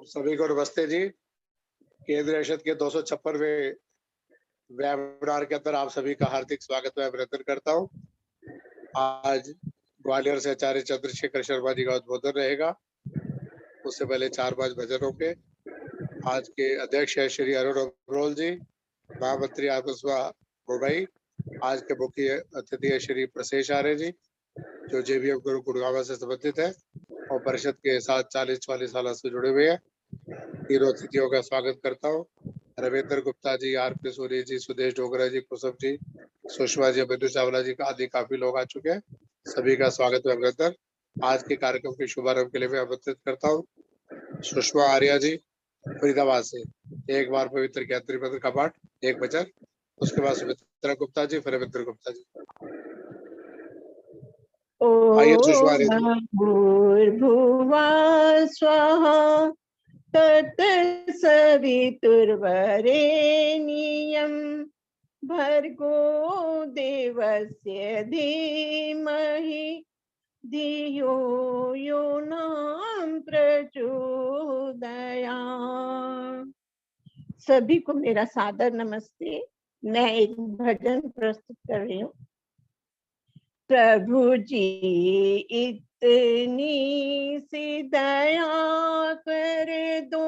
सभी को नमस्ते जी। केंद्रीय परिषद के 256वें वेबिनार के अंदर आप सभी का हार्दिक स्वागत मैं अभिनंदन करता हूं। आज ग्वालियर से आचार्य चंद्रशेखर शर्मा जी का उद्बोधन रहेगा। उससे पहले 4-5 भजन होंगे। आज के अध्यक्ष है श्री अरुण अग्रवाल जी, महामंत्री आत्मसभा मुंबई। आज के मुख्य अतिथि है श्री प्रसेश आर्य जी, जो जेबीएम गुरु गुड़गांव से संबंधित है और परिषद के साथ 40-44 साल से जुड़े हुए हैं। तीनों अतिथियों का स्वागत करता हूँ। रविंद्र गुप्ता जी, आर.पी. सूर्य जी, सुदेश डोगरा जी, कुसुम जी, सुषमा जी, बिंदु चावला जी का आदि काफी लोग आ चुके हैं। सभी का स्वागत है अभिनंदन। आज के कार्यक्रम के शुभारंभ के लिए मैं आमंत्रित करता हूँ सुषमा आर्या जी फरीदाबाद से। एक बार पवित्र गायत्री मंत्र का पाठ, एक भजन, उसके बाद सुमित्रा गुप्ता जी, फिर रविंद्र गुप्ता जी। आइए सुषमा आर्या जी। भूर्भुवा स्वाहा तत्सवितुर्वरेण्यं भर्गो देवस्य धीमहि धियो यो न प्रचोदयात्। सभी को मेरा सादर नमस्ते। मैं एक भजन प्रस्तुत कर रही हूँ। प्रभु जी इतनी सी दया कर दो,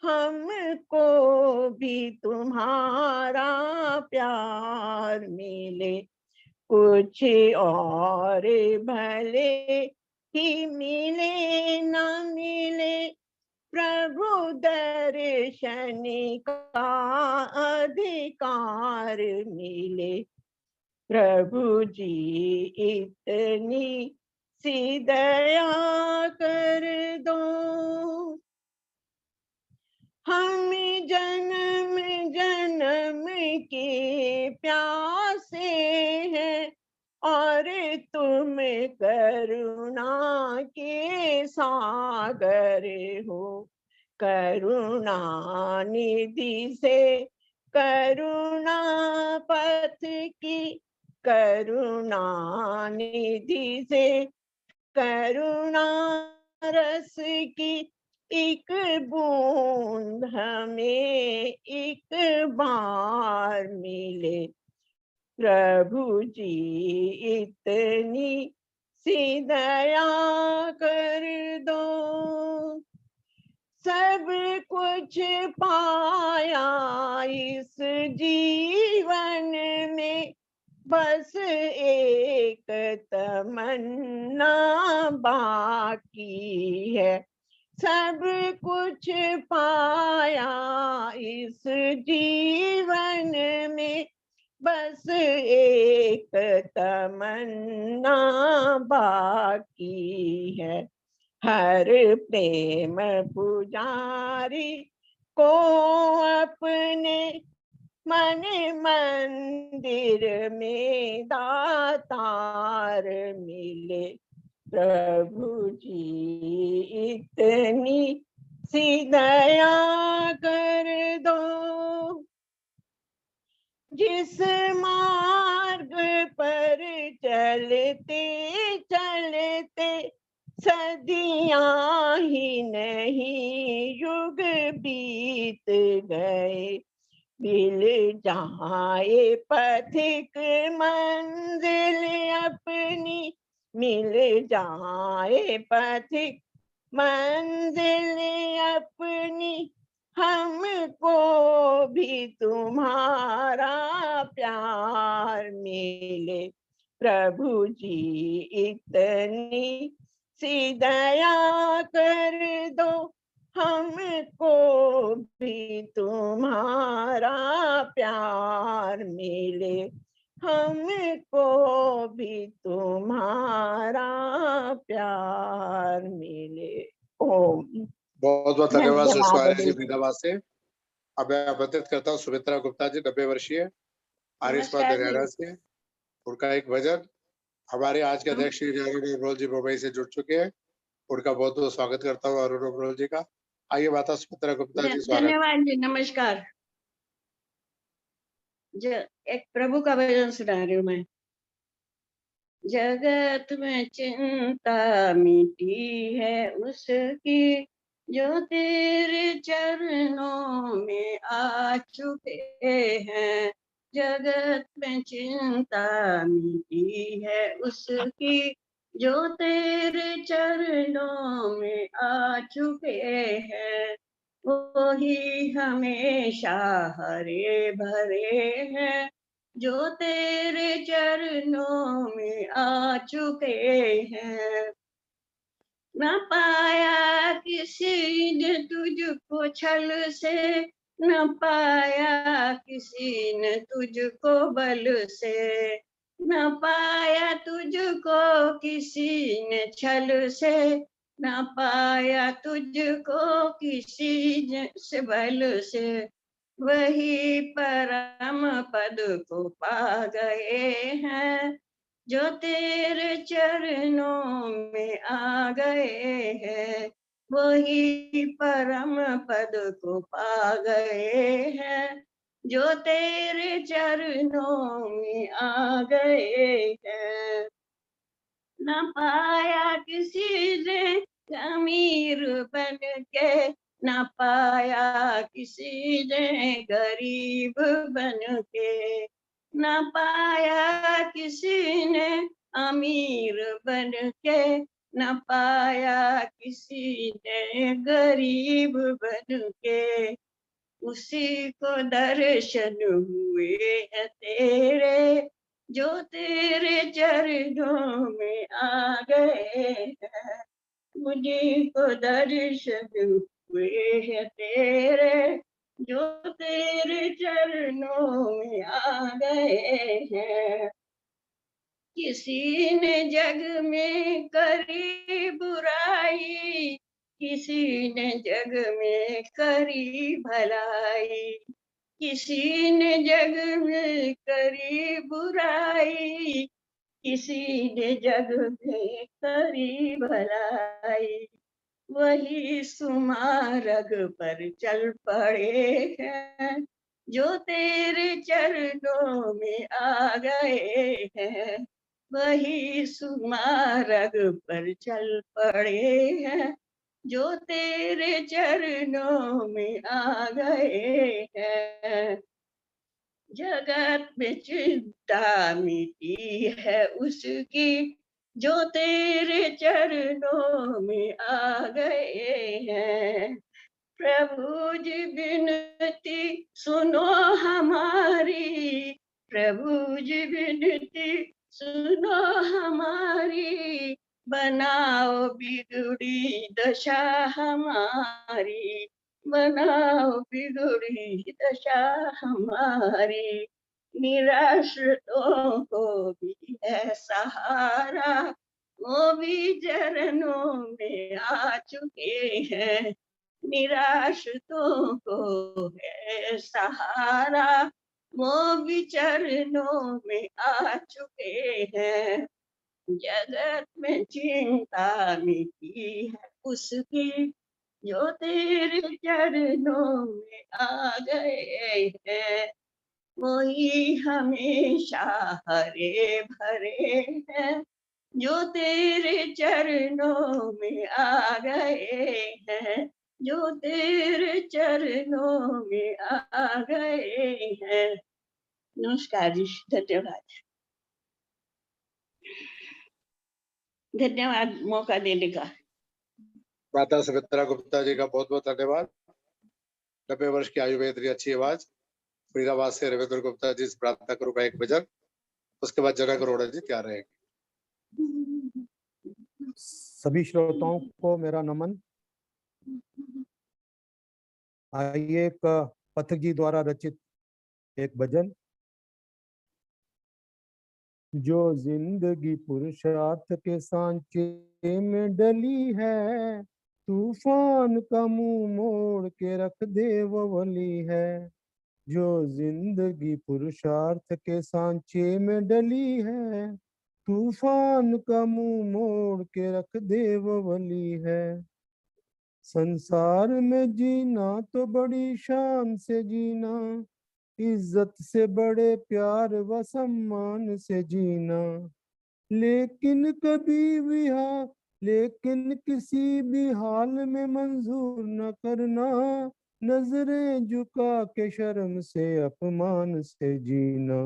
हमको भी तुम्हारा प्यार मिले। कुछ और भले ही मिले न मिले, प्रभु दर्शन का अधिकार मिले। प्रभु जी इतनी सी दया कर दो, हम जन्म जन्म के प्यासे हैं और तुम करुणा के सागर हो। करुणा निधि से करुणा पथ की, करुणा निधि से करुणा रस की एक बूंद हमें एक बार मिले। प्रभु जी इतनी सी दया कर दो, सब कुछ पाया इस जीवन में, बस एक तमन्ना बाकी है। सब कुछ पाया इस जीवन में, बस एक तमन्ना बाकी है। हर प्रेम पुजारी को अपने मन मंदिर में दातार मिले। प्रभु जी इतनी सी दया कर दो, जिस मार्ग पर चलते चलते सदियां ही नहीं युग बीत गए, मिल जाए पथिक मंजिल अपनी, मिल जाए पथिक मंजिल अपनी, हमको भी तुम्हारा प्यार मिले। प्रभु जी इतनी सी दया कर दो, हमको भी तुम्हारा प्यार मिले। हमको भी तुम्हारा प्यार मिले। ओम। बहुत बहुत धन्यवाद सुषमा आर्या जी फरीदाबाद से। अब मैं आमंत्रित करता हूँ सुमित्रा गुप्ता जी, 90 वर्षीय, आर्यस्माद हरियाणा से। उनका एक भजन। हमारे आज के अध्यक्ष श्री अरुण अग्रवाल जी मुंबई से जुड़ चुके हैं। उनका बहुत बहुत स्वागत करता हूँ अरुण अग्रवाल जी का। आइए माता सुमित्रा गुप्ता जी, स्वागत। धन्यवाद जी, नमस्कार। एक प्रभु का भजन सुना रही हूँ मैं। जगत में चिंता मिटी है उसकी, जो तेरे चरणों में आ चुके हैं। जगत में चिंता मिटी है उसकी, जो तेरे चरणों में आ चुके हैं। वही हमेशा हरे भरे हैं, जो तेरे चरणों में आ चुके हैं। न पाया किसी ने तुझको छल से, न पाया किसी ने तुझको बल से, न पाया तुझको किसी ने छल से, न पाया तुझको किसी ने से बल से। वही परम पद को पा गए हैं, जो तेरे चरणों में आ गए हैं। वही परम पद को पा गए हैं, जो तेरे चरणों में आ गए हैं। न पाया किसी ने अमीर बन के, न पाया किसी ने गरीब बन के, न पाया किसी ने अमीर बन के, न पाया किसी ने गरीब बन के। उसी को दर्शन हुए हैं तेरे, जो तेरे चरणों में आ गए हैं। मुझे को दर्शन हुए हैं तेरे, जो तेरे चरणों में आ गए हैं। किसी ने जग में करी बुराई, किसी ने जग में करी भलाई, किसी ने जग में करी बुराई, किसी ने जग में करी भलाई। वही सुमार्ग पर चल पड़े हैं, जो तेरे चरणों में आ गए हैं। वही सुमार्ग पर चल पड़े हैं, जो तेरे चरणों में आ गए हैं। जगत में चिंता मिटी है उसकी, जो तेरे चरणों में आ गए हैं। प्रभु जी विनती सुनो हमारी, प्रभु जी विनती सुनो हमारी, बनाओ बिगड़ी दशा हमारी, बनाओ बिगड़ी दशा हमारी। निराश्रितों को भी है सहारा, वो भी चरणों में आ चुके हैं। निराश्रितों को है सहारा, वो भी चरणों में आ चुके हैं। जगत में चिंता मिटी है उसकी, जो तेरे चरणों में आ गए हैं। वही हमेशा हरे भरे हैं, जो तेरे चरणों में आ गए हैं, जो तेरे चरणों में आ गए हैं। नमस्कार जी, धन्यवाद। धन्यवाद मौका देने का। माता सुमित्रा गुप्ता जी का बहुत बहुत धन्यवाद। 90 वर्ष की आयु में इतनी अच्छी आवाज। फरीदाबाद से रविंद्र गुप्ता जी से प्रार्थना करूंगा एक भजन, उसके बाद जनक अरोड़ा जी तैयार रहेंगे। सभी श्रोताओं को मेरा नमन। आइए एक पथिक जी द्वारा रचित एक भजन। जो जिंदगी पुरुषार्थ के सांचे में डली है, तूफान का मुंह मोड़ के रख दे वो वली है। जो जिंदगी पुरुषार्थ के सांचे में डली है, तूफान का मुंह मोड़ के रख दे वो वली है। संसार में जीना तो बड़ी शान से जीना, इज्जत से बड़े प्यार व सम्मान से जीना। लेकिन किसी भी हाल में मंजूर न करना, नजरें झुका के शर्म से अपमान से जीना।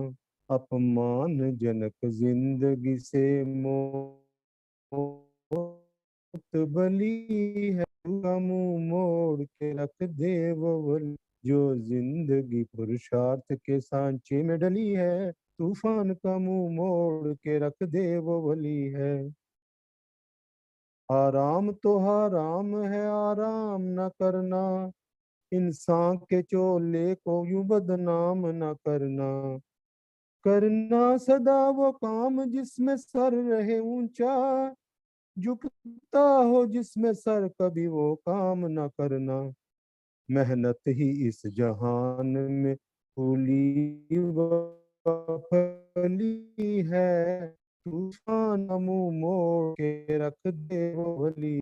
अपमानजनक जिंदगी से मौत भली है, का मुंह मोड़ के रख दे वो वली। जो जिंदगी पुरुषार्थ के सांचे में डली है, तूफान का मुंह मोड़ के रख दे वो वली है। आराम तो हराम है आराम न करना, इंसान के चोले को यूं बदनाम न करना। करना सदा वो काम जिसमें सर रहे ऊंचा, झुकता हो जिसमें सर कभी वो काम न करना। मेहनत ही इस जहान में फूली व फली है, तूफान मुंह मोड़ के रख दे वो भली।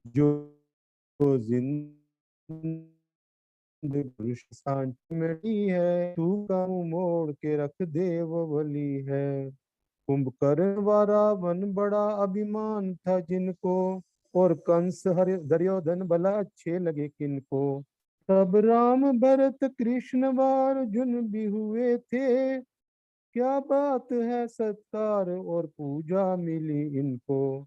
जो जिंदगी पुरुष सांच में डी है, तू का मुंह मोड़ के रख दे वो भली है। कुंभकर्ण व रावण बड़ा अभिमान था जिनको, और कंस हर दुर्योधन भला अच्छे लगे किनको। तब राम भरत कृष्ण व अर्जुन भी हुए थे, क्या बात है सत्कार और पूजा मिली इनको।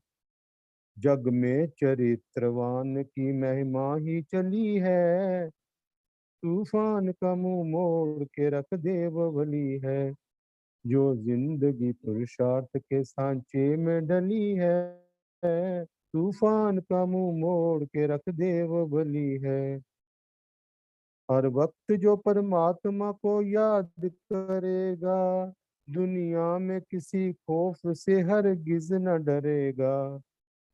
जग में चरित्रवान की महिमा ही चली है, तूफान का मुंह मोड़ के रख दे वो भली है। जो जिंदगी पुरुषार्थ के सांचे में डली है, तूफान का मुंह मोड़ के रख दे वो भली है। हर वक्त जो परमात्मा को याद करेगा, दुनिया में किसी खौफ से हरगिज न डरेगा।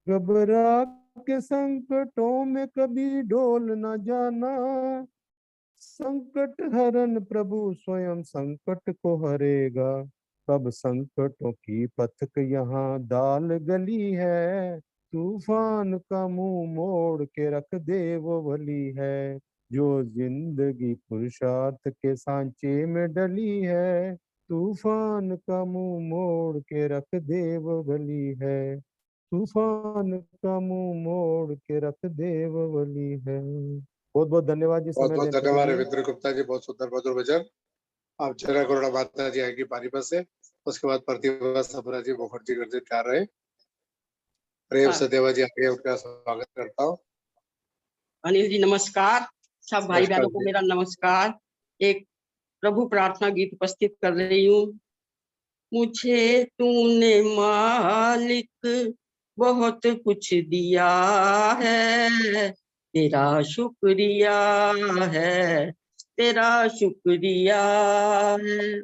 घबरा के संकटों में कभी डोल न जाना, संकट हरन प्रभु स्वयं संकट को हरेगा। कब संकटों की पथक यहाँ दाल गली है, तूफान का मुंह मोड़ के रख दे वो भली है। जो जिंदगी पुरुषार्थ के सांचे में डली है, तूफान का मुंह मोड़ के रख दे वो भली है। तूफान का मुंह मोड़ के रख दे वो भली है। बहुत बहुत धन्यवाद जी बहुत समय बहुत देने के धन्यवाद लिए। रविंद्र गुप्ता जी, बहुत सुंदर मधुर भजन। अब जरा करुणा माता जी आएगी पानीपत से, उसके बाद प्रतिभा सपरा जी मुखर्जी कर तैयार रहे। प्रेम हाँ। सदेवा जी आगे, उनका स्वागत करता हूँ। अनिल जी नमस्कार, सब भाई नमस्कार बहनों को जी। मेरा नमस्कार। एक प्रभु प्रार्थना गीत उपस्थित कर रही हूँ। मुझे तूने मालिक बहुत कुछ दिया है, तेरा शुक्रिया है, तेरा शुक्रिया है।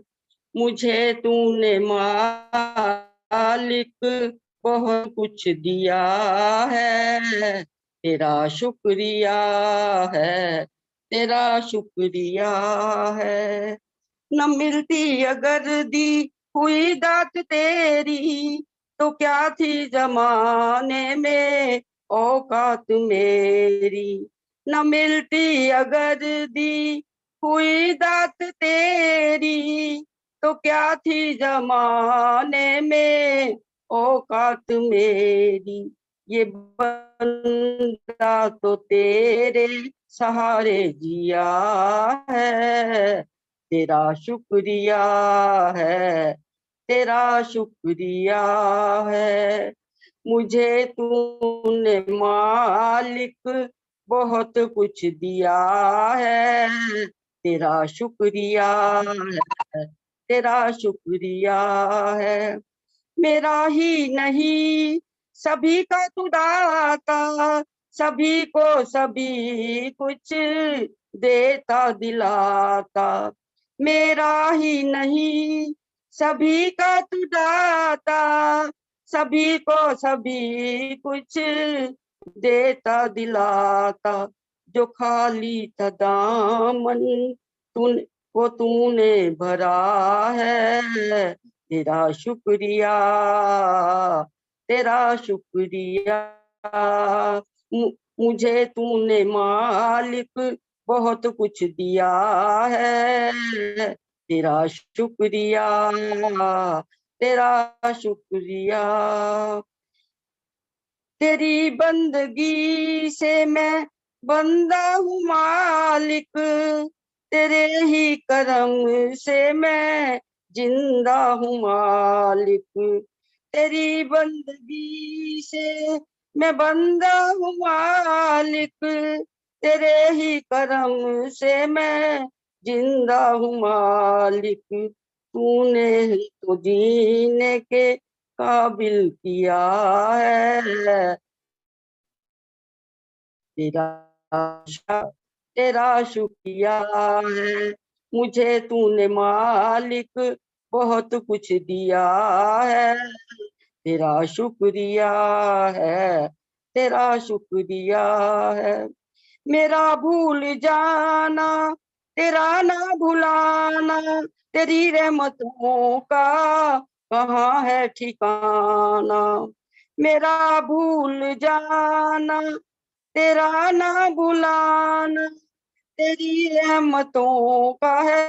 मुझे तूने मालिक बहुत कुछ दिया है, तेरा शुक्रिया है, तेरा शुक्रिया है। न मिलती अगर दी हुई दात तेरी, तो क्या थी जमाने में औकात मेरी। न मिलती अगर दी हुई दात तेरी, तो क्या थी जमाने में औकात मेरी। ये बंदा तो तेरे सहारे जिया है, तेरा शुक्रिया है, तेरा शुक्रिया है। मुझे तूने मालिक बहुत कुछ दिया है, तेरा शुक्रिया है, तेरा शुक्रिया है। मेरा ही नहीं सभी का तू दाता, सभी को सभी कुछ देता दिलाता। मेरा ही नहीं सभी का तू दाता, सभी को सभी कुछ देता दिलाता। जो खाली था दामन वो तूने भरा है, तेरा शुक्रिया, तेरा शुक्रिया। मुझे तूने मालिक बहुत कुछ दिया है, तेरा शुक्रिया, तेरा शुक्रिया। तेरी बंदगी से मैं बंदा हूँ मालिक, तेरे ही करम से मैं जिंदा हूँ मालिक। तेरी बंदगी से मैं बंदा हूँ मालिक, तेरे ही करम से मैं जिंदा हूँ मालिक। तूने ही तो जीने के काबिल किया है, तेरा शुक्रिया है। मुझे तूने मालिक बहुत कुछ दिया है, तेरा शुक्रिया है, तेरा शुक्रिया है। मेरा भूल जाना तेरा ना भुलाना, तेरी रहमतों का कहाँ है ठिकाना। मेरा भूल जाना तेरा ना भुलाना, तेरी रहमतों का है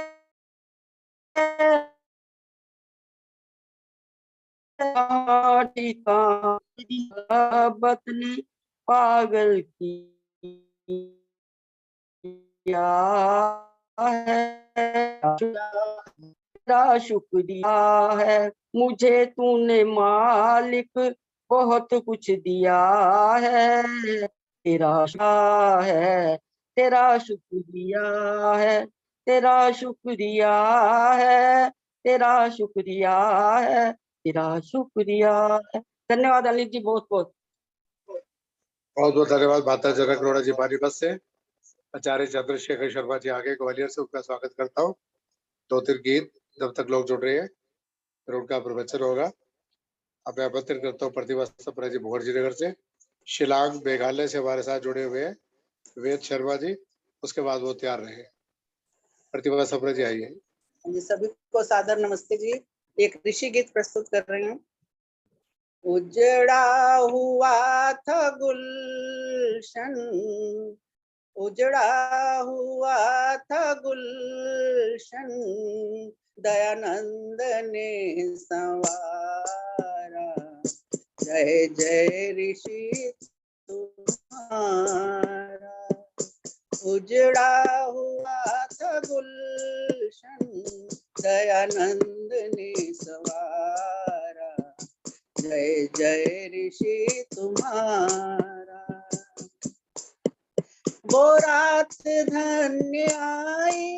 ठिकाना। तेरी मोहब्बत ने पागल किया है, तेरा शुक्रिया है। मुझे तूने मालिक बहुत कुछ दिया है, तेरा शुक्रिया है, तेरा शुक्रिया है, तेरा शुक्रिया है, तेरा शुक्रिया है, तेरा शुक्रिया है। धन्यवाद अनिल जी, बहुत बहुत। बहुत बहुत धन्यवाद माता जनक रोड़ा जी पानीपत से। आचार्य चंद्रशेखर शर्मा जी आगे ग्वालियर से, उनका स्वागत करता हूँ। 2-3 गीत जब तक लोग जुड़ रहे हैं फिर उनका प्रवचन होगा। अब मैं आमंत्रित करता हूँ प्रतिभा सप्रा जी मुखर्जी नगर से। शिलांग मेघालय से हमारे साथ जुड़े हुए हैं वेद शर्मा जी, उसके बाद वो तैयार रहे। प्रतिभा सप्रा जी आइए। जी, सभी को सादर नमस्ते जी। एक ऋषि गीत प्रस्तुत कर रही हूँ। उजड़ा हुआ था गुलशन, उजड़ा हुआ था गुलशन, दयानंद ने संवारा। जय जय ऋषि तुम्हारा। उजड़ा हुआ था गुलशन, दयानंद ने सवारा। जय जय ऋषि तुम्हारा। वो रात धन्य आई,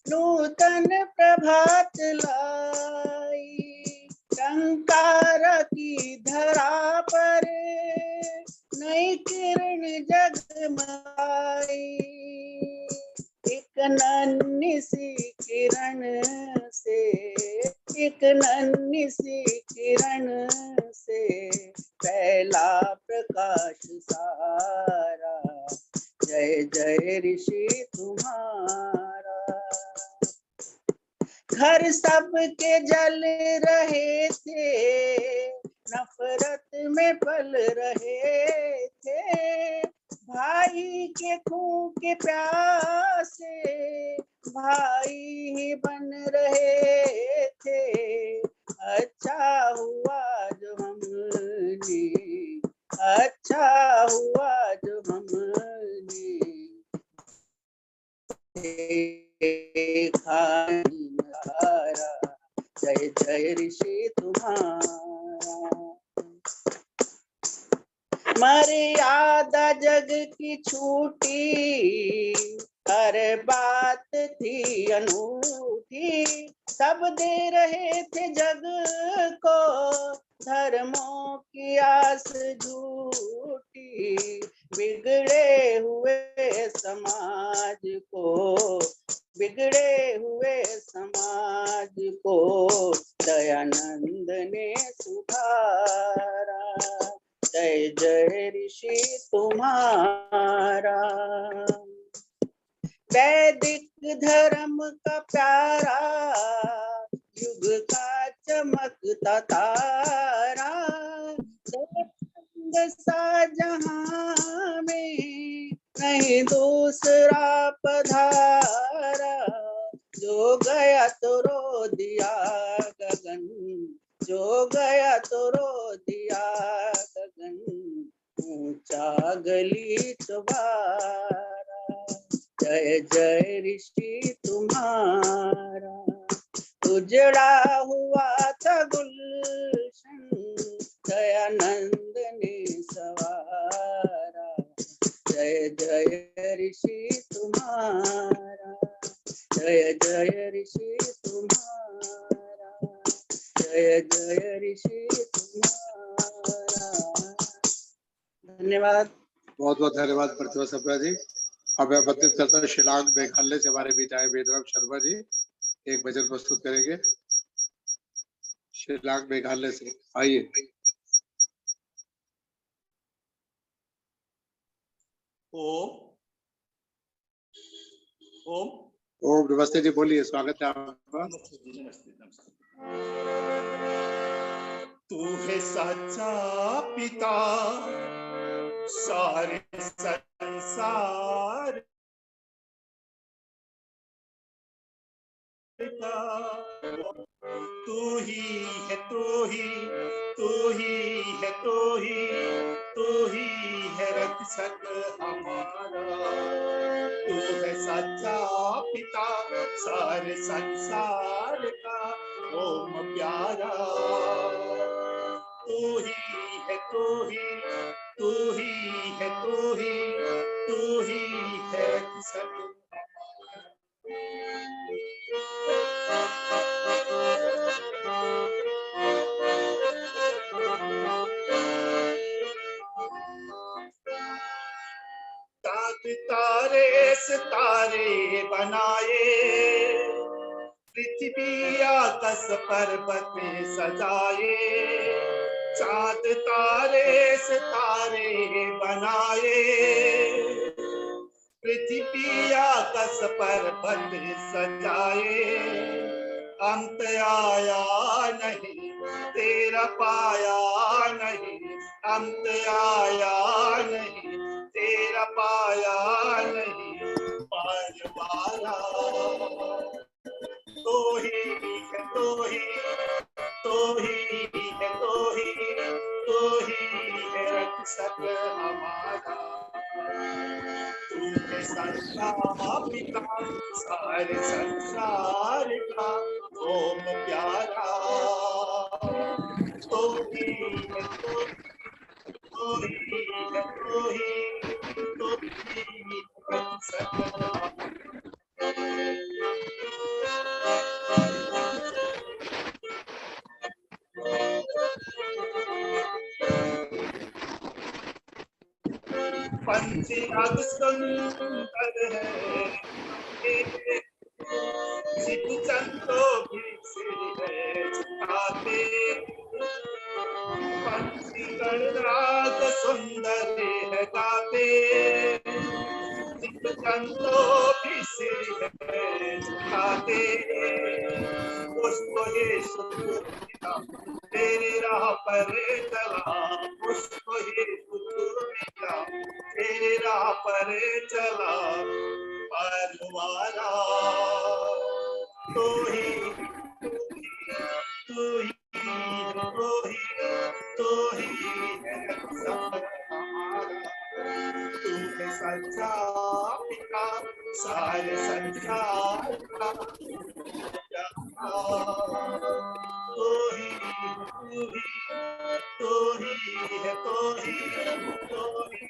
नूतन प्रभात लाई, टंकार की धरा पर नई किरण जगमगाई। एक नन्ही सी किरण से, एक नन्ही सी किरण से फैला प्रकाश सारा। जय जय ऋषि तुम्हारा। घर सबके जल रहे थे, नफरत में पल रहे थे, भाई के खून के प्यासे भाई ही बन रहे थे। अच्छा हुआ जो हमने, अच्छा हुआ जो हमने देखा नजारा। जय जय ऋषि तुम्हारा। मर्यादा जग की छूटी, हर बात थी अनूठी, सब दे रहे थे जग को धर्मों की आस झूठी। बिगड़े हुए समाज को, बिगड़े हुए समाज को दयानंद ने सुधारा। जय जय ऋषि तुम्हारा। वैदिक धर्म का प्यारा, युग का चमकता तारा, दर्द सा जहां में नहीं दूसरा पधारा। जो गया तो रो दिया गगन, जो गया तो रो दिया गगन, ऊंचा गली तुम्हारा, जय जय ऋषि तुम्हारा। उजड़ा हुआ था गुलशन, दयानंद ने सवारा, जय जय ऋषि तुम्हारा, जय जय ऋषि तुम्हारा, जय जय ऋषि तुम्हारा। धन्यवाद। बहुत बहुत धन्यवाद प्रतिभा सप्रा जी। अब मैं आमंत्रित करता हूँ शिलांग मेघालय से हमारे बीच आए वेदराम शर्मा जी एक भजन प्रस्तुत करेंगे। शिलांग मेघालय से आइए। ओम ओम ओम नमस्ते जी, बोलिए, स्वागत है आपका। नमस्ते जी, नमस्ते नमस्ते। तू है सच्चा पिता सारे संसार का, तू ही है, तू ही, तू ही है, तू ही, तू ही है रक्षक हमारा। तू है सच्चा पिता सारे संसार का, ओम प्यारा। तू ही है, तू ही, तू ही है, तू ही, तू ही है रक्षक। तारे सितारे बनाए, पृथ्वी आकाश पर्वत सजाए, चाँद तारे सितारे बनाए, पृथ्वी आकाश पर्वत सजाए। अंत आया नहीं तेरा पाया नहीं, अंत आया नहीं तेरा पाया नहीं, पारवारा। तो ही है, तो ही, तो ही है, तो ही, तो ही है रक्षक हमारा। तू है सच्चा पिता सारे संसार का, ओम प्यारा। तो ही है, तो ही है, तो ही, तो ही रक्षक हमारा। पंछी अग सुंदर है, सिद्ध चंदो भी सिर है झुकाते, पंछी गणराज सुंदर है गाते, सिद्ध चंदो भी सिर है झुकाते। पुष्प हे सुखा तेरे राह पर चला, पुष्प हे सुखा तेरे राह पर चला, परवारा। तो ही, तो ही, तो ही, तो ही है सब हमारा। तू है सच्चा पिता सारे संसार का, तो ही, तू ही, तो ही है, तो ही, तो ही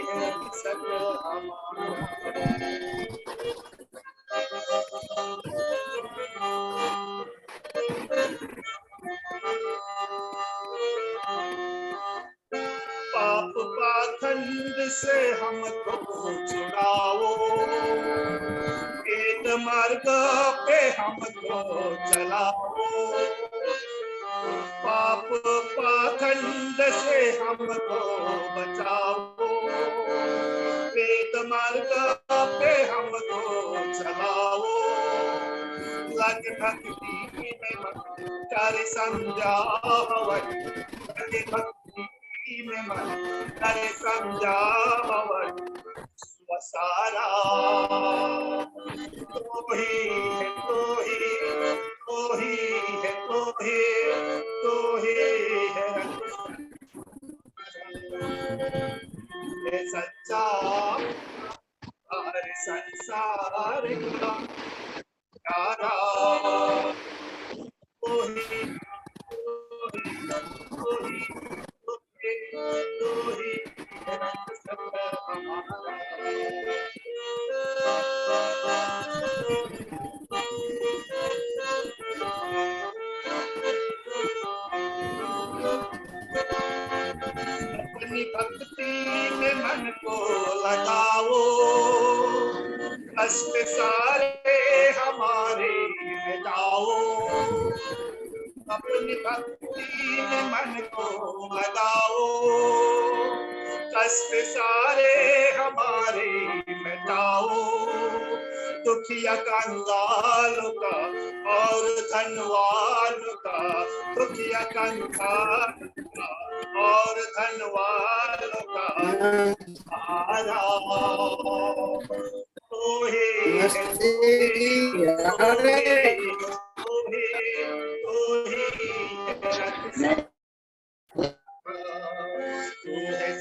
है सब हमारा। पाप पाखंड से हमको छुड़ाओ, एक मार्ग पे हमको चलाओ। पाप पाखंड से हमको बचाओ, वेद मार्ग पे हमको चलाओ। लग भक्ति में मन कर समझावन, लग भक्ति में मन कर समझावन, स्वसारा। तो ही है, तो ये सच्चा हर संसार का प्यारा कोई अपनी भक्ति में मन को लगाओ, कष्ट सारे हमारे मिटाओ। अपनी भक्ति में मन को लगाओ, कष्ट सारे हमारे मिटाओ। दुखिया कंगालों का और धनवालों का, दुखिया कंगाल और धनवालों का सहारा तू ही तू है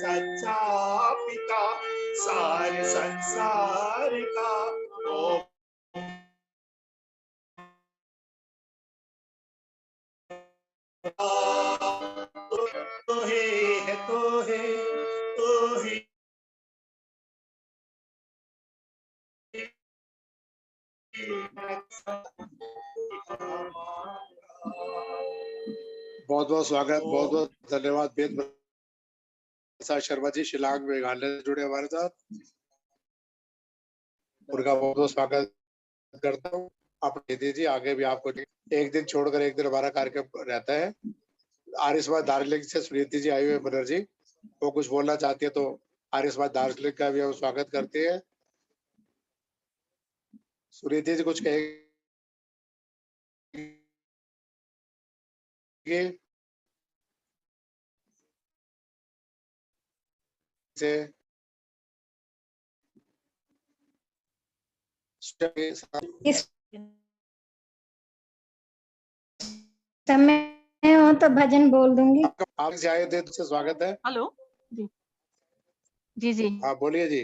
सच्चा पिता सारे संसार का। ओ तो है तो है तो ही बहुत बहुत स्वागत, बहुत बहुत धन्यवाद वेद प्रसाद शर्मा जी, शिलांग मेघालय से जुड़े हमारे साथ। उनका बहुत बहुत स्वागत करता हूँ। आप दीजिए आगे भी आपको एक दिन छोड़कर एक दिन हमारा कार्यक्रम रहता है। आर्य समाज दार्जिलिंग से सुनीति जी आई हुई है बनर्जी, वो कुछ बोलना चाहती है तो आर्य समाज दार्जिलिंग का भी हम स्वागत करते हैं। सुनीति जी कुछ कहेंगे? से इस समय हो तो भजन बोल दूंगी। आप जाए थे तो स्वागत है। हेलो जी जी जी हाँ बोलिए जी।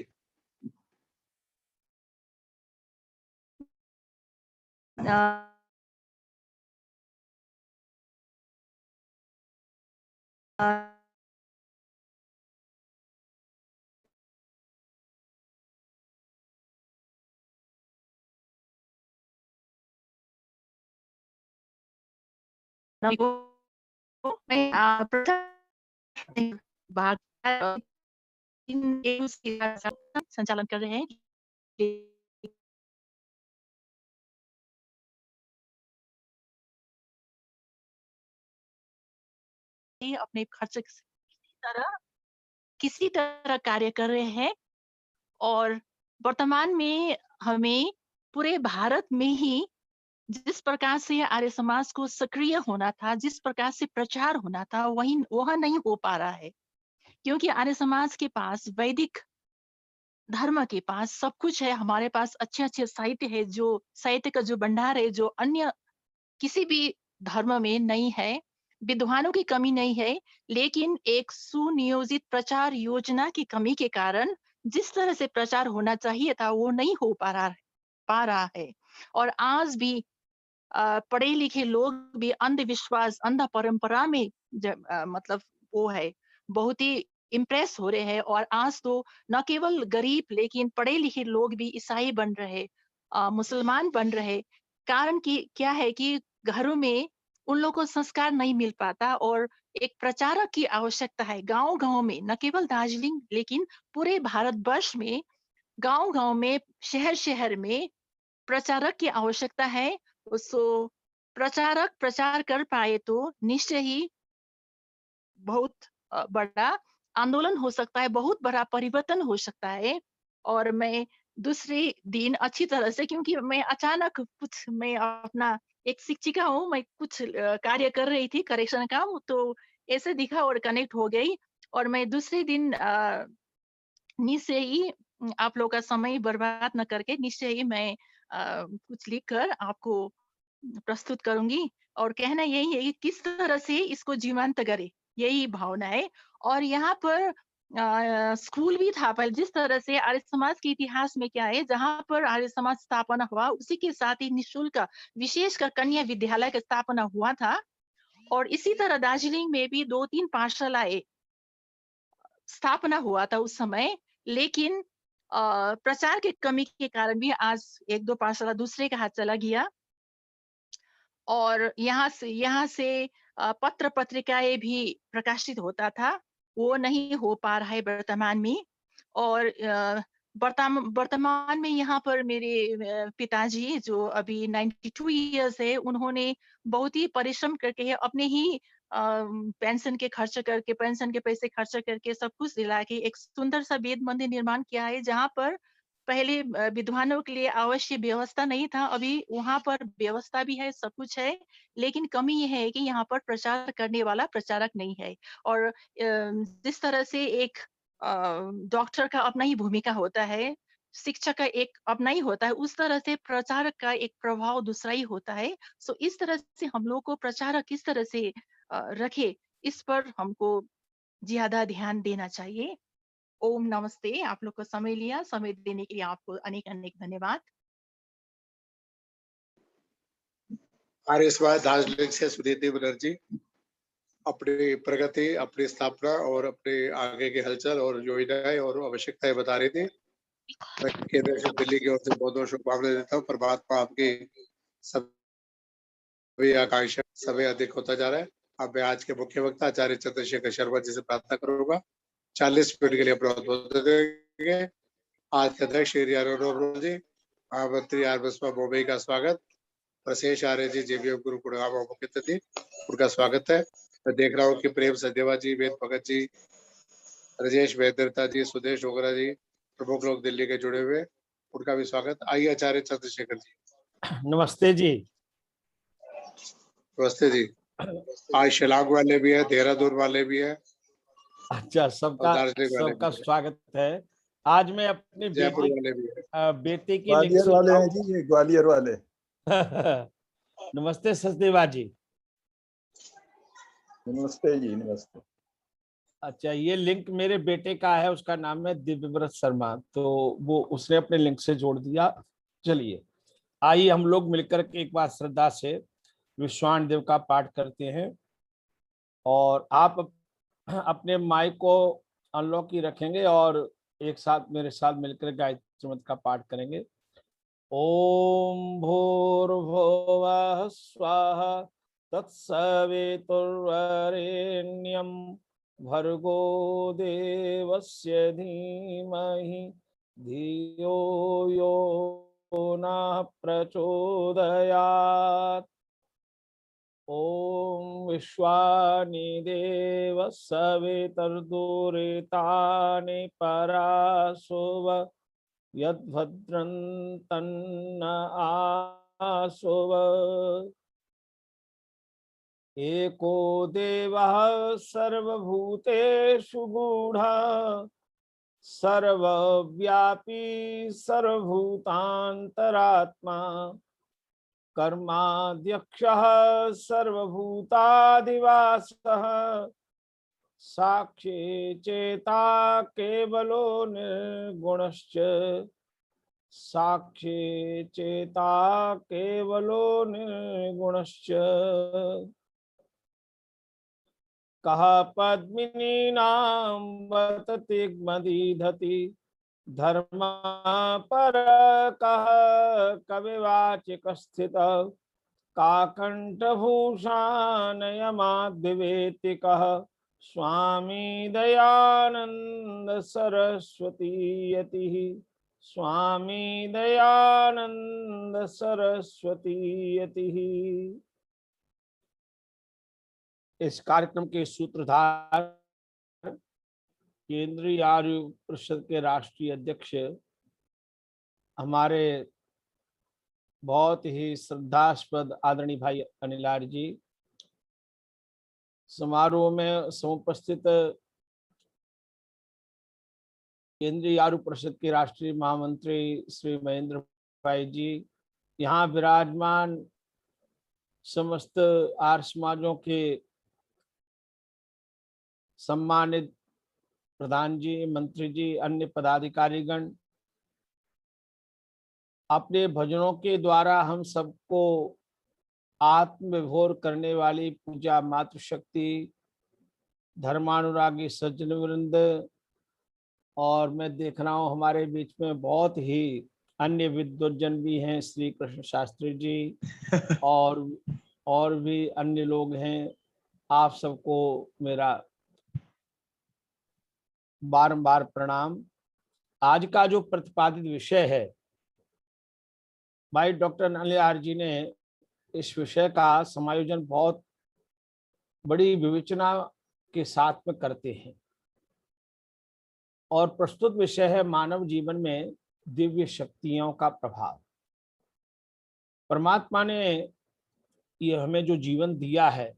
संचालन कर रहे हैं। अपने खर्च किसी तरह कार्य कर रहे हैं और वर्तमान में हमें पूरे भारत में ही जिस प्रकार से आर्य समाज को सक्रिय होना था, जिस प्रकार से प्रचार होना था, वह नहीं हो पा रहा है, क्योंकि आर्य समाज के पास वैदिक धर्म के पास सब कुछ है। हमारे पास अच्छे साहित्य है, जो साहित्य का जो भंडार है, जो अन्य किसी भी धर्म में नहीं है। विद्वानों की कमी नहीं है, लेकिन एक सुनियोजित प्रचार योजना की कमी के कारण जिस तरह से प्रचार होना चाहिए था वो नहीं हो पा रहा है। और आज भी पढ़े लिखे लोग भी अंधविश्वास, अंध परंपरा में मतलब वो है, बहुत ही इम्प्रेस हो रहे हैं। और आज तो न केवल गरीब लेकिन पढ़े लिखे लोग भी ईसाई बन रहे, मुसलमान बन रहे। कारण की क्या है कि घरों में उन लोगों को संस्कार नहीं मिल पाता और एक प्रचारक की आवश्यकता है। गांव-गांव में, न केवल दार्जिलिंग लेकिन पूरे भारतवर्ष में, गांव-गांव में, शहर-शहर में प्रचारक की आवश्यकता है। सो प्रचारक प्रचार कर पाए तो निश्चय ही बहुत बड़ा आंदोलन हो सकता है, बहुत बड़ा परिवर्तन हो सकता है। और मैं दूसरे दिन अच्छी तरह से, क्योंकि मैं अचानक मैं अपना एक शिक्षिका हूँ, मैं कुछ कार्य कर रही थी, करेक्शन का, तो ऐसे दिखा और कनेक्ट हो गई। और मैं दूसरे दिन निश्चय ही आप लोग का समय बर्बाद न करके निश्चय ही मैं कुछ लिख कर आपको प्रस्तुत करूंगी। और कहना यही है कि किस तरह से इसको जीवंत करे, यही भावना है। और यहाँ पर स्कूल भी था पहले। जिस तरह से आर्य समाज के इतिहास में क्या है, जहाँ पर आर्य समाज स्थापना हुआ उसी के साथ ही निःशुल्क विशेषकर कन्या विद्यालय का स्थापना हुआ था। और इसी तरह दार्जिलिंग में भी 2-3 पाठशालाएं स्थापना हुआ था उस समय। लेकिन प्रचार की कमी के कारण भी आज 1-2 पाठशाला दूसरे के हाथ चला गया। और यहाँ से पत्र पत्रिकाएं भी प्रकाशित होता था, वो नहीं हो पा रहा है वर्तमान में। और वर्तमान में यहाँ पर मेरे पिताजी जो अभी 92 इयर्स है, उन्होंने बहुत ही परिश्रम करके अपने ही पेंशन के पैसे खर्च करके सब कुछ दिला के एक सुंदर सा वेद मंदिर निर्माण किया है, जहाँ पर पहले विद्वानों के लिए आवश्यक व्यवस्था नहीं था। अभी वहाँ पर व्यवस्था भी है, सब कुछ है, लेकिन कमी ये है कि यहाँ पर प्रचार करने वाला प्रचारक नहीं है। और जिस तरह से एक डॉक्टर का अपना ही भूमिका होता है, शिक्षक का एक अपना ही होता है, उस तरह से प्रचारक का एक प्रभाव दूसरा ही होता है। सो इस तरह से हम लोग को प्रचारक किस तरह से रखे, इस पर हमको ज्यादा ध्यान देना चाहिए। ओम नमस्ते। आप लोग को समय लिया, समय देने के लिए आपको अनेक अनेक धन्यवाद। आर्य समाज दार्जिलिंग से सुनीति बनर्जी अपनी प्रगति, अपनी स्थापना और अपने आगे की हलचल और योजनाएं और आवश्यकताएं बता रही थी। मैं केंद्र दिल्ली की ओर से बहुत बहुत शुभकामनाएं देता हूँ। परमात्मा आपकी सभी आकांक्षा समय अधिक होता जा रहा है। अब मैं आज के मुख्य वक्ता आचार्य चंद्रशेखर शर्मा जी से प्रार्थना करूंगा 40 मिनट के लिए अपना उद्बोधन देंगे। आज के अध्यक्ष श्री अरुण जी, महामंत्री आर बसपा मुंबई का स्वागत। प्रशेष आर्य जी जेबीएम गुरु गुड़गांव मुख्य अतिथि, उनका स्वागत है। मैं देख रहा हूँ कि प्रेम सदेवा जी, वेद भगत जी, राजेश मेहदरता जी, सुदेश डोगरा जी प्रमुख लोग दिल्ली के जुड़े हुए, उनका भी स्वागत। आइए आचार्य चंद्रशेखर जी। नमस्ते जी। नमस्ते जी। आज शिलांग वाले भी है, देहरादून वाले भी है, अच्छा, सबका स्वागत है। आज मैं अपने जयपुर वाले भी है, बेटे की ग्वालियर वाले हैं जी, ये ग्वालियर वाले। नमस्ते सचदेवा जी। नमस्ते जी, नमस्ते। अच्छा, ये लिंक मेरे बेटे का है, उसका नाम है दिव्यव्रत शर्मा, तो वो उसने अपने लिंक से जोड़ दिया। चलिए आइए हम लोग मिलकर के एक बार श्रद्धा से विश्वान देव का पाठ करते हैं। और आप अपने माइक को अनलॉक ही रखेंगे और एक साथ मेरे साथ मिलकर गायत्री मंत्र का पाठ करेंगे। ओम भूर्भुवः स्वाहा तत्सवितुर्वरेण्यं भर्गो देवस्य धीमहि धियो यो नः प्रचोदयात्। ओम विश्वानि देव सवितर्दुरितानि पराशुव यद्भद्रं तन्न आशुव। एको देवः सर्वभूतेषु गूढः सर्वव्यापी सर्वभूतान्तरात्मा कर्माध्यक्षः सर्वभूताधिवासः साक्षी चेता केवलो निर्गुणश्च साक्षी चेता केवलो निर्गुणश्च। कः पद्मिनीनां वततिग्मदीधति धर्मा पर कः कविवाचिक स्थित काकंठभूषाणयमाद्विवेतिकः स्वामी दयानंद सरस्वती यतिः स्वामी दयानंद सरस्वती यतिः। इस कार्यक्रम के सूत्रधार केंद्रीय आर्य परिषद के राष्ट्रीय अध्यक्ष हमारे बहुत ही श्रद्धास्पद आदरणीय भाई अनिल आर्य जी, समारोह में समुपस्थित केंद्रीय आर्य परिषद के राष्ट्रीय महामंत्री श्री महेंद्र भाई जी, यहाँ विराजमान समस्त आर्य समाजों के सम्मानित प्रधान जी, मंत्री जी, अन्य पदाधिकारीगण, अपने भजनों के द्वारा हम सबको आत्मविभोर करने वाली पूजा मातृशक्ति, धर्मानुरागी सज्जन वृंद, और मैं देख रहा हूँ हमारे बीच में बहुत ही अन्य विद्वजन भी हैं, श्री कृष्ण शास्त्री जी और भी अन्य लोग हैं। आप सबको मेरा बारंबार प्रणाम। आज का जो प्रतिपादित विषय है, भाई डॉक्टर नलियार जी ने इस विषय का समायोजन बहुत बड़ी विवेचना के साथ में करते हैं, और प्रस्तुत विषय है मानव जीवन में दिव्य शक्तियों का प्रभाव। परमात्मा ने ये हमें जो जीवन दिया है,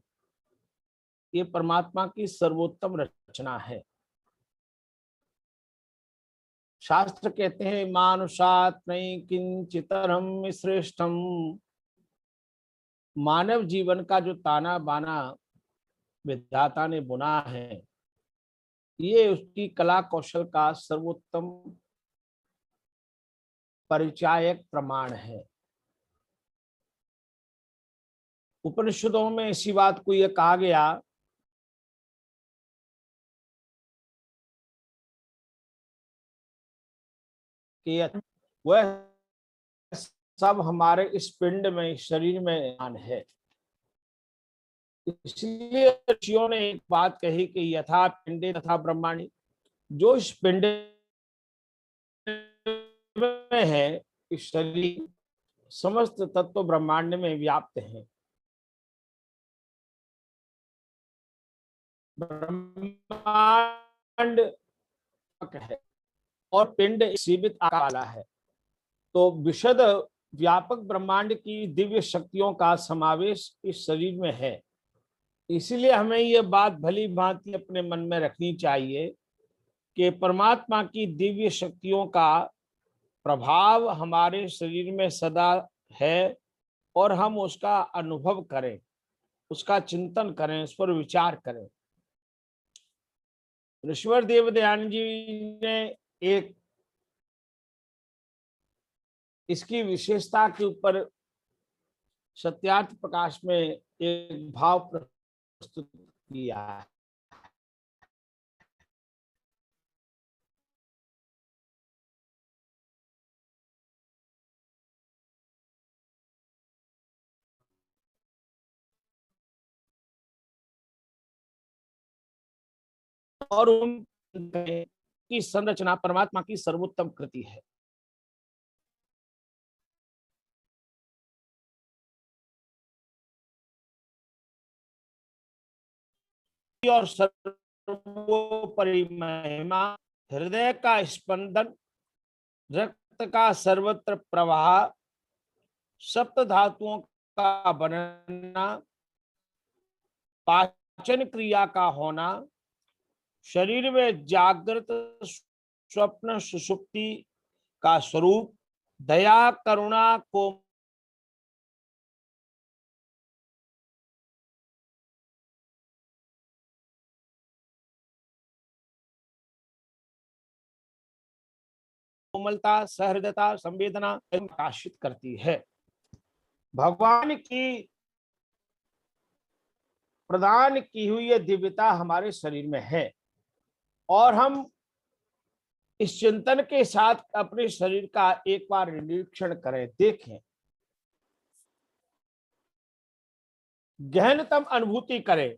ये परमात्मा की सर्वोत्तम रचना है। शास्त्र कहते हैं मानुषात् नई किंचितरम श्रेष्ठम। मानव जीवन का जो ताना बाना विधाता ने बुना है, ये उसकी कला कौशल का सर्वोत्तम परिचायक प्रमाण है। उपनिषदों में इसी बात को यह कहा गया कि वह सब हमारे इस पिंड में, शरीर में है। इसलिए ऋषियों ने एक बात कही कि यथा पिंडे तथा ब्रह्मांडे, जो इस पिंड में है, इस शरीर समस्त तत्व ब्रह्मांड में व्याप्त हैं। ब्रह्मांड है और पिंड सीमित आकार वाला है, तो विशद व्यापक ब्रह्मांड की दिव्य शक्तियों का समावेश इस शरीर में है। इसलिए हमें यह बात भली भांति अपने मन में रखनी चाहिए कि परमात्मा की दिव्य शक्तियों का प्रभाव हमारे शरीर में सदा है, और हम उसका अनुभव करें, उसका चिंतन करें, उस पर विचार करें। ऋषिवर देवदयान जी ने एक इसकी विशेषता के ऊपर सत्यार्थ प्रकाश में एक भाव प्रस्तुत किया है। और उनकी संरचना परमात्मा की सर्वोत्तम कृति है। और सर्वोपरि महिमा, हृदय का स्पंदन, रक्त का सर्वत्र प्रवाह, सप्त धातुओं का बनना, पाचन क्रिया का होना, शरीर में जागृत स्वप्न सुषुप्ति का स्वरूप, दया करुणा को कोमलता, सहृदयता, संवेदना प्रकाशित करती है। भगवान की प्रदान की हुई यह दिव्यता हमारे शरीर में है, और हम इस चिंतन के साथ अपने शरीर का एक बार निरीक्षण करें, देखें, गहनतम अनुभूति करें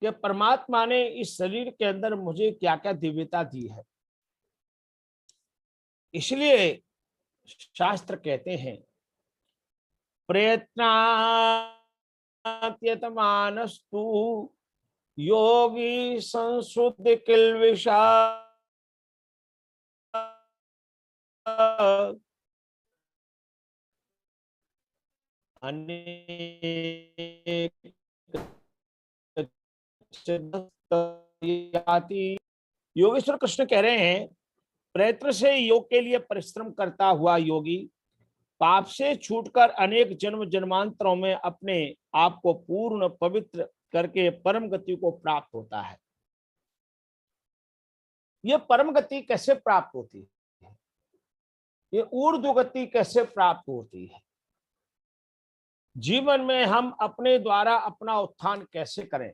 कि परमात्मा ने इस शरीर के अंदर मुझे क्या क्या दिव्यता दी है। इसलिए शास्त्र कहते हैं प्रयत्नात्यतमानस्तु योगी संशुद्ध किल्बिषा, योगेश्वर कृष्ण कह रहे हैं, प्रयत्न से योग के लिए परिश्रम करता हुआ योगी पाप से छूटकर अनेक जन्म जन्मांतरों में अपने आप को पूर्ण पवित्र करके परम गति को प्राप्त होता है। ये परम गति कैसे प्राप्त होती है, ये ऊर्ध्व गति कैसे प्राप्त होती है, जीवन में हम अपने द्वारा अपना उत्थान कैसे करें।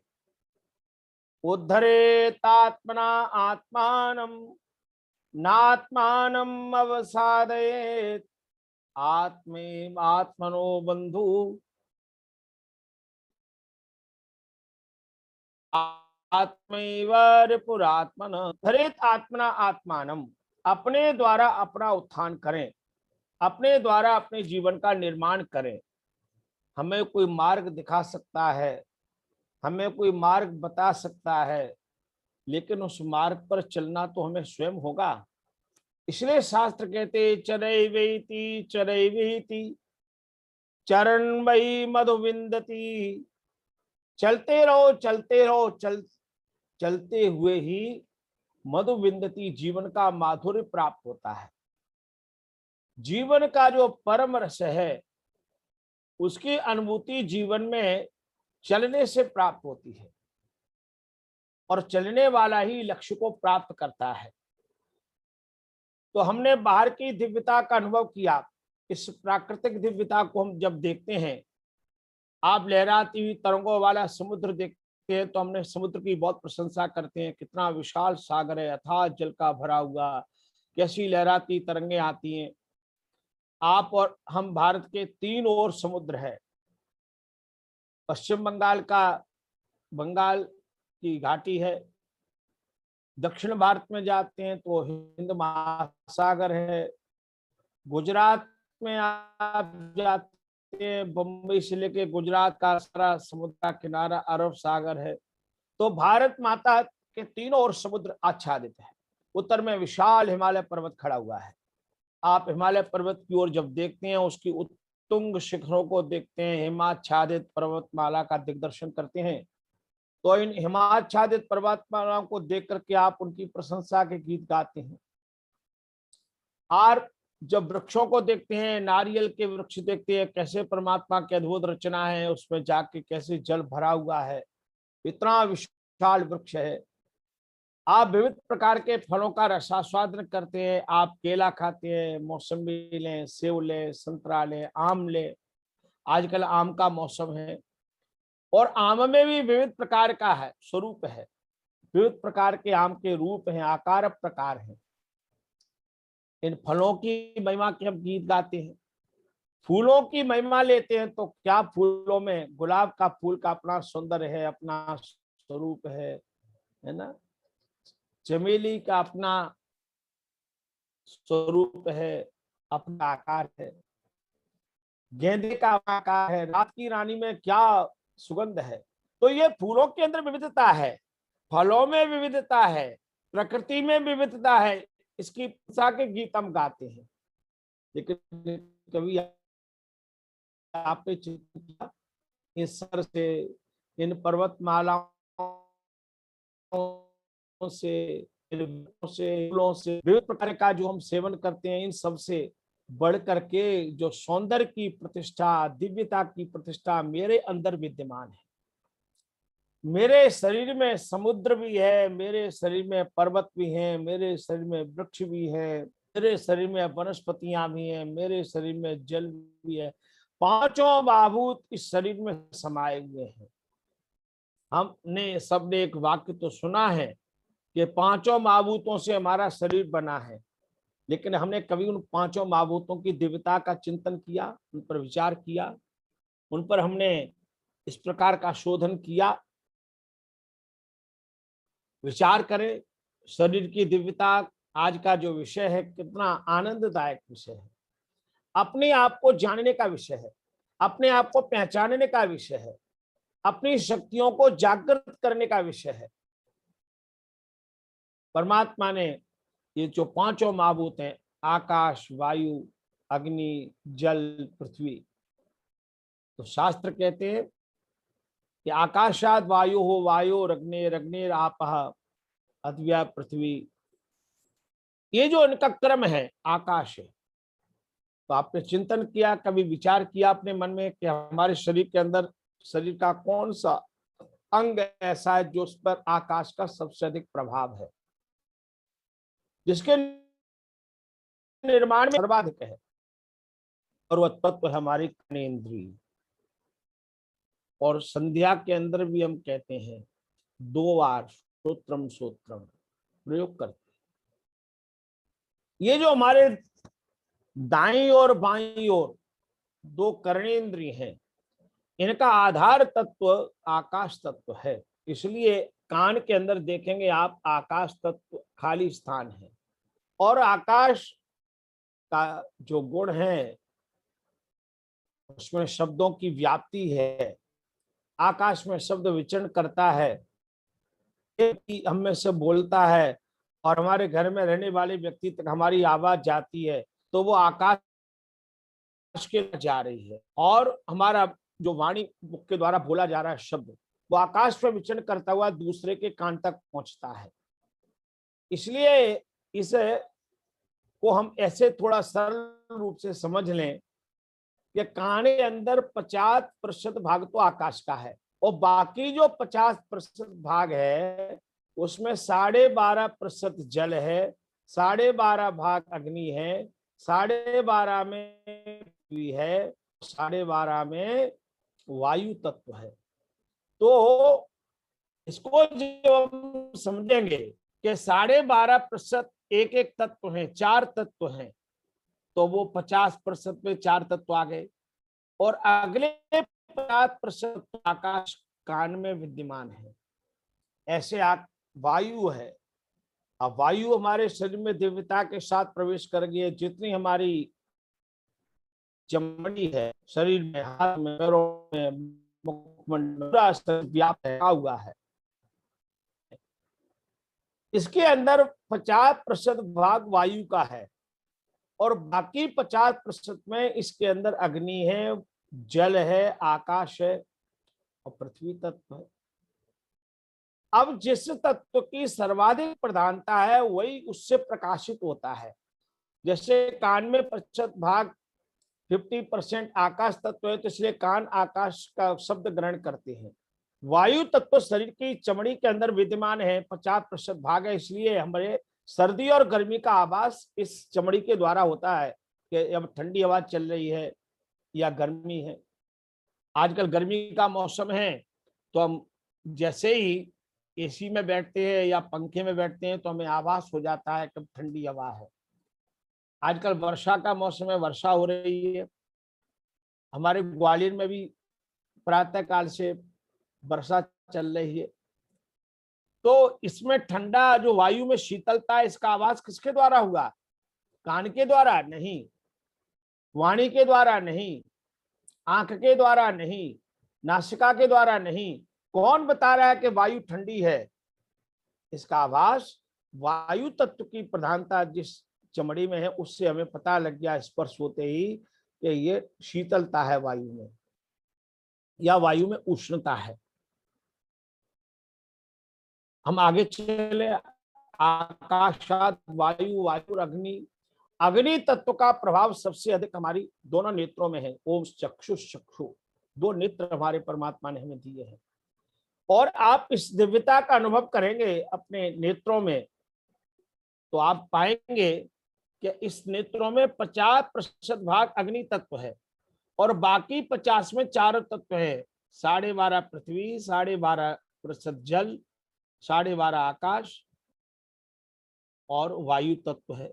उद्धरेतात्मना आत्मानं नात्मानं अवसादयेत् आत्मेव आत्मनो बंधु आत्मैव रिपुरात्मन। उद्धरेत आत्मना आत्मानं, अपने द्वारा अपना उत्थान करें, अपने द्वारा अपने जीवन का निर्माण करें। हमें कोई मार्ग दिखा सकता है, हमें कोई मार्ग बता सकता है, लेकिन उस मार्ग पर चलना तो हमें स्वयं होगा। इसलिए शास्त्र कहते चरैवेति चरैवेति चरण मयि मधु विंदति। चलते रहो चलते रहो, चलते हुए ही मधु विंदति, जीवन का माधुर्य प्राप्त होता है। जीवन का जो परम रस है उसकी अनुभूति जीवन में चलने से प्राप्त होती है, और चलने वाला ही लक्ष्य को प्राप्त करता है। तो हमने बाहर की दिव्यता का अनुभव किया, इस प्राकृतिक दिव्यता को हम जब देखते हैं, आप लहराती हुई तरंगों वाला समुद्र देखते हैं तो हमने समुद्र की बहुत प्रशंसा करते हैं, कितना विशाल सागर है, अथाह जल का भरा हुआ, कैसी लहराती तरंगे आती हैं। आप और हम भारत के 3 ओर समुद्र है। पश्चिम बंगाल का बंगाल की घाटी है, दक्षिण भारत में जाते हैं तो हिंद महासागर है, गुजरात में आप जाते हैं बम्बई से लेके गुजरात का सारा समुद्र का किनारा अरब सागर है। तो भारत माता के 3 ओर समुद्र आच्छादित है। उत्तर में विशाल हिमालय पर्वत खड़ा हुआ है। आप हिमालय पर्वत की ओर जब देखते हैं, उसकी उत्तुंग शिखरों को देखते हैं, हिमाच्छादित पर्वतमाला का दिग्दर्शन करते हैं, तो इन हिमाच्छादित पर्वतमालाओं को देख करके आप उनकी प्रशंसा के गीत गाते हैं। और जब वृक्षों को देखते हैं, नारियल के वृक्ष देखते हैं, कैसे परमात्मा की अद्भुत रचना है, उसमें जाके कैसे जल भरा हुआ है, इतना विशाल वृक्ष है। आप विविध प्रकार के फलों का रसास्वादन करते हैं, आप केला खाते हैं, मौसमी लें, सेब लें, संतरा लें, आम लें। आजकल आम का मौसम है, और आम में भी विविध प्रकार का है स्वरूप है, विविध प्रकार के आम के रूप हैं, आकार प्रकार हैं। इन फलों की महिमा के हम गीत गाते हैं। फूलों की महिमा लेते हैं तो क्या फूलों में गुलाब का फूल का अपना सौंदर्य है, अपना स्वरूप है ना। चमेली का अपना स्वरूप है, अपना आकार है। गेंदे का आकार है, रात की रानी में क्या सुगंध है। तो ये फूलों के अंदर विविधता है, फलों में विविधता है, प्रकृति में विविधता है। इसकी प्रशंसा के गीत हम गाते हैं। लेकिन कभी आपने चिंतन किया, इस सर से, इन पर्वतमालाओं से, फूलों से, विविध प्रकार का जो हम सेवन करते हैं, इन सब से बढ़ करके जो सौंदर्य की प्रतिष्ठा, दिव्यता की प्रतिष्ठा मेरे अंदर विद्यमान है। मेरे शरीर में समुद्र भी है, मेरे शरीर में पर्वत भी हैं, मेरे शरीर में वृक्ष भी है, मेरे शरीर में वनस्पतियां भी हैं, मेरे शरीर में जल भी है। 5 महाभूत इस शरीर में समाये हुए हैं। हमने सबने एक वाक्य तो सुना है कि 5 महाभूतों से हमारा शरीर बना है, लेकिन हमने कभी उन 5 महाभूतों की दिव्यता का चिंतन किया, उन पर विचार किया, उन पर हमने इस प्रकार का शोधन किया। विचार करें, शरीर की दिव्यता आज का जो विषय है, कितना आनंददायक विषय है, अपने आप को जानने का विषय है, अपने आप को पहचानने का विषय है, अपनी शक्तियों को जागृत करने का विषय है। परमात्मा ने ये जो 5 महाभूत हैं, आकाश, वायु, अग्नि, जल, पृथ्वी, तो शास्त्र कहते हैं कि आकाशाद वायु हो वायु रग्नेर आपः अद्व्या पृथ्वी। ये जो इनका क्रम है, आकाश है। तो आपने चिंतन किया, कभी विचार किया अपने मन में कि हमारे शरीर के अंदर, शरीर का कौन सा अंग ऐसा है जो उस पर आकाश का सबसे अधिक प्रभाव है। जिसके निर्माण में सर्वाधिक है, और वह तत्व है हमारी कर्णेंद्रिय। और संध्या के अंदर भी हम कहते हैं 2 बार श्रोत्रम श्रोत्रम प्रयोग करते हैं। ये जो हमारे दाईं और बाईं ओर 2 कर्णेंद्रिय हैं, इनका आधार तत्व आकाश तत्व है। इसलिए कान के अंदर देखेंगे आप, आकाश तत्व खाली स्थान है। और आकाश का जो गुण है उसमें शब्दों की व्याप्ति है। आकाश में शब्द विचरण करता है, हम में से बोलता है और हमारे घर में रहने वाले व्यक्ति तक हमारी आवाज जाती है, तो वो आकाश के जा रही है। और हमारा जो वाणी मुख के द्वारा बोला जा रहा है शब्द, वो आकाश पर विचरण करता हुआ दूसरे के कान तक पहुंचता है। इसलिए इसे को हम ऐसे थोड़ा सरल रूप से समझ लें कि कान के अंदर 50% भाग तो आकाश का है, और बाकी जो 50% भाग है उसमें 12.5% जल है, 12.5 भाग अग्नि है, 12.5 में पृथ्वी है, 12.5 में वायु तत्व है। तो इसको जब हम समझेंगे कि 12.5% एक एक तत्व है, 4 तत्व हैं, तो वो 50% में 4 तत्व आ गए। और अगले 50% आकाश कान में विद्यमान है। ऐसे वायु है। अब वायु हमारे शरीर में दिव्यता के साथ प्रवेश कर गई है। जितनी हमारी चमड़ी है शरीर में, हाथ में, पैरों में, मुखमंडल व्याप्त हुआ है, इसके अंदर 50% भाग वायु का है, और बाकी 50% में इसके अंदर अग्नि है, जल है, आकाश है और पृथ्वी तत्व है। अब जिस तत्व की सर्वाधिक प्रधानता है वही उससे प्रकाशित होता है। जैसे कान में प्रतिशत भाग 50% आकाश तत्व है, तो इसलिए कान आकाश का शब्द ग्रहण करते हैं। वायु तत्व शरीर की चमड़ी के अंदर विद्यमान है, 50% भाग है, इसलिए हमारे सर्दी और गर्मी का आभास इस चमड़ी के द्वारा होता है कि अब ठंडी हवा चल रही है या गर्मी है। आजकल गर्मी का मौसम है, तो हम जैसे ही एसी में बैठते हैं या पंखे में बैठते हैं तो हमें आभास हो जाता है कब ठंडी हवा है। आजकल वर्षा का मौसम है, वर्षा हो रही है। हमारे ग्वालियर में भी प्रातः काल से वर्षा चल रही है। तो इसमें ठंडा जो वायु में शीतलता है, इसका आवाज किसके द्वारा हुआ? कान के द्वारा नहीं, वाणी के द्वारा नहीं, आंख के द्वारा नहीं, नासिका के द्वारा नहीं। कौन बता रहा है कि वायु ठंडी है? इसका आभास वायु तत्व की प्रधानता जिस चमड़ी में है उससे हमें पता लग गया स्पर्श होते ही कि ये शीतलता है वायु में या वायु में उष्णता है। हम आगे चले। आकाशात वायु, वायु अग्नि। अग्नि तत्व का प्रभाव सबसे अधिक हमारी दोनों नेत्रों में है। ओम चक्षुष चक्षु, 2 नेत्र हमारे परमात्मा ने हमें दिए हैं। और आप इस दिव्यता का अनुभव करेंगे अपने नेत्रों में, तो आप पाएंगे कि इस नेत्रों में 50% भाग अग्नि तत्व है और बाकी 50 में 4 तत्व है। 12.5 पृथ्वी, 12.5% जल, 12.5 आकाश और वायु तत्व है।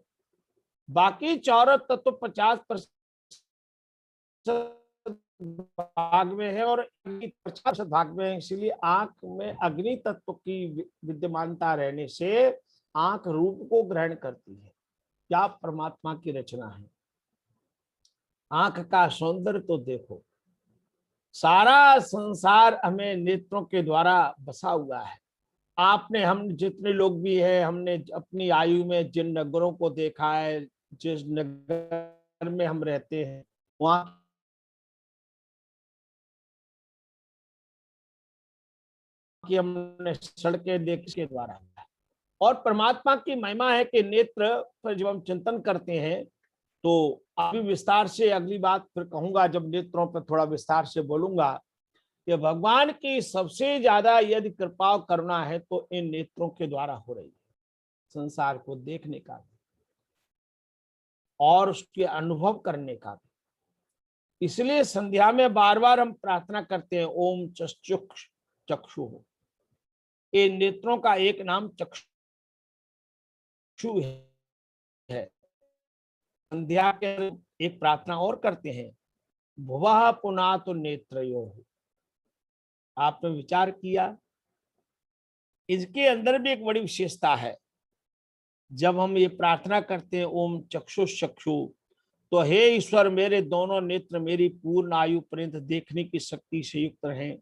बाकी 4 तत्व 50% भाग में है और 50% भाग में है। इसीलिए आंख में अग्नि तत्व की विद्यमानता रहने से आंख रूप को ग्रहण करती है। क्या परमात्मा की रचना है। आंख का सौंदर्य तो देखो, सारा संसार हमें नेत्रों के द्वारा बसा हुआ है। आपने, हम जितने लोग भी हैं, हमने अपनी आयु में जिन नगरों को देखा है, जिस नगर में हम रहते हैं, वहां की हमने सड़कें देखी के द्वारा। और परमात्मा की महिमा है कि नेत्र पर जब हम चिंतन करते हैं तो अभी विस्तार से अगली बात फिर कहूंगा, जब नेत्रों पर थोड़ा विस्तार से बोलूंगा कि भगवान की सबसे ज्यादा यदि कृपा करुणा है तो इन नेत्रों के द्वारा हो रही है। संसार को देखने का भी और उसके अनुभव करने का भी। इसलिए संध्या में बार बार हम प्रार्थना करते हैं, ओम चक्षुष चक्षु हो। ये नेत्रों का एक नाम चक्षु है। संध्या के एक प्रार्थना और करते हैं, भुवः पुनातु नेत्रयोः। आपने विचार किया, इसके अंदर भी एक बड़ी विशेषता है। जब हम ये प्रार्थना करते हैं ओम चक्षुष चक्षु, तो हे ईश्वर मेरे दोनों नेत्र मेरी पूर्ण आयु पर्यंत देखने की शक्ति से युक्त रहें।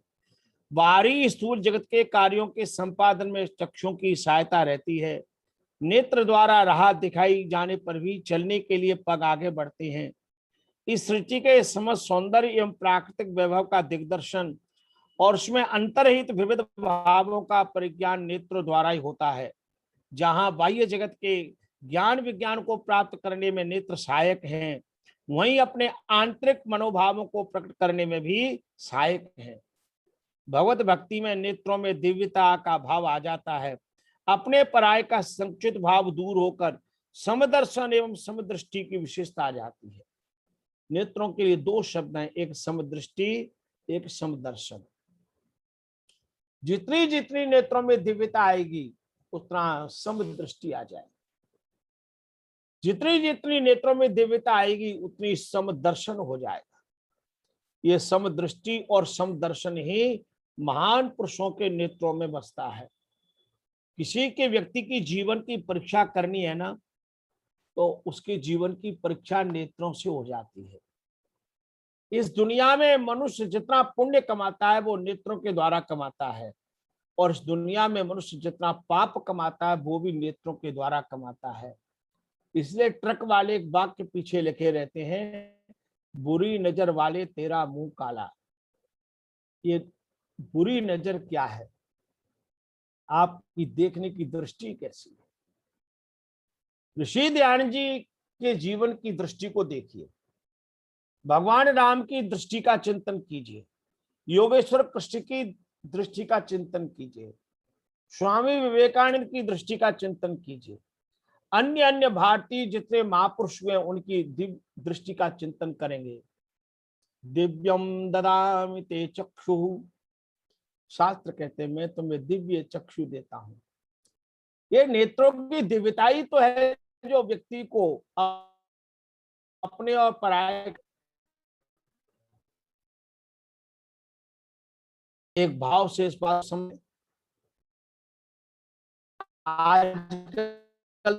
बाहरी स्थूल जगत के कार्यों के संपादन में चक्षुओं की सहायता रहती है। नेत्र द्वारा राह दिखाई जाने पर भी चलने के लिए पग आगे बढ़ते हैं। इस सृष्टि के समस्त सौंदर्य एवं प्राकृतिक वैभव का दिग्दर्शन और उसमें अंतर्हित विविध भावों का परिज्ञान नेत्रों द्वारा ही होता है। जहां बाह्य जगत के ज्ञान विज्ञान को प्राप्त करने में नेत्र सहायक हैं, वहीं अपने आंतरिक मनोभावों को प्रकट करने में भी सहायक हैं। भगवत भक्ति में नेत्रों में दिव्यता का भाव आ जाता है। अपने पराय का संकुचित भाव दूर होकर समदर्शन एवं समदृष्टि की विशेषता आ जाती है। नेत्रों के लिए दो शब्द हैं, एक समदृष्टि, एक समदर्शन। जितनी जितनी नेत्रों में दिव्यता आएगी उतना समदृष्टि आ जाएगी। जितनी जितनी नेत्रों में दिव्यता आएगी उतनी समदर्शन हो जाएगा। ये समदृष्टि और समदर्शन ही महान पुरुषों के नेत्रों में बसता है। किसी के व्यक्ति की जीवन की परीक्षा करनी है ना, तो उसके जीवन की परीक्षा नेत्रों से हो जाती है। इस दुनिया में मनुष्य जितना पुण्य कमाता है वो नेत्रों के द्वारा कमाता है, और इस दुनिया में मनुष्य जितना पाप कमाता है वो भी नेत्रों के द्वारा कमाता है। इसलिए ट्रक वाले एक बाग के पीछे लिखे रहते हैं, बुरी नजर वाले तेरा मुंह काला। ये बुरी नजर क्या है? आपकी देखने की दृष्टि कैसी है? ऋषि ध्यान जी के जीवन की दृष्टि को देखिए, भगवान राम की दृष्टि का चिंतन कीजिए, योगेश्वर कृष्ण की दृष्टि का चिंतन कीजिए, स्वामी विवेकानंद की दृष्टि का चिंतन कीजिए, अन्य अन्य भारतीय जितने महापुरुष हुए उनकी दिव्य दृष्टि का चिंतन करेंगे। दिव्यम ददामि ते चक्षु, शास्त्र कहते हैं मैं तुम्हें दिव्य चक्षु देता हूं। ये नेत्रों की दिव्यता ही तो है जो व्यक्ति को अपने और पराये एक भाव से इस बात समझ। आजकल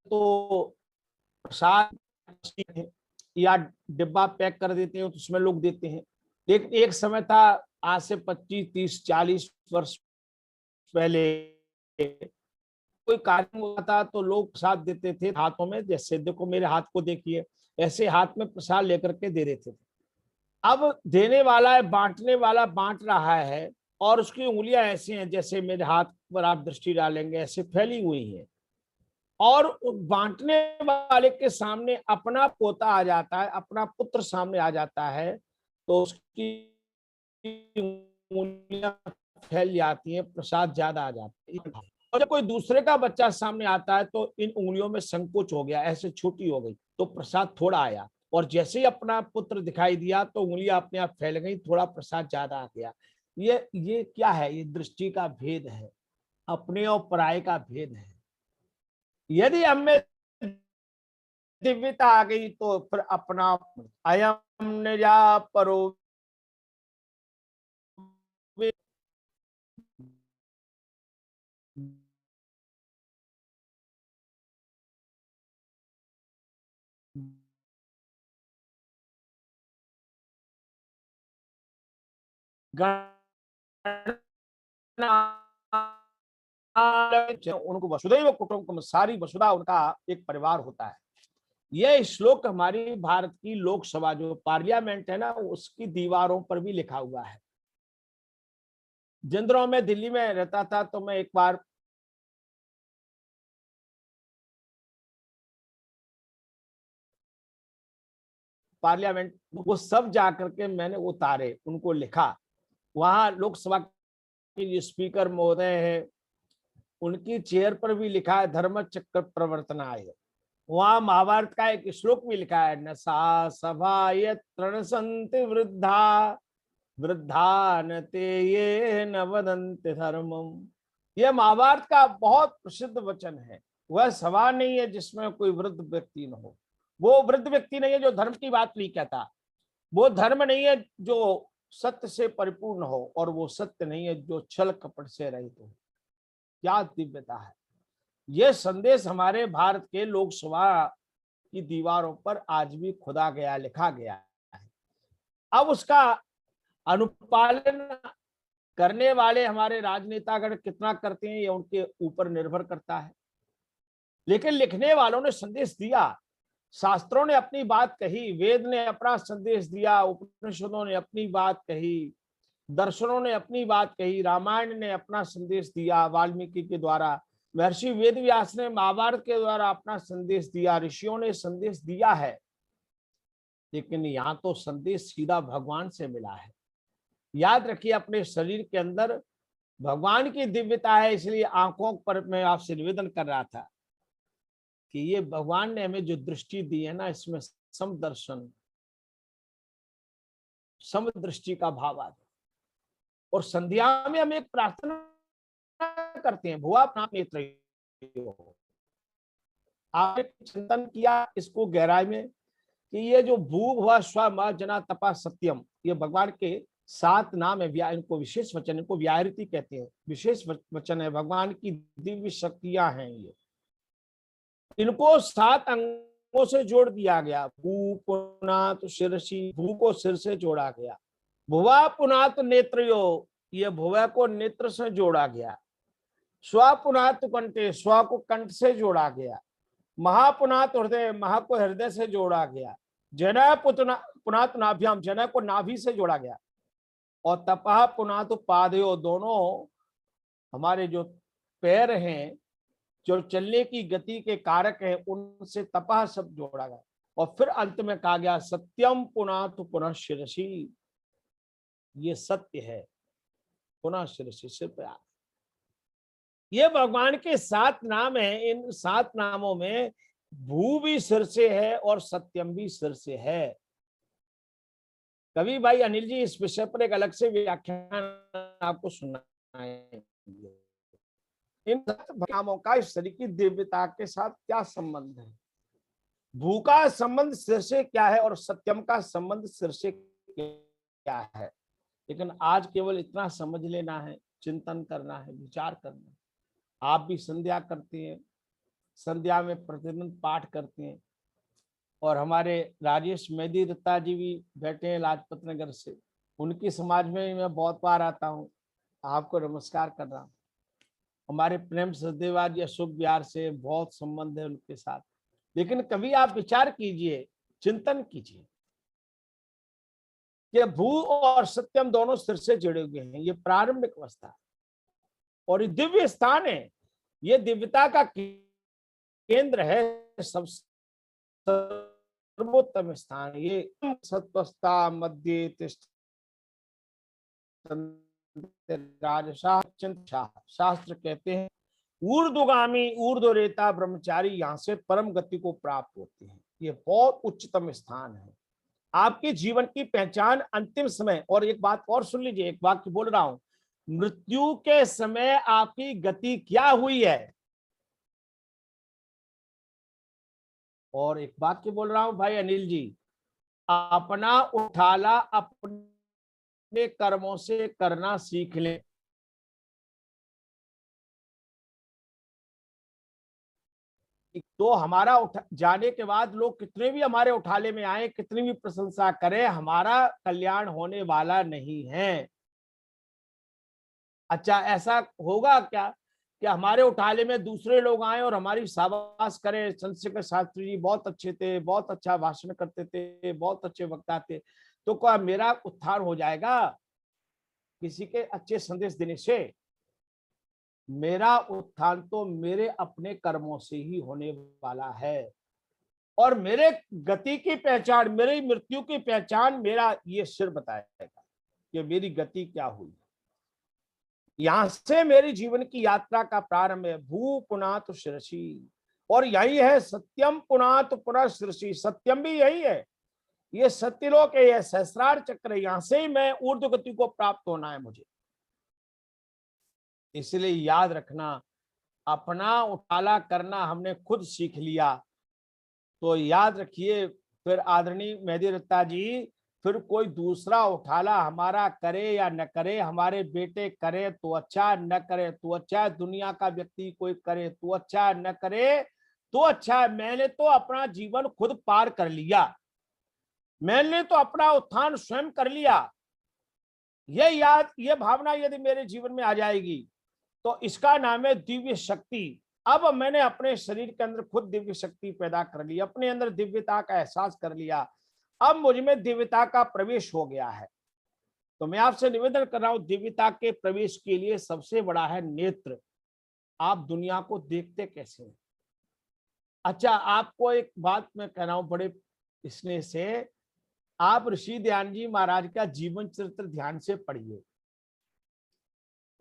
तो प्रसाद या डिब्बा पैक कर देते हैं तो उसमें लोग देते हैं। एक समय था, आज से 25, 30, 40 वर्ष पहले कोई कार्यक्रम हुआ था तो लोग प्रसाद देते थे हाथों में, जैसे देखो मेरे हाथ को देखिए, ऐसे हाथ में प्रसाद लेकर के दे रहे थे। अब देने वाला है, बांटने वाला बांट रहा है और उसकी उंगलियां ऐसी हैं जैसे मेरे हाथ पर आप दृष्टि डालेंगे ऐसे फैली हुई हैं, और बांटने वाले के सामने अपना पोता आ जाता है, अपना पुत्र सामने आ जाता है तो उसकी उंगलियां फैल जाती हैं, प्रसाद ज्यादा आ जाता है। और जब कोई दूसरे का बच्चा सामने आता है तो इन उंगलियों में संकोच हो गया, ऐसे छोटी हो गई तो प्रसाद थोड़ा आया, और जैसे ही अपना पुत्र दिखाई दिया तो उंगलियां अपने आप फैल गई, थोड़ा प्रसाद ज्यादा आ गया। ये क्या है? ये दृष्टि का भेद है, अपने और पराये का भेद है। यदि हमें दिव्यता आ गई तो फिर अपना अयम निजा परो उनको वसुदैव कुटुंबकम, सारी वसुधा उनका एक परिवार होता है। यह श्लोक हमारी भारत की लोकसभा जो पार्लियामेंट है ना, उसकी दीवारों पर भी लिखा हुआ है। जिन दिनों में दिल्ली में रहता था तो मैं एक बार पार्लियामेंट वो सब जाकर के मैंने उतारे, उनको लिखा। वहां लोकसभा के जो स्पीकर महोदय हैं उनकी चेयर पर भी लिखा है धर्म चक्र प्रवर्तनाय। वहां महाभारत का एक श्लोक भी लिखा है, न सा सभा यत्र सन्ति वृद्धा वृद्धा न ते ये न वदन्ति धर्मम। यह महाभारत का बहुत प्रसिद्ध वचन है। वह सभा नहीं है जिसमें कोई वृद्ध व्यक्ति न हो। वो वृद्ध व्यक्ति नहीं है जो धर्म की बात नहीं कहता। वो धर्म नहीं है जो सत्य से परिपूर्ण हो, और वो सत्य नहीं है जो छल कपट से रहित हो। क्या दिव्यता है। यह संदेश हमारे भारत के लोकसभा की दीवारों पर आज भी खुदा गया, लिखा गया है। अब उसका अनुपालन करने वाले हमारे राजनेतागण कितना करते हैं, ये उनके ऊपर निर्भर करता है। लेकिन लिखने वालों ने संदेश दिया, शास्त्रों ने अपनी बात कही, वेद ने अपना संदेश दिया, उपनिषदों ने अपनी बात कही, दर्शनों ने अपनी बात कही, रामायण ने अपना संदेश दिया वाल्मीकि के द्वारा, महर्षि वेदव्यास ने महाभारत के द्वारा अपना संदेश दिया, ऋषियों ने संदेश दिया है। लेकिन यहाँ तो संदेश सीधा भगवान से मिला है। याद रखिए, अपने शरीर के अंदर भगवान की दिव्यता है। इसलिए आंखों पर मैं आपसे निवेदन कर रहा था कि ये भगवान ने हमें जो दृष्टि दी है ना, इसमें समदर्शन, समदृष्टि का भाव आता है। और संध्या में हम एक प्रार्थना करते हैं, भुआ अपना नेत्र। आपने चिंतन किया इसको गहराई में कि ये जो भू भुआ स्व म जना तपा सत्यम, ये भगवान के 7 नाम है। इनको विशेष वचन, इनको व्याहृति कहते हैं, विशेष वचन है, भगवान की दिव्य शक्तियां हैं। ये इनको 7 अंगों से जोड़ दिया गया। भू पुनात शिरसी, भू को सिर से जोड़ा गया। भुवा पुनात नेत्रयो, ये भुवा को नेत्र से जोड़ा गया। स्व पुनात कंठे, स्व को कंठ से जोड़ा गया। महापुनात हृदय, महा को हृदय से जोड़ा गया। जना पुनात नाभ्याम, जना को नाभि से जोड़ा गया। और तपह पुनात पादयो, दोनों हमारे जो पैर हैं, जो चलने की गति के कारक हैं, उनसे तपह सब जोड़ा गया। और फिर अंत में कहा गया सत्यम पुनात पुनः शिरसी, ये सत्य है, पुनः शिरसी, सिर पे आ। ये भगवान के 7 नाम हैं। इन 7 नामों में भू भी सिर से है और सत्यम भी सिर से है। कभी भाई अनिल जी इस विषय पर एक अलग से व्याख्यान आपको सुनाएंगे। इन 7 नामों का इस शरीर की दिव्यता के साथ क्या संबंध है, भू का संबंध सिर से क्या है और सत्यम का संबंध सिर से क्या है। लेकिन आज केवल इतना समझ लेना है, चिंतन करना है, विचार करना है। आप भी संध्या करते हैं, संध्या में प्रतिदिन पाठ करते हैं। और हमारे राजेश मेहदी दत्ता जी भी बैठे हैं लाजपत नगर से, उनकी समाज में मैं बहुत बार आता हूँ, आपको नमस्कार कर रहा हूँ। हमारे प्रेम सचदेवा जी अशोक बिहार से बहुत संबंध है उनके साथ। लेकिन कभी आप विचार कीजिए, चिंतन कीजिए कि भू और सत्यम दोनों सिर से जुड़े हुए हैं। ये प्रारंभिक अवस्था है और ये दिव्य स्थान है, ये दिव्यता का केंद्र है, सब सर्वोत्तम स्थान। ये सत्वस्था मध्य शास्त्र कहते हैं ऊर्ध्वगामी ऊर्ध्वरेता ब्रह्मचारी यहाँ से परम गति को प्राप्त होते हैं। ये बहुत उच्चतम स्थान है। आपके जीवन की पहचान अंतिम समय, और एक बात और सुन लीजिए, एक वाक्य बोल रहा हूं, मृत्यु के समय आपकी गति क्या हुई है। और एक वाक्य बोल रहा हूं भाई अनिल जी, अपना उठाला अपने कर्मों से करना सीख लें। तो हमारा जाने के बाद लोग कितने भी हमारे उठाले में आए, कितनी भी प्रशंसा करें, हमारा कल्याण होने वाला नहीं है। अच्छा, ऐसा होगा क्या कि हमारे उठाले में दूसरे लोग आए और हमारी शाबाश करें, चंद्रशेखर शास्त्री जी बहुत अच्छे थे, बहुत अच्छा भाषण करते थे, बहुत अच्छे वक्ता थे, तो क्या मेरा उत्थान हो जाएगा किसी के अच्छे संदेश देने से? मेरा उत्थान तो मेरे अपने कर्मों से ही होने वाला है। और मेरे गति की पहचान, मेरी मृत्यु की पहचान मेरा ये सिर बताएगा कि मेरी गति क्या हुई। यहां से मेरी जीवन की यात्रा का प्रारंभ है। भू पुनात शिरसी, और यही है सत्यम पुनात पुनः शिरसी। सत्यम भी यही है, ये सत्यलोक है, ये सहस्रार चक्र है, यहां से ही मैं ऊर्ध्व गति को प्राप्त होना है मुझे। इसलिए याद रखना, अपना उठाला करना हमने खुद सीख लिया तो याद रखिए, फिर आदरणीय मेहदी दत्ता जी, फिर कोई दूसरा उठाला हमारा करे या न करे, हमारे बेटे करे तो अच्छा, न करे तो अच्छा, दुनिया का व्यक्ति कोई करे तो अच्छा, न करे तो अच्छा। मैंने तो अपना जीवन खुद पार कर लिया, मैंने तो अपना उत्थान स्वयं कर लिया। ये भावना यदि मेरे जीवन में आ जाएगी तो इसका नाम है दिव्य शक्ति। अब मैंने अपने शरीर के अंदर खुद दिव्य शक्ति पैदा कर ली, अपने अंदर दिव्यता का एहसास कर लिया, अब मुझ में दिव्यता का प्रवेश हो गया है। तो मैं आपसे निवेदन कर रहा हूं, दिव्यता के प्रवेश के लिए सबसे बड़ा है नेत्र। आप दुनिया को देखते कैसे हैं? अच्छा, आपको एक बात मैं कह रहा हूं बड़े स्नेह से, आप ऋषि ध्यान जी महाराज का जीवन चरित्र ध्यान से पढ़िए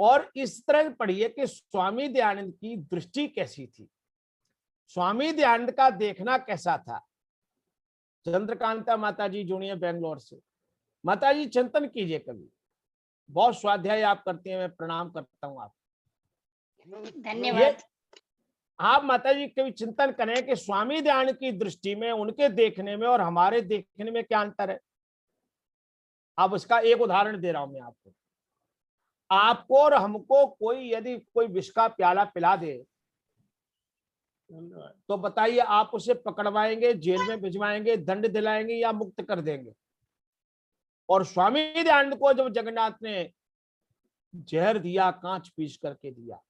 और इस तरह पढ़िए कि स्वामी दयानंद की दृष्टि कैसी थी, स्वामी दयानंद का देखना कैसा था। चंद्रकांता माता जी जुड़ी है बेंगलोर से, माता जी चिंतन कीजिए कभी, बहुत स्वाध्याय आप करती हैं, मैं प्रणाम करता हूं आप। धन्यवाद। आप माता जी कभी चिंतन करें कि स्वामी दयानंद की दृष्टि में, उनके देखने में और हमारे देखने में क्या अंतर है। अब उसका एक उदाहरण दे रहा हूं मैं आपको। आपको और हमको कोई यदि कोई विष का प्याला पिला दे तो बताइए, आप उसे पकड़वाएंगे, जेल में भिजवाएंगे, दंड दिलाएंगे या मुक्त कर देंगे। और स्वामी दयानंद को जब जगन्नाथ ने जहर दिया, कांच पीस करके दिया,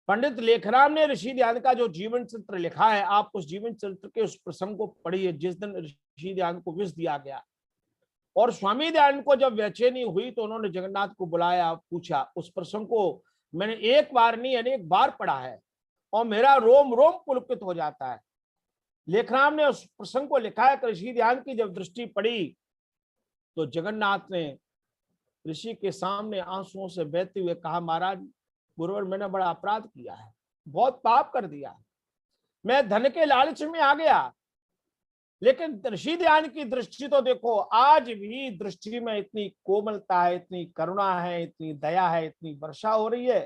पंडित लेखराम ने ऋषि दयानंद का जो जीवन चरित्र लिखा है, आप उस जीवन चरित्र के उस प्रसंग को पढ़िए जिस दिन ऋषि दयानंद को विष दिया गया। और स्वामी दयानंद को जब बेचैनी हुई तो उन्होंने जगन्नाथ को बुलाया, पूछा। उस प्रसंग को मैंने एक बार नहीं अनेक बार पढ़ा है और मेरा रोम रोम पुलकित हो जाता है। लेखराम ने उस प्रसंग को लिखा है कि ऋषि दयानंद की जब दृष्टि पड़ी तो जगन्नाथ ने ऋषि के सामने आंसुओं से बहते हुए कहा, महाराज गुरुवर, मैंने बड़ा अपराध किया है, बहुत पाप कर दिया, मैं धन के लालच में आ गया। लेकिन ऋषि दयानंद की दृष्टि तो देखो, आज भी दृष्टि में इतनी कोमलता है, इतनी करुणा है, इतनी दया है, इतनी वर्षा हो रही है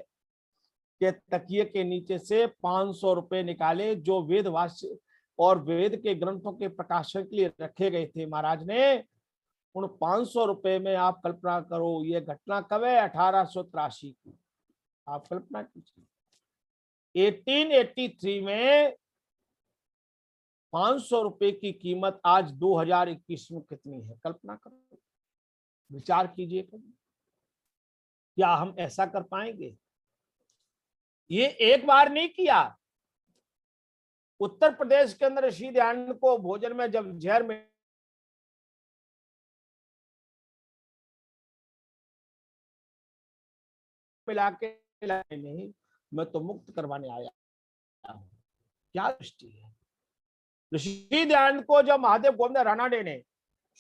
कि तकिए के नीचे से 500 रुपए निकाले जो वेद भाष्य और वेद के ग्रंथों के प्रकाशन के लिए रखे गए थे महाराज ने। उन 500 रुपए में आप कल्पना करो, ये घटना कब है? 1883 की। आप कल्पना कीजिए, 1883 में 500 रुपए की कीमत आज 2021 में कितनी है? कल्पना करो, विचार कीजिए कभी, क्या हम ऐसा कर पाएंगे? ये एक बार नहीं किया। उत्तर प्रदेश के अंदर ऋषि दयानंद को भोजन में जब जहर में मिला के नहीं, मैं तो मुक्त करवाने आया हूं। क्या दृष्टि है! ऋषि दयानंद को जब महादेव गोविंद रानाडे ने,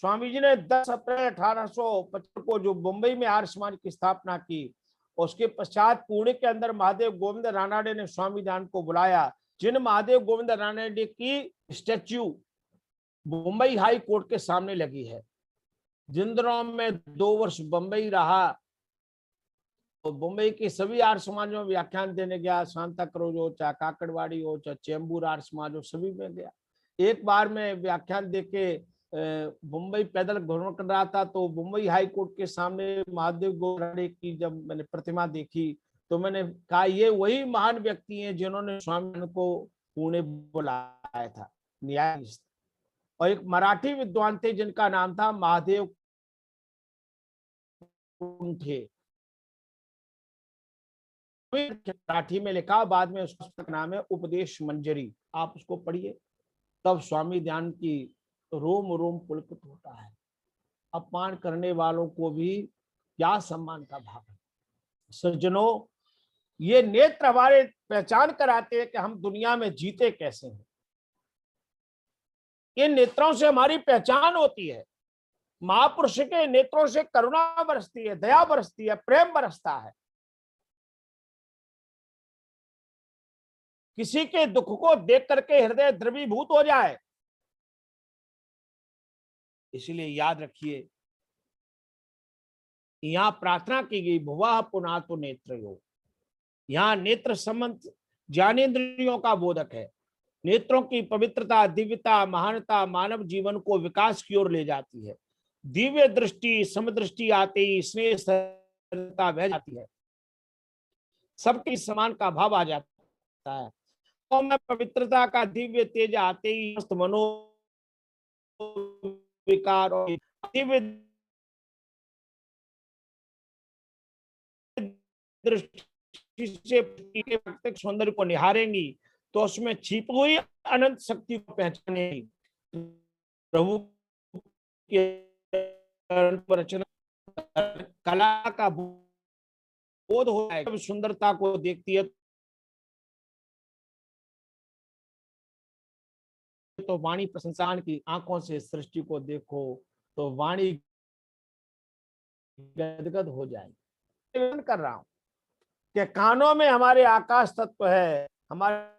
स्वामी जी ने 10 अप्रैल 1855 को जो मुंबई में आर्य समाज की स्थापना की, उसके पश्चात पुणे के अंदर महादेव गोविंद रानाडे ने स्वामी दयानंद को बुलाया। जिन महादेव गोविंद रानाडे की स्टैच्यू मुंबई हाई कोर्ट के सामने लगी है, जिन दिनों में 2 वर्ष बंबई रहा तो मुंबई के सभी आर्य समाजों में व्याख्यान देने गया, सांता क्रूज हो, चाहे काकड़वाड़ी हो, चाहे चेंबूर आर्य समाज हो, सभी में गया। एक बार मैं व्याख्यान देके मुंबई पैदल भ्रमण कर रहा था तो मुंबई हाई कोर्ट के सामने महादेव गोविंद की जब मैंने प्रतिमा देखी तो मैंने कहा, ये वही महान व्यक्ति हैं जिन्होंने स्वामी को पुणे बुलाया था, न्यायाधीश। और एक मराठी विद्वान थे जिनका नाम था महादेव कुंठे, मराठी में लिखा, बाद में उसका नाम है उपदेश मंजरी, आप उसको पढ़िए। तब स्वामी दयानंद की रोम रोम पुलकित होता है। अपमान करने वालों को भी क्या सम्मान का भाव है। सज्जनों, ये नेत्र हमारे पहचान कराते हैं कि हम दुनिया में जीते कैसे हैं। इन नेत्रों से हमारी पहचान होती है। महापुरुष के नेत्रों से करुणा बरसती है, दया बरसती है, प्रेम बरसता है। किसी के दुख को देख करके हृदय द्रवीभूत हो जाए। इसलिए याद रखिए, यहां प्रार्थना की गई भुवा पुनातु नेत्रयो। यहाँ नेत्र संबंध ज्ञानेंद्रियों का बोधक है। नेत्रों की पवित्रता, दिव्यता, महानता मानव जीवन को विकास की ओर ले जाती है। दिव्य दृष्टि, समदृष्टि आते ही स्नेह सरलता बह जाती है, सबके समान का भाव आ जाता है। तो में पवित्रता का दिव्य तेज आते ही समस्त मनो विकार और दिव्य दृष्टि से प्राकृतिक सौंदर्य को निहारेंगी तो उसमें छिपी हुई अनंत शक्ति को पहचानेंगी। प्रभु के रचना कला का बोध हो जाए। जब सुंदरता को देखती है तो वाणी प्रशंसा की आंखों से सृष्टि को देखो तो वाणी गदगद हो जाएगी। कर रहा हूं कि कानों में हमारे आकाश तत्व है, हमारे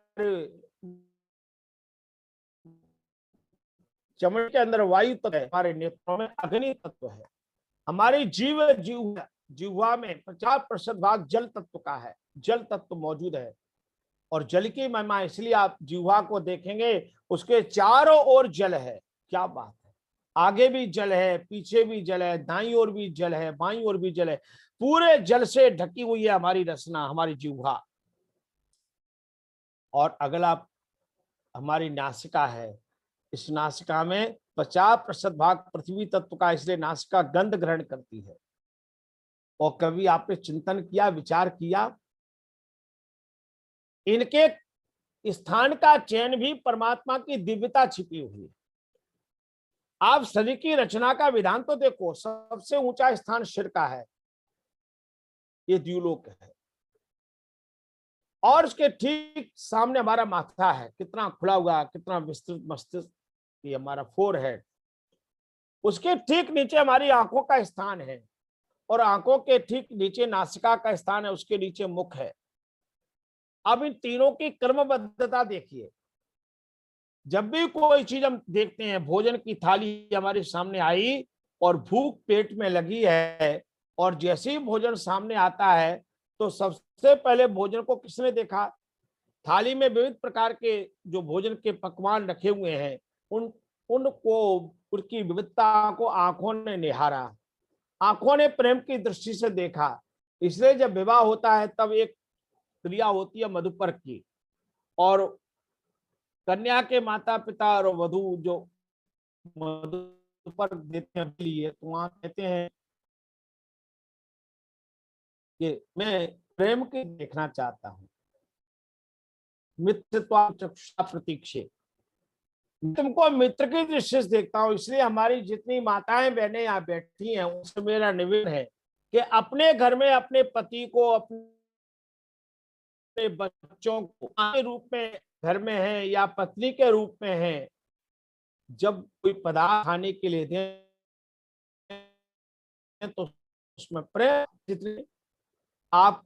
चमड़े के अंदर वायु तत्व है, हमारे नेत्रों में अग्नि तत्व है, हमारी जीवा में 50% भाग जल तत्व का है, जल तत्व मौजूद है। और जल की महिमा इसलिए आप जीवा को देखेंगे, उसके चारों ओर जल है। क्या बात है, आगे भी जल है, पीछे भी जल है, दाईं ओर भी जल है, बाईं ओर भी जल है, पूरे जल से ढकी हुई है हमारी रचना, हमारी जीवा। और अगला हमारी नासिका है, इस नासिका में 50% भाग पृथ्वी तत्व का, इसलिए नासिका गंध ग्रहण करती है। और कभी आपने चिंतन किया, विचार किया, इनके स्थान का चयन भी परमात्मा की दिव्यता छिपी हुई है। आप शरीर की रचना का विधान तो देखो, सबसे ऊंचा स्थान सिर का है, ये द्युलोक है, और उसके ठीक सामने हमारा माथा है, कितना खुला हुआ, कितना विस्तृत मस्तिष्क, ये हमारा फोरहेड। उसके ठीक नीचे हमारी आंखों का स्थान है, और आंखों के ठीक नीचे नासिका का स्थान है, उसके नीचे मुख है। अब इन तीनों की क्रमबद्धता देखिए। जब भी कोई चीज हम देखते हैं, भोजन की थाली हमारे सामने आई और भूख पेट में लगी है, और जैसे ही भोजन सामने आता है तो सबसे पहले भोजन को किसने देखा? थाली में विविध प्रकार के जो भोजन के पकवान रखे हुए हैं, उनको, उनकी विविधता को आंखों ने निहारा, आंखों ने प्रेम की दृष्टि से देखा। इसलिए जब विवाह होता है तब एक क्रिया होती है मधुपर की, और कन्या के माता पिता और वधू जो मधुपर देते हैं लिए, तो वहां कहते हैं कि मैं प्रेम के देखना चाहता हूं, मित्रत्वा चक्षुषा प्रतीक्षे, तुमको मित्र की दृष्टि से देखता हूं। इसलिए हमारी जितनी माताएं बहनें यहाँ बैठी हैं, उनसे मेरा निवेदन है कि अपने घर में अपने पति को, अपने बच्चों को के रूप में घर में है या पत्नी के रूप में है, जब कोई पदार्थ खाने के लिए दें तो उसमें प्रेम, जितने आप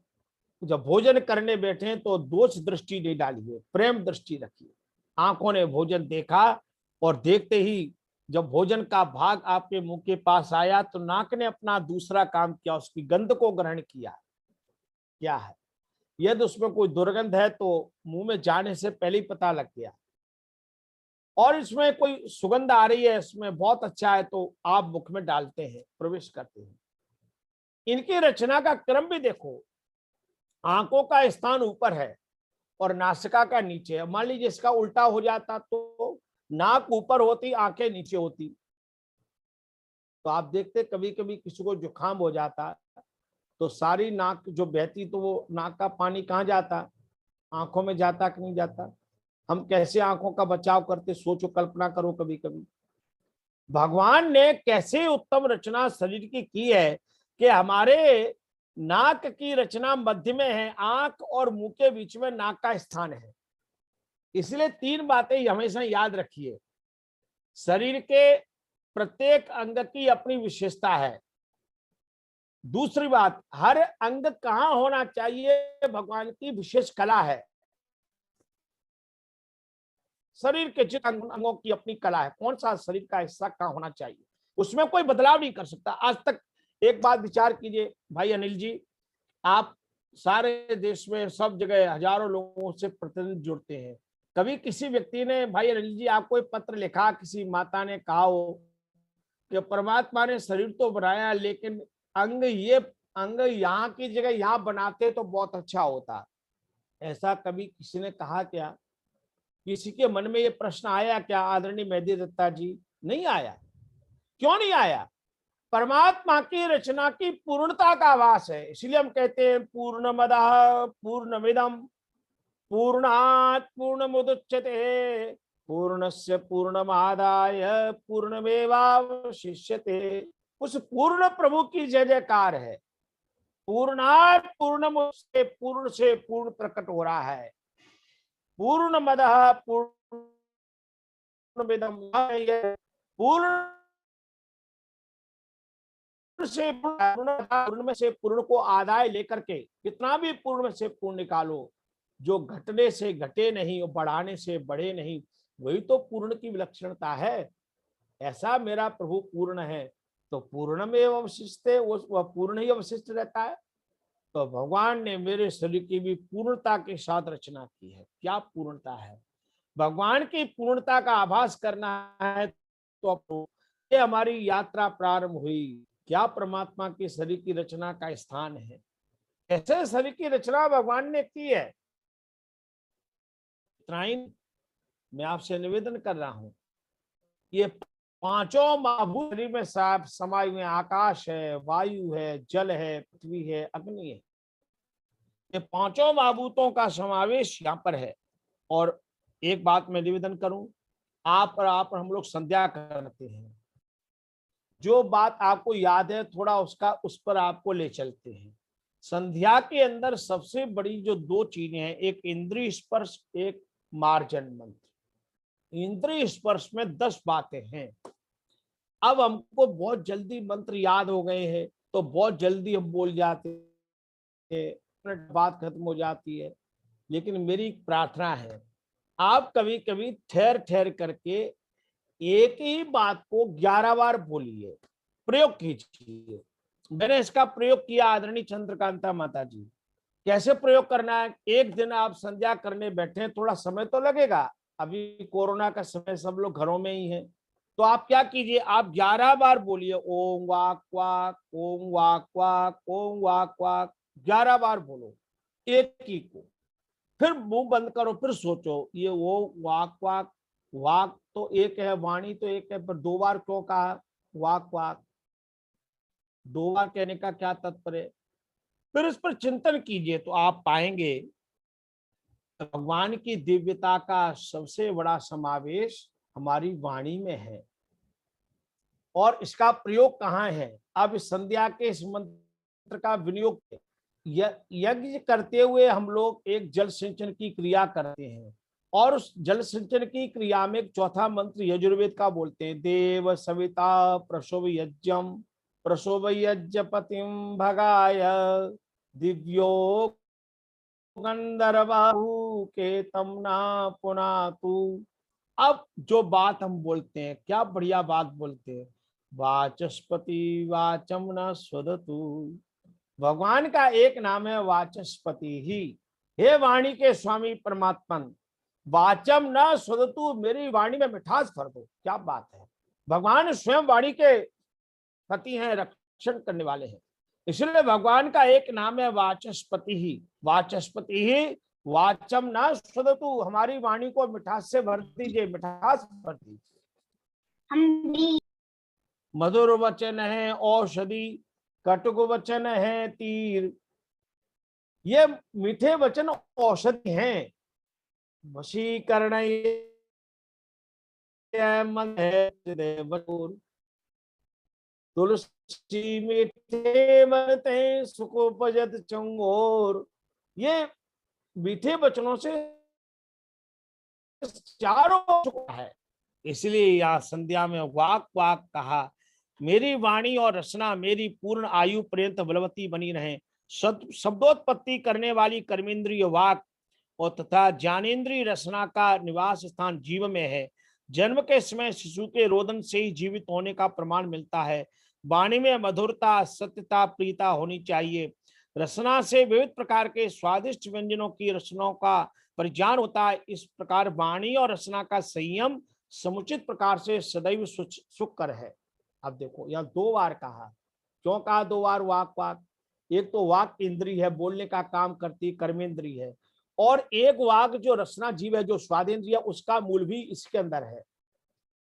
जब भोजन करने बैठे तो दोष दृष्टि नहीं डालिए, प्रेम दृष्टि रखिए। आंखों ने भोजन देखा, और देखते ही जब भोजन का भाग आपके मुंह के पास आया तो नाक ने अपना दूसरा काम किया, उसकी गंध को ग्रहण किया। क्या है, यदि उसमें कोई दुर्गंध है तो मुंह में जाने से पहले ही पता लग गया, और इसमें कोई सुगंध आ रही है, इसमें बहुत अच्छा है, तो आप मुख में डालते हैं, प्रवेश करते हैं। इनकी रचना का क्रम भी देखो, आंखों का स्थान ऊपर है और नासिका का नीचे है। मान लीजिए इसका उल्टा हो जाता तो नाक ऊपर होती, आंखें नीचे होती, तो आप देखते कभी कभी किसी को जुकाम हो जाता तो सारी नाक जो बहती, तो वो नाक का पानी कहाँ जाता? आंखों में जाता कि नहीं जाता? हम कैसे आंखों का बचाव करते, सोचो, कल्पना करो कभी कभी। भगवान ने कैसे उत्तम रचना शरीर की है कि हमारे नाक की रचना मध्य में है, आंख और मुंह के बीच में नाक का स्थान है। इसलिए 3 बातें हमेशा याद रखिए, शरीर के प्रत्येक अंग की अपनी विशेषता है। दूसरी बात, हर अंग कहाँ होना चाहिए, भगवान की विशेष कला है। शरीर के जिन अंगों की अपनी कला है, कौन सा शरीर का हिस्सा कहाँ होना चाहिए, उसमें कोई बदलाव नहीं कर सकता। आज तक एक बात विचार कीजिए भाई अनिल जी, आप सारे देश में सब जगह हजारों लोगों से प्रतिदिन जुड़ते हैं, कभी किसी व्यक्ति ने, भाई अनिल जी, आपको एक पत्र लिखा, किसी माता ने कहा हो कि परमात्मा ने शरीर तो बनाया लेकिन अंग यहाँ की जगह यहाँ बनाते तो बहुत अच्छा होता, ऐसा कभी किसी ने कहा क्या? किसी के मन में ये प्रश्न आया क्या आदरणीय मेहदी दत्ता जी? नहीं आया। क्यों नहीं आया? परमात्मा की रचना की पूर्णता का आभास है, इसलिए हम कहते हैं पूर्णमदः पूर्णमिदं पूर्णात् पूर्णमुदच्यते पूर्णस्य पूर्णमादाय पूर्णमेवावशिष्यते। उस पूर्ण प्रभु की जय जयकार है। पूर्णात् पूर्णम से पूर्ण प्रकट हो रहा है। पूर्णमदः पूर्णमिदं पूर्ण से पूर्ण में से पूर्ण को आदाय लेकर के कितना भी पूर्ण में से पूर्ण निकालो, जो घटने से घटे नहीं और बढ़ाने से बढ़े नहीं, वही तो पूर्ण की विलक्षणता है। ऐसा मेरा प्रभु पूर्ण है तो पूर्ण में अवशिष्ट है, वह पूर्ण ही अवशिष्ट रहता है। तो भगवान ने मेरे शरीर की भी पूर्णता के साथ रचना की है। क्या पूर्णता है? भगवान की पूर्णता का आभास करना है तो ये हमारी यात्रा प्रारंभ हुई। क्या परमात्मा के शरीर की रचना का स्थान है? कैसे शरीर की रचना भगवान ने की है, इतना ही मैं आपसे निवेदन कर रहा हूं। ये पांचों महाभूत शरीर में समाये हुए, आकाश है, वायु है, जल है, पृथ्वी है, अग्नि है। ये पांचों महाभूतों का समावेश यहाँ पर है। और एक बात मैं निवेदन करूं, आप और हम लोग संध्या करते हैं, जो बात आपको याद है थोड़ा उस पर आपको ले चलते हैं। संध्या के अंदर सबसे बड़ी जो दो चीजें हैं, एक इंद्रिय स्पर्श, एक मार्जन मंत्र। इंद्रिय स्पर्श में 10 बातें हैं। अब हमको बहुत जल्दी मंत्र याद हो गए हैं तो बहुत जल्दी हम बोल जाते हैं, बात खत्म हो जाती है। लेकिन मेरी प्रार्थना है, आप कभी कभी ठहर ठहर करके एक ही बात को 11 बार बोलिए, प्रयोग कीजिए। मैंने इसका प्रयोग किया आदरणीय चंद्रकांता माता जी। कैसे प्रयोग करना है? एक दिन आप संध्या करने बैठे, थोड़ा समय तो लगेगा, अभी कोरोना का समय, सब लोग घरों में ही हैं, तो आप क्या कीजिए, आप 11 बार बोलिए ओम वाक वाक, ओम वाक वाक, ओम वाक वाक, 11 बार बोलो एक ही को। फिर मुंह बंद करो, फिर सोचो ये वो वाक वाक, वाक तो एक है, वाणी तो एक है, पर 2 बार क्यों कहा वाक वाक? 2 बार कहने का क्या तात्पर्य? फिर इस पर चिंतन कीजिए तो आप पाएंगे भगवान की दिव्यता का सबसे बड़ा समावेश हमारी वाणी में है। और इसका प्रयोग कहाँ है? अब इस संध्या के इस मंत्र का विनियोग, यज्ञ करते हुए हम लोग एक जल सिंचन की क्रिया करते हैं, और उस जल सिंचन की क्रिया में एक चौथा मंत्र यजुर्वेद का बोलते हैं, देव सविता प्रसव यज्ञम प्रसव यज्ञपतिम भगाय दिव्यो गंधर्वाहु के तमना पुनातु। अब जो बात हम बोलते हैं, क्या बढ़िया बात बोलते हैं, वाचस्पति वाचम न स्वदतु। भगवान का एक नाम है वाचस्पति ही। हे वाणी के स्वामी परमात्मन, वाचम न स्वदतु, मेरी वाणी में मिठास भर दो। क्या बात है! भगवान स्वयं वाणी के पति हैं, रक्षण करने वाले हैं। इसलिए भगवान का एक नाम है वाचस्पति ही। वाचस्पति ही वाचम न स्वदतु, हमारी वाणी को मिठास से भर दीजिए, मिठास भर दीजिए। मधुर वचन है औषधि, कटुक वचन है तीर। ये मीठे वचन औषधि हैं। वशीकरण तुलसी मीठे मनते सुख उपजत चंगोर। ये मीठे वचनों से चारों सुख है। इसलिए यहाँ संध्या में वाक वाक कहा। मेरी वाणी और रचना मेरी पूर्ण आयु पर्यंत बलवती बनी रहे। शब्दोत्पत्ति करने वाली कर्मेंद्रिय वाक और तथा ज्ञानेन्द्रीय रसना का निवास स्थान जीव में है। जन्म के समय शिशु के रोदन से ही जीवित होने का प्रमाण मिलता है। वाणी में मधुरता, सत्यता, प्रियता होनी चाहिए। रसना से विविध प्रकार के स्वादिष्ट व्यंजनों की रचनाओं का परिज्ञान होता है। इस प्रकार वाणी और रचना का संयम समुचित प्रकार से सदैव सुकर है। अब देखो यहाँ 2 बार कहा, क्यों कहा 2 बार वाक वाक? एक तो वाक इंद्रिय है, बोलने का काम करती है, कर्मेंद्रिय है, और एक वाक जो रचना जीव है, जो स्वादेंद्रिय, उसका मूल भी इसके अंदर है।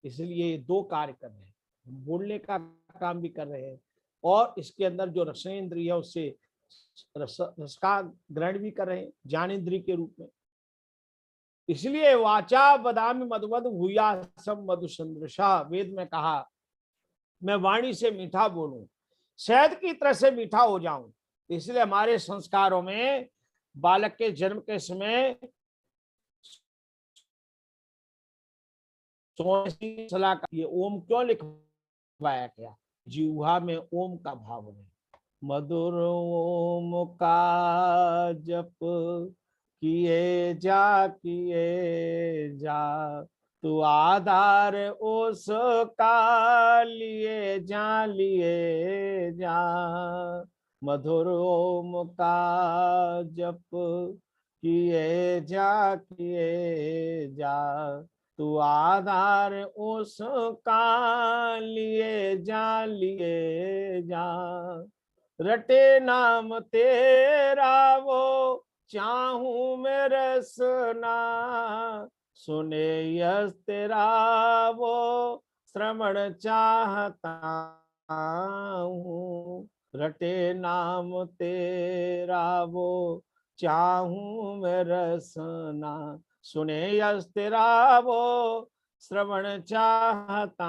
इसलिए ये 2 कार्य कर रहे हैं, बोलने का काम भी कर रहे हैं और इसके अंदर जो रसनेन्द्रिय है उससे रस का ग्रहण भी कर रहे हैं ज्ञानेन्द्रिय के रूप में। इसलिए वाचा बदामी मधुमध भूयासम मधुसंदृशा, वेद में कहा मैं वाणी से मीठा बोलूं, शहद की तरह से मीठा हो जाऊं। इसलिए हमारे संस्कारों में बालक के जन्म के समय सलाह का ये ओम क्यों लिखवाया गया? जीवा में ओम का भाव है। मधुर ओम का जप किए जा तू आधार उसका लिए जा मधुर ओम का जप किए जा तू आधार उसका लिए जा रटे नाम तेरा वो चाहूं मैं रसना सुने यस तेरा वो श्रवण चाहता हूँ रटे नाम तेरा वो चाहूं मैं रसना सुने यस तेरा वो श्रवण चाहता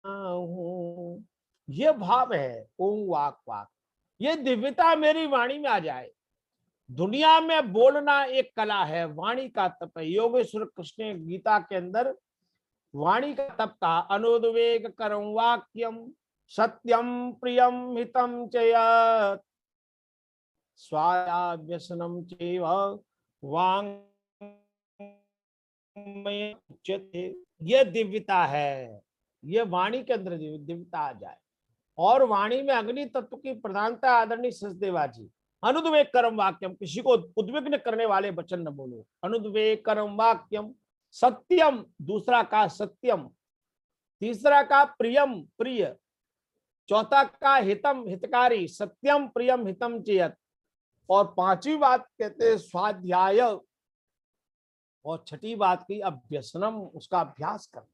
हूँ। ये भाव है ओम वाक वाक। ये दिव्यता मेरी वाणी में आ जाए। दुनिया में बोलना एक कला है, वाणी का तप है। योगेश्वर कृष्ण गीता के अंदर वाणी का तप का अनुद्वेग करम वाक्यम सत्यम प्रियम हितम चयत स्वाया व्यसनम चैव वाङ्मय उच्यते। ये दिव्यता है, ये वाणी के अंदर दिव्यता आ जाए। और वाणी में अग्नि तत्व की प्रधानता आदरणीय सचदेवा जी। अनुद्वेग करम वाक्यम, किसी को उद्विग्न करने वाले वचन न बोलो। अनुद्वेग करम वाक्यम सत्यम, दूसरा का सत्यम, तीसरा का प्रियम प्रिय, चौथा का हितम हितकारी, सत्यम प्रियम हितम चेयत, और 5वीं बात कहते हैं स्वाध्याय, और 6ठी बात की अभ्यसनम, उसका अभ्यास करना।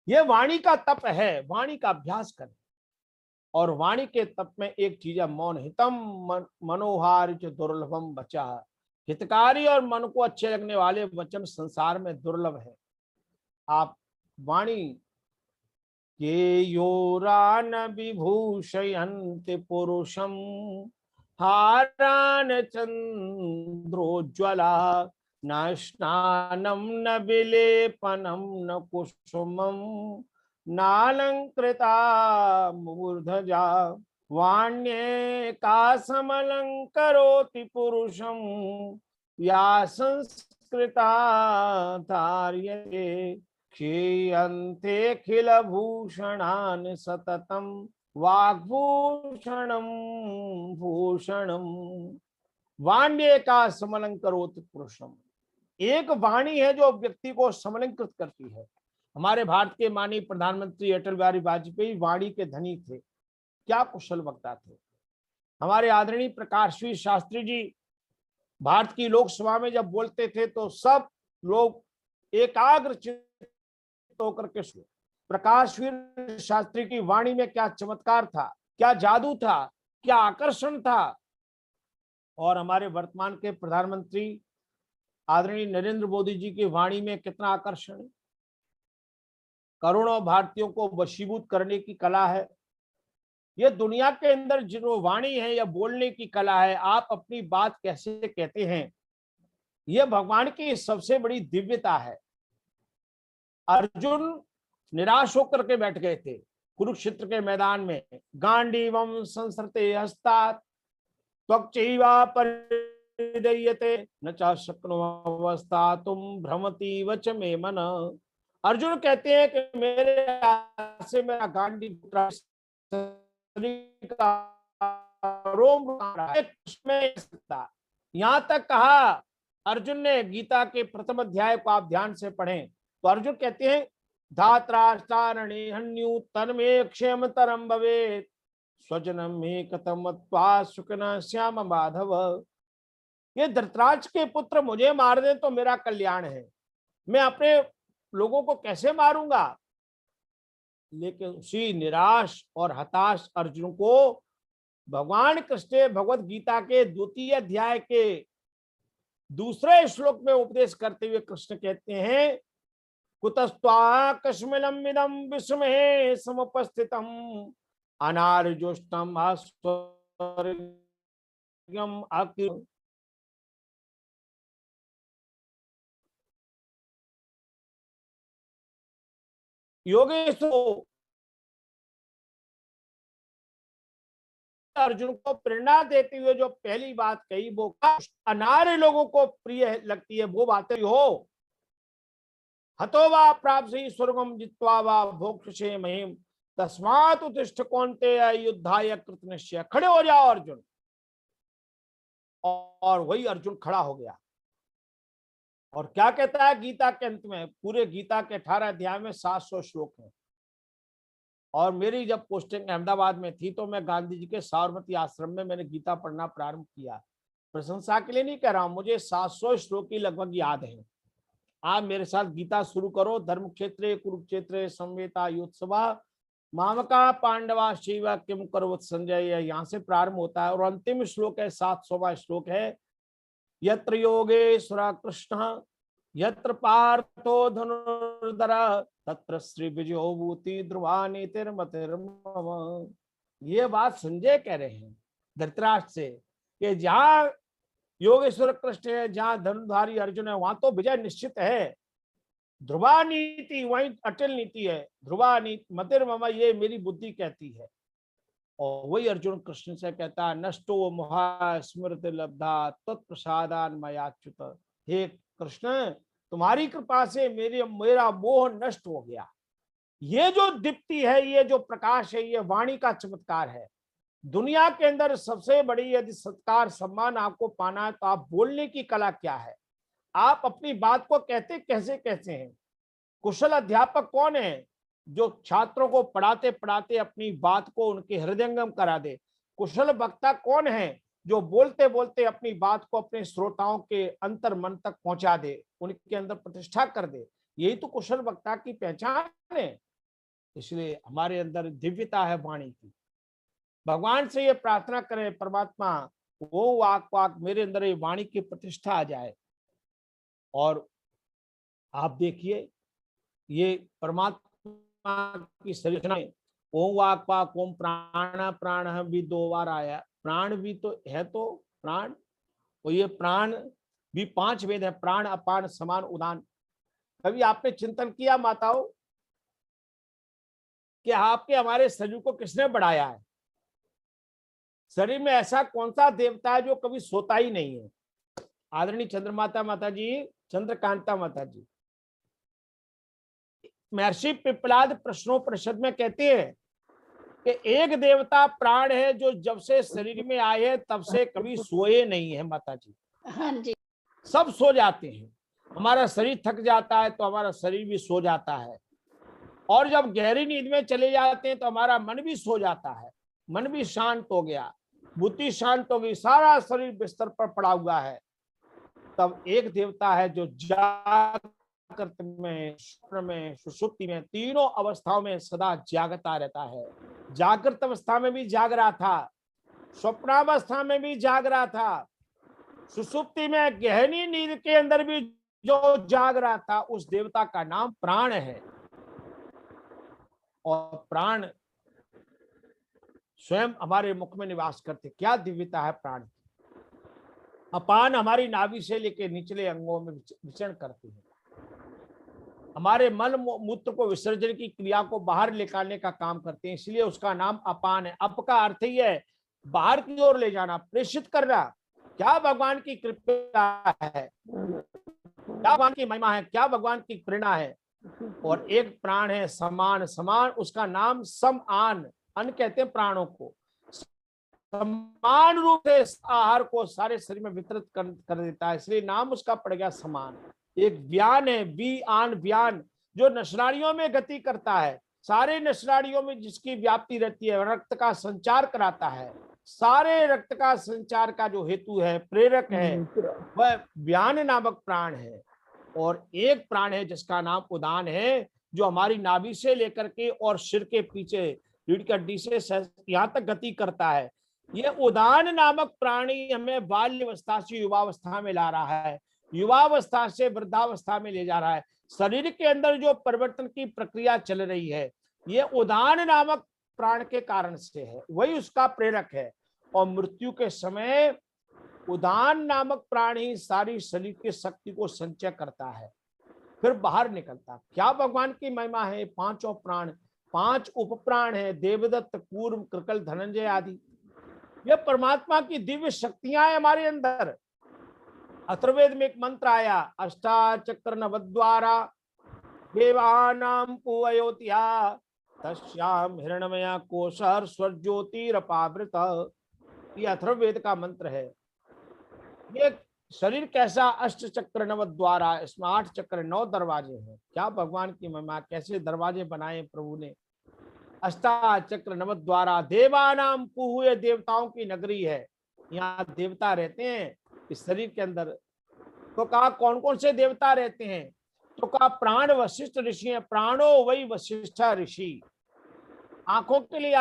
यह वाणी का तप है, वाणी का अभ्यास करना। और वाणी के तप में एक चीज है मौन। हितम मनोहार दुर्लभम बचा, हितकारी और मन को अच्छे लगने वाले वचन संसार में दुर्लभ है। आप वाणी के योरान विभूषयन्ति पुरुषम हारान चंद्रोज्ज्वला न स्नानम न विलेपनम न कुसुमम नालंकृता मूर्धजा वाण्ये का समलंकरोति पुरुषम या संस्कृता धार्यते क्षीयन्ते खिल भूषणान सततम वाग्भूषणम भूषणम। वाण्ये का समलंकरोति पुरुषम, एक वाणी है जो व्यक्ति को समलंकृत करती है। हमारे भारत के माननीय प्रधानमंत्री अटल बिहारी वाजपेयी वाणी के धनी थे, क्या कुशल वक्ता थे। हमारे आदरणीय प्रकाशवीर शास्त्री जी भारत की लोकसभा में जब बोलते थे तो सब लोग एकाग्रचित्त होकर के सुने। प्रकाशवीर शास्त्री की वाणी में क्या चमत्कार था, क्या जादू था, क्या आकर्षण था। और हमारे वर्तमान के प्रधानमंत्री आदरणीय नरेंद्र मोदी जी की वाणी में कितना आकर्षण है। करोड़ों भारतीयों को वशीभूत करने की कला है। यह दुनिया के अंदर जो वाणी है या बोलने की कला है, आप अपनी बात कैसे कहते हैं, यह भगवान की सबसे बड़ी दिव्यता है। अर्जुन निराश होकर के बैठ गए थे कुरुक्षेत्र के मैदान में। गांडीवम संसृते हस्तात् त्वक्चैवा निदयते न च शक्नुमवस्था तुम भ्रमति वच मे मन। अर्जुन कहते हैं कि मेरे हाथ से मेरा गांडी रोम में सकता। यहाँ तक कहा अर्जुन ने, गीता के प्रथम अध्याय को आप ध्यान से पढ़ें तो अर्जुन कहते हैं धात्राष्टारणे हन्यु तन्मे क्षेम तरम भवेत् स्वजनम मे कथम मत्वा सुखना श्याम माधव। ये धृतराज के पुत्र मुझे मार दें तो मेरा कल्याण है, मैं अपने लोगों को कैसे मारूंगा। लेकिन उसी निराश और हताश अर्जुन को भगवान कृष्ण भगवत गीता के 2 अध्याय के 2 श्लोक में उपदेश करते हुए कृष्ण कहते हैं कुतस्त्वा कश्मिलम इदम विस्महे समुपस्थितम अनार्जुष्टम आस्वर्गम आकिर। योगेश अर्जुन को प्रेरणा देते हुए जो पहली बात कही वो अनार्य लोगों को प्रिय लगती है, वो बातें हो हतो वा प्राप्ति स्वर्गम जित्वा वा भोक्ष्ये महिम तस्मात् उत्तिष्ठ कौन्तेय युद्धाय कृत निश्चय। खड़े हो जाओ अर्जुन। और वही अर्जुन खड़ा हो गया और क्या कहता है गीता के अंत में। पूरे गीता के 18 अध्याय में 700 श्लोक हैं। और मेरी जब पोस्टिंग अहमदाबाद में थी तो मैं गांधी जी के साबरमती आश्रम में मैंने गीता पढ़ना प्रारंभ किया। प्रशंसा के लिए नहीं कह रहा हूं, मुझे 700 श्लोक की लगभग याद है। आप मेरे साथ गीता शुरू करो। धर्म क्षेत्रे कुरुक्षेत्रे संवेता युत्सवा मामका पांडवा शिव किम करवत संजय, यहाँ से प्रारंभ होता है और अंतिम श्लोक है 700वां श्लोक है यत्र योगेश्वर कृष्ण यत्र पार्थो धनुर्धर तत्र श्री विजयो भूति ध्रुवा नीतिर्मतिर्मम। ये बात संजय कह रहे हैं धृतराष्ट्र से कि जहां योगेश्वर कृष्ण है, जहां धनुर्धारी अर्जुन है, वहां तो विजय निश्चित है। ध्रुवा नीति वही अटल नीति है। ध्रुवा नीति मतिर्मम, ये मेरी बुद्धि कहती है। और वही अर्जुन कृष्ण से कहता है नष्टो मोहा स्मृति लब्धा तत्प्रसादान मयाच्युत। हे कृष्ण, तुम्हारी कृपा से मेरा मोह नष्ट हो गया। ये जो दीप्ति है, ये जो प्रकाश है, ये वाणी का चमत्कार है। दुनिया के अंदर सबसे बड़ी यदि सत्कार सम्मान आपको पाना है तो आप बोलने की कला क्या है, आप अपनी बात को कहते कैसे हैं। कुशल अध्यापक कौन है? जो छात्रों को पढ़ाते पढ़ाते अपनी बात को उनके हृदयंगम करा दे। कुशल वक्ता कौन है? जो बोलते बोलते अपनी बात को अपने श्रोताओं के अंतर मन तक पहुंचा दे, उनके अंदर प्रतिष्ठा कर दे। यही तो कुशल वक्ता की पहचान है। इसलिए हमारे अंदर दिव्यता है वाणी की। भगवान से ये प्रार्थना करें परमात्मा वो वाक मेरे अंदर ये वाणी की प्रतिष्ठा आ जाए। और आप देखिए ये परमात्मा की सृजना ओम वाक पाक ओम प्राण, प्राण भी 2 बार आया। प्राण भी तो है, तो प्राण, और ये प्राण भी 5 वेद है, प्राण अपान समान उदान। कभी आपने चिंतन किया माताओं कि आपके हमारे शरीर को किसने बढ़ाया है? शरीर में ऐसा कौन सा देवता है जो कभी सोता ही नहीं है? आदरणीय चंद्रमाता माता जी, चंद्रकांता माता जी, महर्षि पिपलाद प्रश्नोपनिषद में कहते हैं कि एक देवता प्राण है जो जब से शरीर में आए हैं तब से कभी सोए नहीं है। माता जी, हाँ जी, सब सो जाते हैं। हमारा शरीर थक जाता है तो हमारा शरीर भी सो जाता है, और जब गहरी नींद में चले जाते हैं तो हमारा मन भी सो जाता है। मन भी शांत हो गया, बुद्धि शांत हो गई, सारा शरीर बिस्तर पर पड़ा हुआ है। तब एक देवता है जो जागृत में, स्वप्न में, सुषुप्ति में, तीनों अवस्थाओं में सदा जागता रहता है। जागृत अवस्था में भी जाग रहा था, स्वप्नावस्था में भी जाग रहा था, सुषुप्ति में गहरी नींद के अंदर भी जो जाग रहा था, उस देवता का नाम प्राण है। और प्राण स्वयं हमारे मुख में निवास करते। क्या दिव्यता है प्राण की। अपान हमारी नाभि से लेकर निचले अंगों में विचरण करते हैं। हमारे मल मूत्र को विसर्जन की क्रिया को बाहर निकालने का काम करते हैं, इसलिए उसका नाम अपान है। अप का अर्थ ही है बाहर की ओर ले जाना, प्रेषित करना। क्या भगवान की कृपा है, क्या भगवान की महिमा है, क्या भगवान की प्रेरणा है। और एक प्राण है समान, समान उसका नाम समान, अन्न कहते हैं प्राणों को, समान रूप से आहार को सारे शरीर में वितरित कर देता है, इसलिए नाम उसका पड़ गया समान। एक व्यान है, वी आन व्यान, जो नसनाड़ियों में गति करता है, सारे नसनाड़ियों में जिसकी व्याप्ति रहती है, रक्त का संचार कराता है, सारे रक्त का संचार का जो हेतु है, प्रेरक है, वह व्यान नामक प्राण है। और एक प्राण है जिसका नाम उदान है, जो हमारी नाभि से लेकर के और सिर के पीछे रीढ़ की हड्डी से यहाँ तक गति करता है। ये उदान नामक प्राणी हमें बाल्यावस्था से युवावस्था में ला रहा है, युवावस्था से वृद्धावस्था में ले जा रहा है। शरीर के अंदर जो परिवर्तन की प्रक्रिया चल रही है, ये उदान नामक प्राण के कारण से है, वही उसका प्रेरक है। और मृत्यु के समय उदान नामक प्राण ही सारी शरीर की शक्ति को संचय करता है, फिर बाहर निकलता। क्या भगवान की महिमा है। पांचों प्राण, 5 उपप्राण है, देवदत्त, कूर्म, कृकल, धनंजय आदि। ये परमात्मा की दिव्य शक्तियां हैं हमारे अंदर। अथर्ववेद में एक मंत्र आया, अष्टाचक्र नवद्वारा देवानां पूवयोत्या तस्याम हिरण्मया कोशर स्वर्ज्योतिरपावृत। ये अथर्ववेद का मंत्र है। ये शरीर कैसा, अष्ट चक्र नव द्वारा, इसमें 8 चक्र 9 दरवाजे हैं। क्या भगवान की महिमा, कैसे दरवाजे बनाए प्रभु ने। अष्टा चक्र नव द्वारा देवानाम पुहुए, देवताओं की नगरी है, यहाँ देवता रहते हैं इस शरीर के अंदर। तो कहा कौन कौन से देवता रहते हैं, तो कहा प्राण वशिष्ठ ऋषि है, प्राणो वही वशिष्ठ ऋषि। आंखों के लिए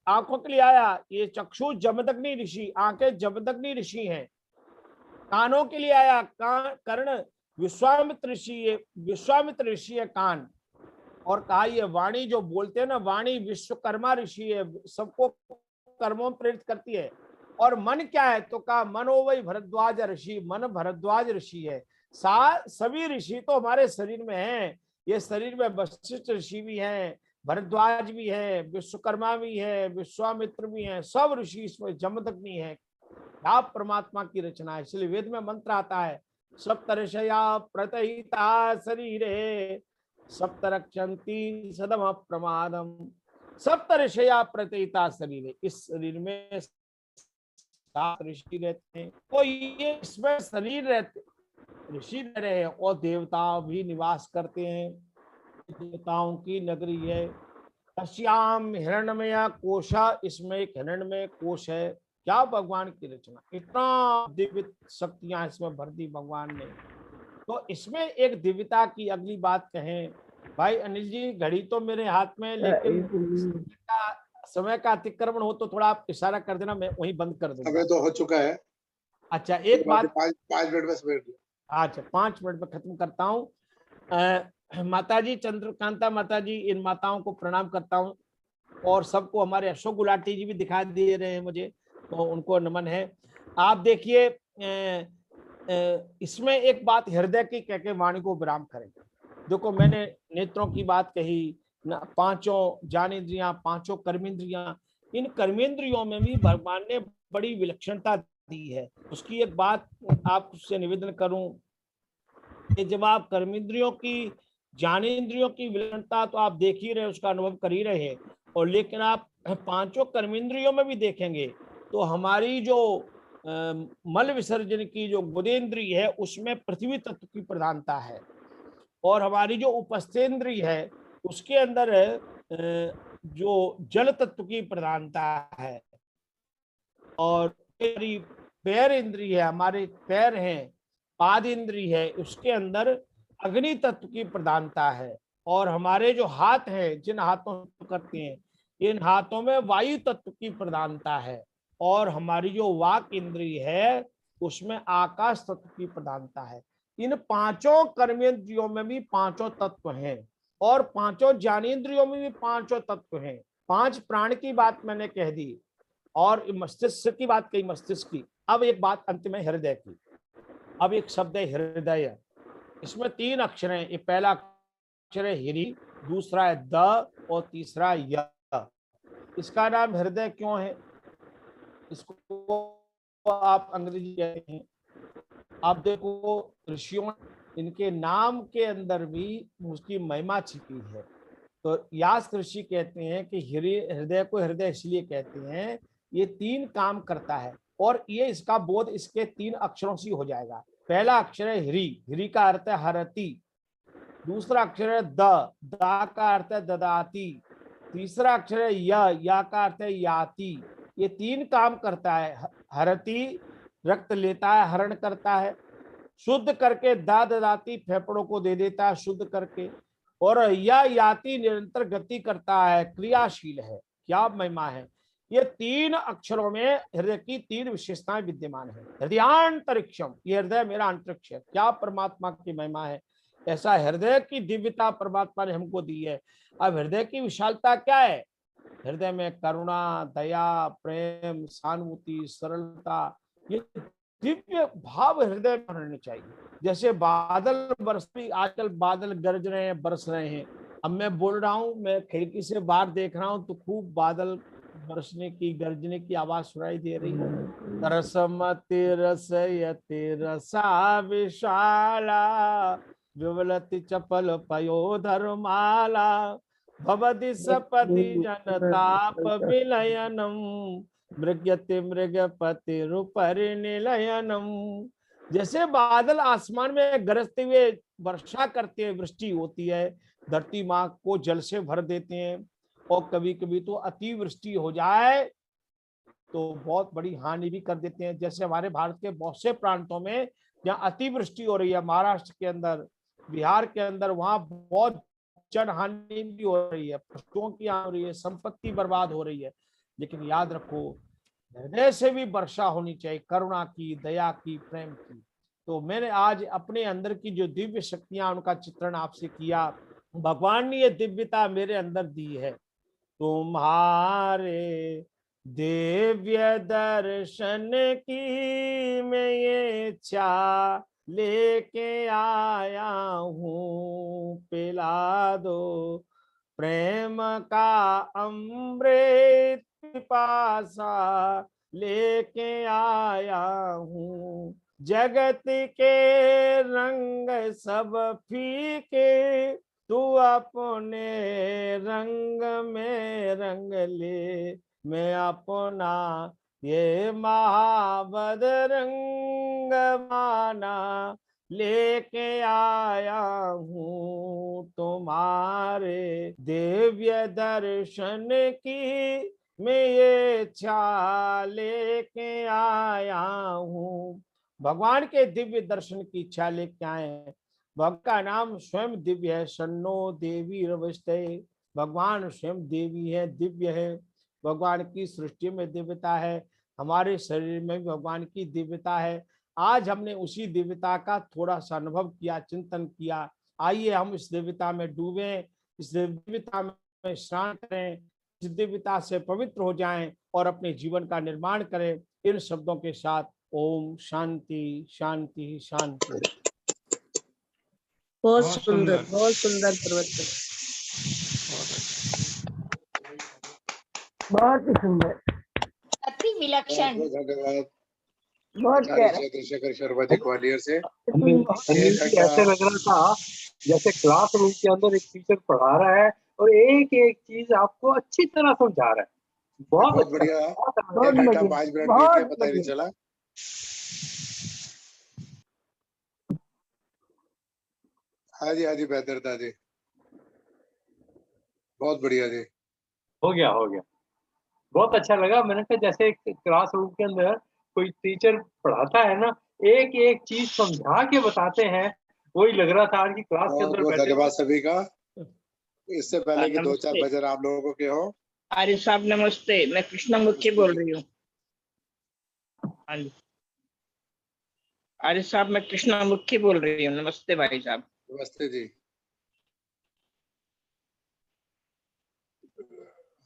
आंखों के लिए आया ये चक्षु जमदग्नि ऋषि, आंखें जमदग्नि ऋषि हैं। कानों के लिए आया कर्ण विश्वामित्र ऋषि, विश्वामित्र ऋषि है कान। और कहा ये वाणी जो बोलते हैं ना, वाणी विश्वकर्मा ऋषि है, सबको कर्मों में प्रेरित करती है। और मन क्या है, तो कहा मनो वही भरद्वाज ऋषि, मन भरद्वाज ऋषि है। सभी ऋषि तो हमारे शरीर में हैं। ये शरीर में वशिष्ठ ऋषि भी हैं, भरद्वाज भी है, विश्वकर्मा भी है, विश्वामित्र भी है, सब ऋषि इसमें जमदग्नि है। आप परमात्मा की रचना है। इसलिए वेद में मंत्र आता है, सप्तर्षया प्रतहिता शरीरे सप्तरक्षन्ति सदम प्रमादम। सप्तर्षया प्रतहिता शरीरे, इस शरीर में 7 ऋषि रहते हैं। तो ये इसमें शरीर रहते, ऋषि रह रहे हैं और देवता भी निवास करते हैं, देवताओं की नगरी है। तस्याम हिरण्मय कोशा, इसमें एक हिरण्मय कोश है। क्या भगवान की रचना, इतना दिव्य शक्तियां इसमें भर दी भगवान ने। तो इसमें एक दिव्यता की अगली बात कहें भाई अनिल जी, घड़ी तो मेरे हाथ में, लेकिन समय का अतिक्रमण हो तो थोड़ा आप इशारा कर देना, मैं वहीं बंद कर दूंगा। समय तो हो चुका है। अच्छा एक बात, 5 मिनट में समेट लो। अच्छा 5 मिनट में खत्म करता हूँ। माताजी चंद्रकांता माताजी, इन माताओं को प्रणाम करता हूँ। और सबको हमारे अशोक गुलाटी जी भी दिखाई दे रहे हैं मुझे, तो उनको नमन है। आप देखिए इसमें एक बात हृदय की कह के वाणी को विराम करेंगे। देखो मैंने नेत्रों की बात कही ना, 5 ज्ञानेंद्रियां, 5 कर्मेंद्रियां, इन कर्मेंद्रियों में भी भगवान ने बड़ी विलक्षणता दी है। उसकी एक बात आपसे निवेदन करूं कि जब आप कर्मेंद्रियों की, ज्ञानेंद्रियों की विलक्षणता तो आप देख ही रहे, उसका अनुभव कर ही रहे हैं, और लेकिन आप 5 कर्मेंद्रियों में भी देखेंगे तो हमारी जो मल विसर्जन की जो गुदेंद्री है उसमें पृथ्वी तत्व की प्रधानता है, और हमारी जो उपस्थेंद्री है उसके अंदर जो जल तत्व की प्रधानता है, और पैर इंद्री है, हमारे पैर हैं, पाद इंद्री है, उसके अंदर अग्नि तत्व की प्रधानता है, और हमारे जो हाथ हैं, जिन हाथों करते हैं, इन हाथों में वायु तत्व की प्रधानता है, और हमारी जो वाक इंद्री है उसमें आकाश तत्व की प्रधानता है। इन 5 कर्मेंद्रियों में भी 5 तत्व हैं, और 5 ज्ञानेंद्रियों में भी 5 तत्व हैं। 5 प्राण की बात मैंने कह दी, और मस्तिष्क की बात कही, मस्तिष्क की। अब एक बात अंत में हृदय की। अब एक शब्द है हृदय, इसमें 3 अक्षर हैं। ये पहला अक्षर है हिरी, दूसरा है द, और तीसरा य। इसका नाम हृदय क्यों है? इसको आप अंग्रेजी कहते हैं। आप देखो ऋषियों, इनके नाम के अंदर भी उसकी महिमा छिपी है। तो यास्क ऋषि कहते हैं कि हृदय को हृदय इसलिए कहते हैं, ये 3 काम करता है, और ये इसका बोध इसके 3 अक्षरों से हो जाएगा। पहला अक्षर है ह्री, ह्री का अर्थ है हरति। दूसरा अक्षर है द, दा का अर्थ है ददाती। तीसरा अक्षर है या का अर्थ है याति। ये 3 काम करता है। हरति रक्त लेता है, हरण करता है, शुद्ध करके दा ददाती फेफड़ों को दे देता है शुद्ध करके, और या याति निरंतर गति करता है, क्रियाशील है। क्या महिमा है! ये 3 अक्षरों में हृदय की 3 विशेषताएं विद्यमान है। हृदयांतरिक्षम, ये हृदय मेरा अंतरिक्ष है। क्या परमात्मा की महिमा है! ऐसा हृदय की दिव्यता परमात्मा ने हमको दी है। अब हृदय की विशालता क्या है? हृदय में करुणा, दया, प्रेम, सहानुभूति, सरलता, ये दिव्य भाव हृदय में होने चाहिए। जैसे बादल बरसती, आजकल बादल गरज रहे हैं, बरस रहे हैं। अब मैं बोल रहा हूँ, मैं खिड़की से बाहर देख रहा हूँ तो खूब बादल बरसने की, गरजने की आवाज सुनाई दे रही है। रसमति रसयति रसा विशाला, विवलति चपल पयोधर्माला, भवति सपति जनताप विलयनम, मृग्यति मृगपति रूपरिनिलयनम। जैसे बादल आसमान में गरजते हुए वर्षा करते हैं, वृष्टि होती है, धरती माँ को जल से भर देते हैं, और कभी कभी तो अतिवृष्टि हो जाए तो बहुत बड़ी हानि भी कर देते हैं। जैसे हमारे भारत के बहुत से प्रांतों में जहाँ अतिवृष्टि हो रही है, महाराष्ट्र के अंदर, बिहार के अंदर, वहां बहुत जन हानि भी हो रही है, पशुओं की हानि हो रही है, संपत्ति बर्बाद हो रही है। लेकिन याद रखो, हृदय से भी वर्षा होनी चाहिए, करुणा की, दया की, प्रेम की। तो मैंने आज अपने अंदर की जो दिव्य शक्तियां, उनका चित्रण आपसे किया। भगवान ने ये दिव्यता मेरे अंदर दी है। तुम्हारे दिव्य दर्शन की मैं ये इच्छा लेके आया हूँ, पिला दो प्रेम का अमृत पिपासा लेके आया हूँ। जगत के रंग सब फीके, तू अपने रंग में रंग ले, मैं अपना ये महाबदरंग माना लेके आया हूँ। तुम्हारे दिव्य दर्शन की मैं ये इच्छा लेके आया हूँ। भगवान के दिव्य दर्शन की इच्छा लेके आए हैं। भगवान का नाम स्वयं दिव्य है। शन्नो देवी रवस्ते, भगवान स्वयं देवी है, दिव्य है। भगवान की सृष्टि में दिव्यता है, हमारे शरीर में भगवान की दिव्यता है। आज हमने उसी दिव्यता का थोड़ा सा अनुभव किया, चिंतन किया। आइए हम इस दिव्यता में डूबें, इस दिव्यता में स्नान करें, इस दिव्यता से पवित्र हो जाएं और अपने जीवन का निर्माण करें। इन शब्दों के साथ ओम शांति शांति शांति। बहुत सुंदर प्रवचन। बहुत ही सुंदर, अति विलक्षण। बहुत धन्यवाद बहुत आचार्य प्यारा। चंद्रशेखर शर्मा जी ग्वालियर से। अनिल जी, ऐसे लग रहा था जैसे क्लासरूम के अंदर एक टीचर पढ़ा रहा है और एक एक चीज आपको अच्छी तरह समझा रहा है। बहुत बहुत अच्छा, बढ़िया। बहुत एक घंटा बढ़िया, 5 मिनट बीत बहुत गया, पता ही नहीं बढ़िया। चला। हाँ जी बेहतर था जी, बहुत बढ़िया जी। हो गया बहुत अच्छा लगा। मैंने कहा जैसे क्लासरूम के अंदर कोई टीचर पढ़ाता है ना, एक एक चीज समझा के बताते हैं, वही लग रहा था आज की क्लास के बहुत अंदर बहुत बैठे धन्यवाद सभी का। इससे पहले कि 2-4 नमस्ते भजन आप लोगों के हो। आर्य साहब, नमस्ते। मैं कृष्णमुखी बोल रही हूँ। हाँ जी आर्य साहब, मैं कृष्णमुखी बोल रही हूँ। नमस्ते भाई साहब। नमस्ते जी।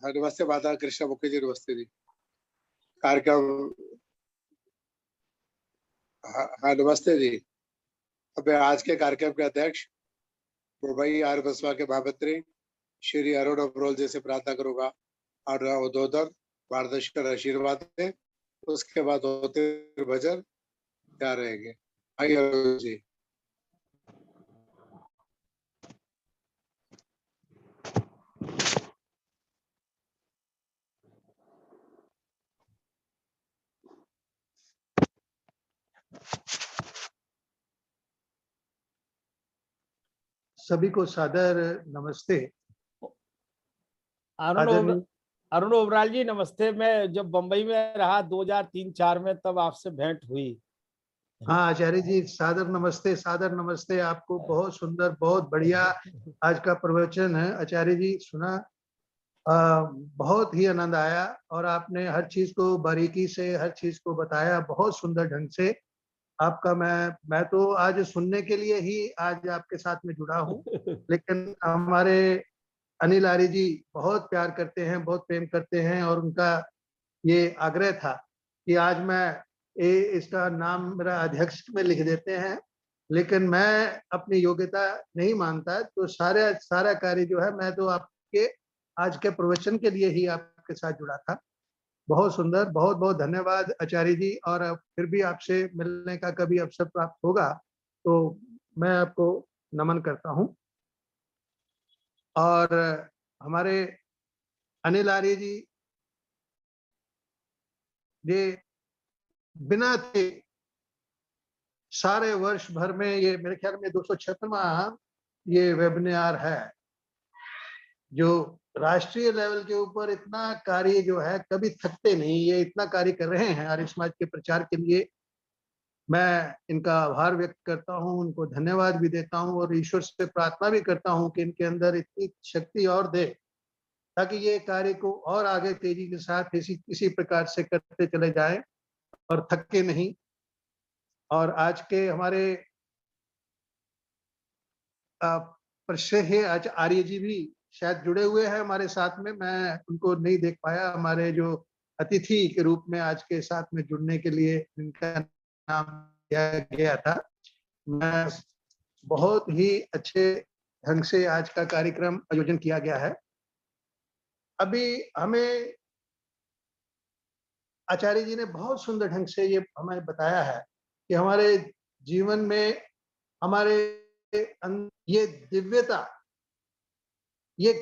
हाँ नमस्ते माता कृष्ण मुखी जी, नमस्ते जी। कार्यक्रम, हाँ नमस्ते जी। अब मैं आज के कार्यक्रम के अध्यक्ष मुंबई आर्य बसपा के महामंत्री श्री अरुण अब्रोल जी से प्रार्थना करूंगा और उद्बोधन मार्गदर्शन आशीर्वाद है। उसके बाद होते भजन क्या रहेंगे। आइए अरुण जी। सभी को सादर नमस्ते। अरुण अरुण ओबराल जी नमस्ते। मैं जब बंबई में रहा 2003-4 में, तब आपसे भेंट हुई। हाँ आचार्य जी, सादर नमस्ते, सादर नमस्ते आपको। बहुत सुंदर, बहुत बढ़िया आज का प्रवचन है आचार्य जी, सुना। बहुत ही आनंद आया और आपने हर चीज को बारीकी से, हर चीज को बताया बहुत सुंदर ढंग से। आपका मैं तो आज सुनने के लिए ही आज आपके साथ में जुड़ा हूँ, लेकिन हमारे अनिल आर्य जी बहुत प्यार करते हैं, बहुत प्रेम करते हैं, और उनका ये आग्रह था कि आज इसका नाम मेरा अध्यक्ष में लिख देते हैं, लेकिन मैं अपनी योग्यता नहीं मानता। तो सारा कार्य जो है, मैं तो आपके आज के प्रवचन के लिए ही आपके साथ जुड़ा था। बहुत सुंदर, बहुत बहुत धन्यवाद आचार्य जी। और फिर भी आपसे मिलने का कभी अवसर प्राप्त होगा तो मैं आपको नमन करता हूं। और हमारे अनिल आर्य जी ये बिना थे सारे वर्ष भर में, ये मेरे ख्याल में 256वां ये वेबिनार है, जो राष्ट्रीय लेवल के ऊपर इतना कार्य जो है, कभी थकते नहीं, ये इतना कार्य कर रहे हैं आर्य समाज के प्रचार के लिए। मैं इनका आभार व्यक्त करता हूं, उनको धन्यवाद भी देता हूं, और ईश्वर से प्रार्थना भी करता हूं कि इनके अंदर इतनी शक्ति और दे, ताकि ये कार्य को और आगे तेजी के साथ इसी प्रकार से करते चले जाए और थके नहीं। और आज के हमारे प्रश्रय आर्य जी भी शायद जुड़े हुए हैं हमारे साथ में, मैं उनको नहीं देख पाया। हमारे जो अतिथि के रूप में आज के साथ में जुड़ने के लिए इनका नाम दिया गया था। मैं बहुत ही अच्छे ढंग से आज का कार्यक्रम आयोजन किया गया है। अभी हमें आचार्य जी ने बहुत सुंदर ढंग से ये हमें बताया है कि हमारे जीवन में हमारे ये दिव्यता, ये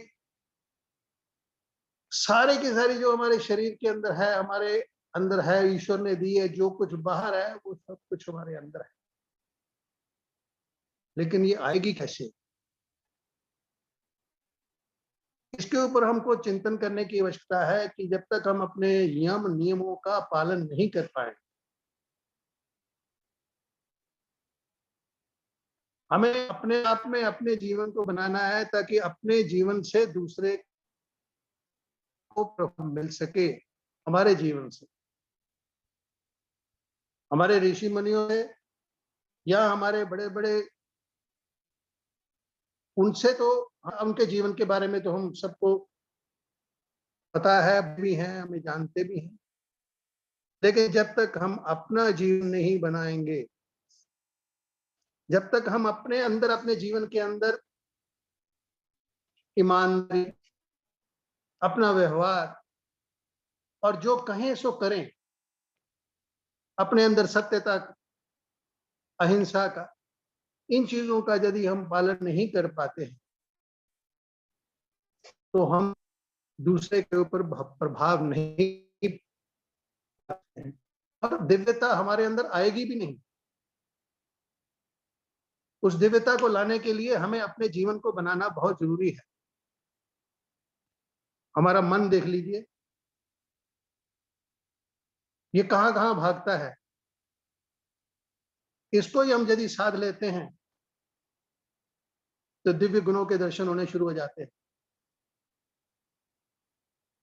सारे की सारी जो हमारे शरीर के अंदर है, हमारे अंदर है, ईश्वर ने दी है। जो कुछ बाहर है वो सब कुछ हमारे अंदर है, लेकिन ये आएगी कैसे, इसके ऊपर हमको चिंतन करने की आवश्यकता है। कि जब तक हम अपने नियमों का पालन नहीं कर पाए, हमें अपने आप में अपने जीवन को बनाना है, ताकि अपने जीवन से दूसरे को प्रभाव मिल सके। हमारे जीवन से, हमारे ऋषि मुनियों से, या हमारे बड़े बड़े, उनसे तो, उनके जीवन के बारे में तो हम सबको पता है भी है, हमें जानते भी हैं। लेकिन जब तक हम अपना जीवन नहीं बनाएंगे, जब तक हम अपने अंदर, अपने जीवन के अंदर ईमानदारी, अपना व्यवहार, और जो कहें सो करें, अपने अंदर सत्यता, अहिंसा का, इन चीजों का यदि हम पालन नहीं कर पाते हैं, तो हम दूसरे के ऊपर प्रभाव नहीं, और दिव्यता हमारे अंदर आएगी भी नहीं। उस दिव्यता को लाने के लिए हमें अपने जीवन को बनाना बहुत जरूरी है। हमारा मन देख लीजिए, ये कहां कहां भागता है। इसको ही हम यदि साध लेते हैं तो दिव्य गुणों के दर्शन होने शुरू हो जाते हैं।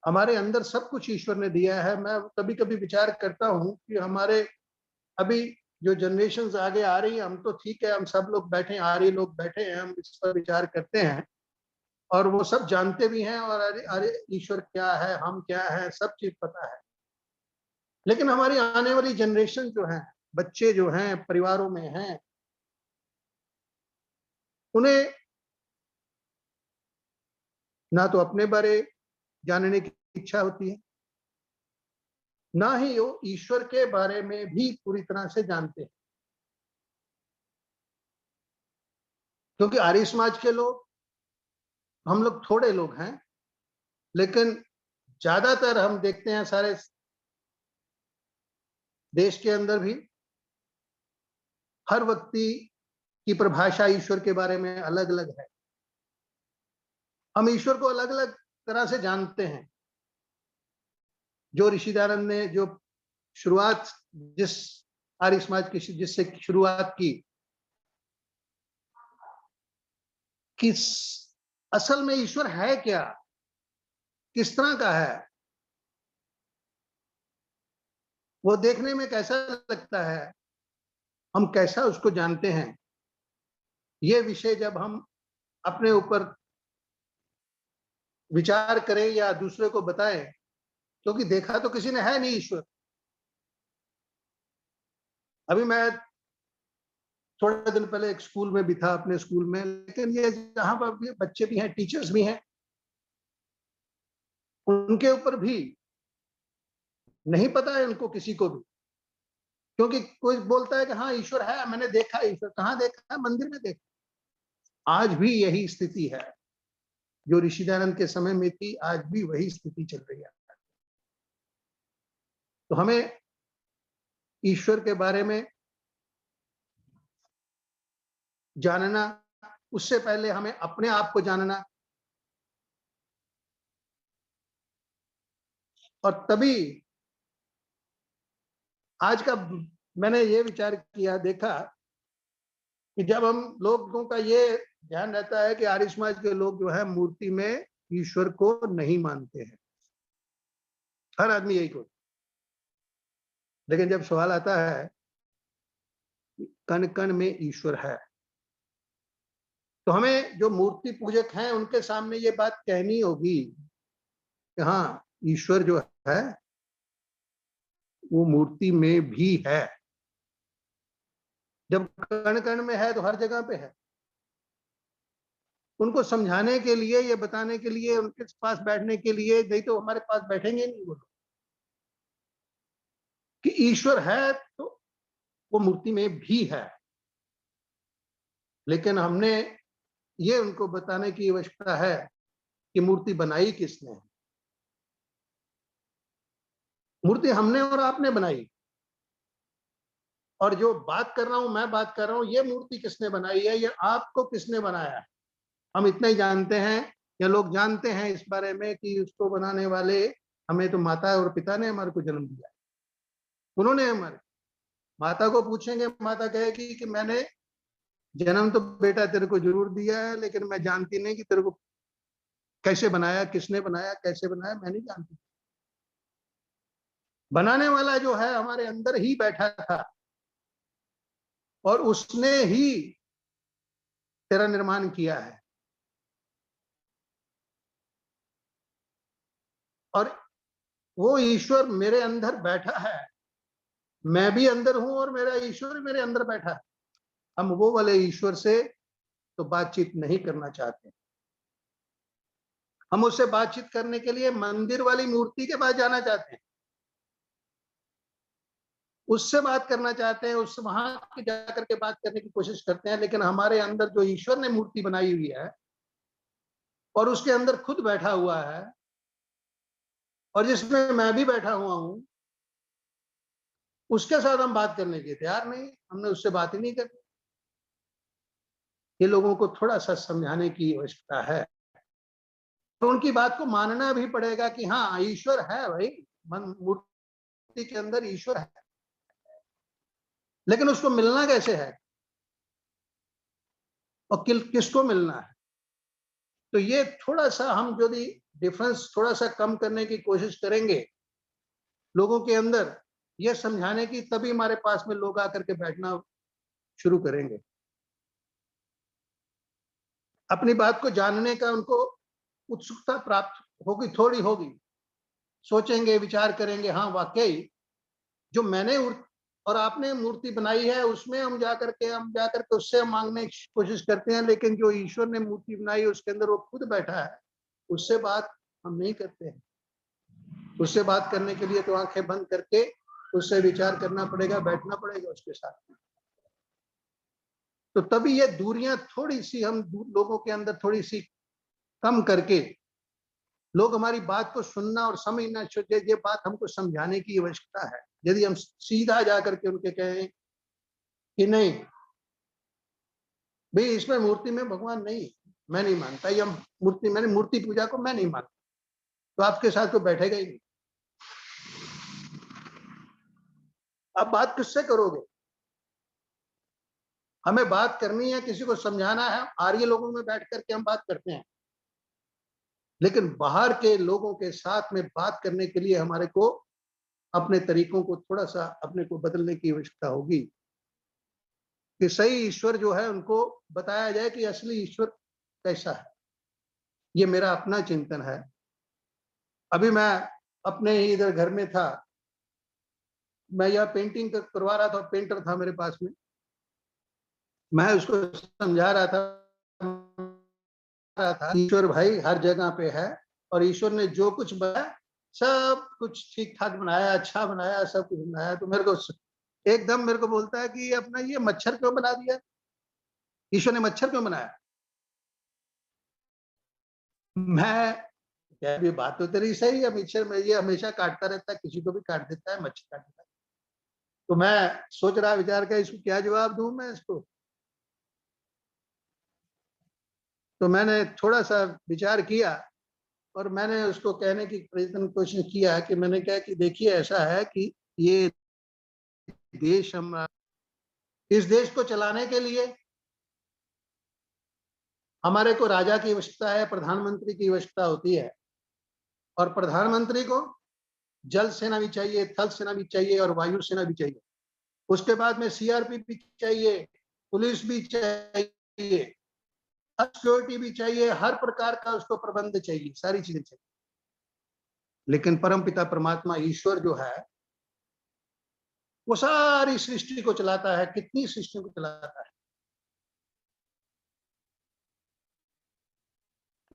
हमारे अंदर सब कुछ ईश्वर ने दिया है। मैं कभी कभी विचार करता हूं कि हमारे अभी जो जनरेशन्स आगे आ रही है, हम तो ठीक है, हम सब लोग बैठे, आर्य लोग बैठे हैं, हम इस पर विचार करते हैं, और वो सब जानते भी हैं, और अरे अरे ईश्वर क्या है, हम क्या है, सब चीज पता है। लेकिन हमारी आने वाली जनरेशन जो है, बच्चे जो हैं, परिवारों में हैं, उन्हें ना तो अपने बारे जानने की इच्छा होती है, ना ही वो ईश्वर के बारे में भी पूरी तरह से जानते हैं। क्योंकि आर्य समाज के लोग, हम लोग थोड़े लोग हैं, लेकिन ज्यादातर हम देखते हैं सारे देश के अंदर भी हर व्यक्ति की परिभाषा ईश्वर के बारे में अलग अलग है। हम ईश्वर को अलग अलग तरह से जानते हैं। जो ऋषि दयानंद ने जो शुरुआत जिस आर्य समाज की जिससे शुरुआत की, कि असल में ईश्वर है क्या, किस तरह का है, वो देखने में कैसा लगता है, हम कैसा उसको जानते हैं, ये विषय जब हम अपने ऊपर विचार करें या दूसरे को बताएं, क्योंकि देखा तो किसी ने है नहीं ईश्वर। अभी मैं थोड़े दिन पहले एक स्कूल में भी था, अपने स्कूल में, लेकिन ये जहां पर बच्चे भी हैं, टीचर्स भी हैं, उनके ऊपर भी नहीं पता है उनको, किसी को भी। क्योंकि कोई बोलता है कि हाँ ईश्वर है, मैंने देखा ईश्वर। कहाँ देखा है? मंदिर में देखा। आज भी यही स्थिति है जो ऋषि दयानंद के समय में थी, आज भी वही स्थिति चल रही है। तो हमें ईश्वर के बारे में जानना, उससे पहले हमें अपने आप को जानना, और तभी आज का मैंने ये विचार किया, देखा कि जब हम लोगों का ये ध्यान रहता है कि आर्य समाज के लोग जो है मूर्ति में ईश्वर को नहीं मानते हैं, हर आदमी यही को। लेकिन जब सवाल आता है कण कण में ईश्वर है, तो हमें जो मूर्ति पूजक हैं उनके सामने ये बात कहनी होगी कि हाँ ईश्वर जो है वो मूर्ति में भी है। जब कण कण में है तो हर जगह पे है। उनको समझाने के लिए, ये बताने के लिए, उनके पास बैठने के लिए, नहीं तो हमारे पास बैठेंगे नहीं वो लोग। कि ईश्वर है तो वो मूर्ति में भी है, लेकिन हमने ये उनको बताने की आवश्यकता है कि मूर्ति बनाई किसने है। मूर्ति हमने और आपने बनाई, और जो बात कर रहा हूं, मैं बात कर रहा हूं, ये मूर्ति किसने बनाई है, ये आपको किसने बनाया है। हम इतना ही जानते हैं, या लोग जानते हैं इस बारे में कि उसको बनाने वाले हमें तो माता और पिता ने हमारे को जन्म दिया। उन्होंने हमारे माता को पूछेंगे, माता कहेगी कि मैंने जन्म तो बेटा तेरे को जरूर दिया है, लेकिन मैं जानती नहीं कि तेरे को कैसे बनाया, किसने बनाया, कैसे बनाया, मैं नहीं जानती। बनाने वाला जो है हमारे अंदर ही बैठा था, और उसने ही तेरा निर्माण किया है। और वो ईश्वर मेरे अंदर बैठा है, मैं भी अंदर हूं, और मेरा ईश्वर मेरे अंदर बैठा है। हम वो वाले ईश्वर से तो बातचीत नहीं करना चाहते। हम उससे बातचीत करने के लिए मंदिर वाली मूर्ति के पास जाना चाहते हैं, उससे बात करना चाहते हैं, उससे वहां जाकर के बात करने की कोशिश करते हैं। लेकिन हमारे अंदर जो ईश्वर ने मूर्ति बनाई हुई है और उसके अंदर खुद बैठा हुआ है, और जिसमें मैं भी बैठा हुआ हूं, उसके साथ हम बात करने के तैयार नहीं। हमने उससे बात ही नहीं करनी। ये लोगों को थोड़ा सा समझाने की आवश्यकता है, तो उनकी बात को मानना भी पड़ेगा कि हाँ ईश्वर है भाई, मूर्ति के अंदर ईश्वर है, लेकिन उसको मिलना कैसे है और किसको मिलना है। तो ये थोड़ा सा हम यदि डिफरेंस थोड़ा सा कम करने की कोशिश करेंगे लोगों के अंदर, ये समझाने की, तभी हमारे पास में लोग आकर के बैठना शुरू करेंगे। अपनी बात को जानने का उनको उत्सुकता प्राप्त होगी, थोड़ी होगी, सोचेंगे, विचार करेंगे, हाँ वाकई जो मैंने और आपने मूर्ति बनाई है उसमें हम जाकर के उससे हम मांगने की कोशिश करते हैं, लेकिन जो ईश्वर ने मूर्ति बनाई है उसके अंदर वो खुद बैठा है, उससे बात हम नहीं करते हैं। उससे बात करने के लिए तो आंखें बंद करके उससे विचार करना पड़ेगा, बैठना पड़ेगा उसके साथ। तो तभी ये दूरियां थोड़ी सी हम लोगों के अंदर थोड़ी सी कम करके लोग हमारी बात को सुनना और समझना चाहिए। ये बात हमको समझाने की आवश्यकता है। यदि हम सीधा जाकर के उनके कहें कि नहीं भाई इसमें मूर्ति में भगवान नहीं, मैं नहीं मानता, या मैंने मूर्ति पूजा को मैं नहीं मानता, तो आपके साथ तो बैठेगा ही नहीं। आप बात किससे करोगे? हमें बात करनी है, किसी को समझाना है, आर्य लोगों में बैठ करके हम बात करते हैं, लेकिन बाहर के लोगों के साथ में बात करने के लिए हमारे को अपने तरीकों को थोड़ा सा अपने को बदलने की आवश्यकता होगी कि सही ईश्वर जो है उनको बताया जाए कि असली ईश्वर कैसा है। ये मेरा अपना चिंतन है। अभी मैं अपने ही इधर घर में था, मैं यह पेंटिंग करवा रहा था, पेंटर था मेरे पास में, मैं उसको समझा रहा था ईश्वर भाई हर जगह पे है और ईश्वर ने जो कुछ बनाया सब कुछ ठीक ठाक बनाया, अच्छा बनाया, सब कुछ बनाया। तो मेरे को एकदम मेरे को बोलता है कि अपना ये मच्छर क्यों बना दिया, ईश्वर ने मच्छर क्यों बनाया? मैं क्या, भी बात तो तेरी सही है, मच्छर में ये हमेशा काटता रहता है, किसी को भी काट देता है, मच्छर काट देता है। तो मैं सोच रहा विचार का इसको क्या जवाब दूं मैं इसको। तो मैंने थोड़ा सा विचार किया और मैंने उसको कहने की प्रयत्न कोशिश किया कि मैंने कहा कि देखिए ऐसा है कि ये देश, हम इस देश को चलाने के लिए हमारे को राजा की आवश्यकता है, प्रधानमंत्री की आवश्यकता होती है, और प्रधानमंत्री को जल सेना भी चाहिए, थल सेना भी चाहिए और वायु सेना भी चाहिए। उसके बाद में सीआरपी भी चाहिए, पुलिस भी चाहिए, सिक्योरिटी भी चाहिए, हर प्रकार का उसको प्रबंध चाहिए, सारी चीजें चाहिए। लेकिन परमपिता परमात्मा ईश्वर जो है वो सारी सृष्टि को चलाता है। कितनी सृष्टि को चलाता है,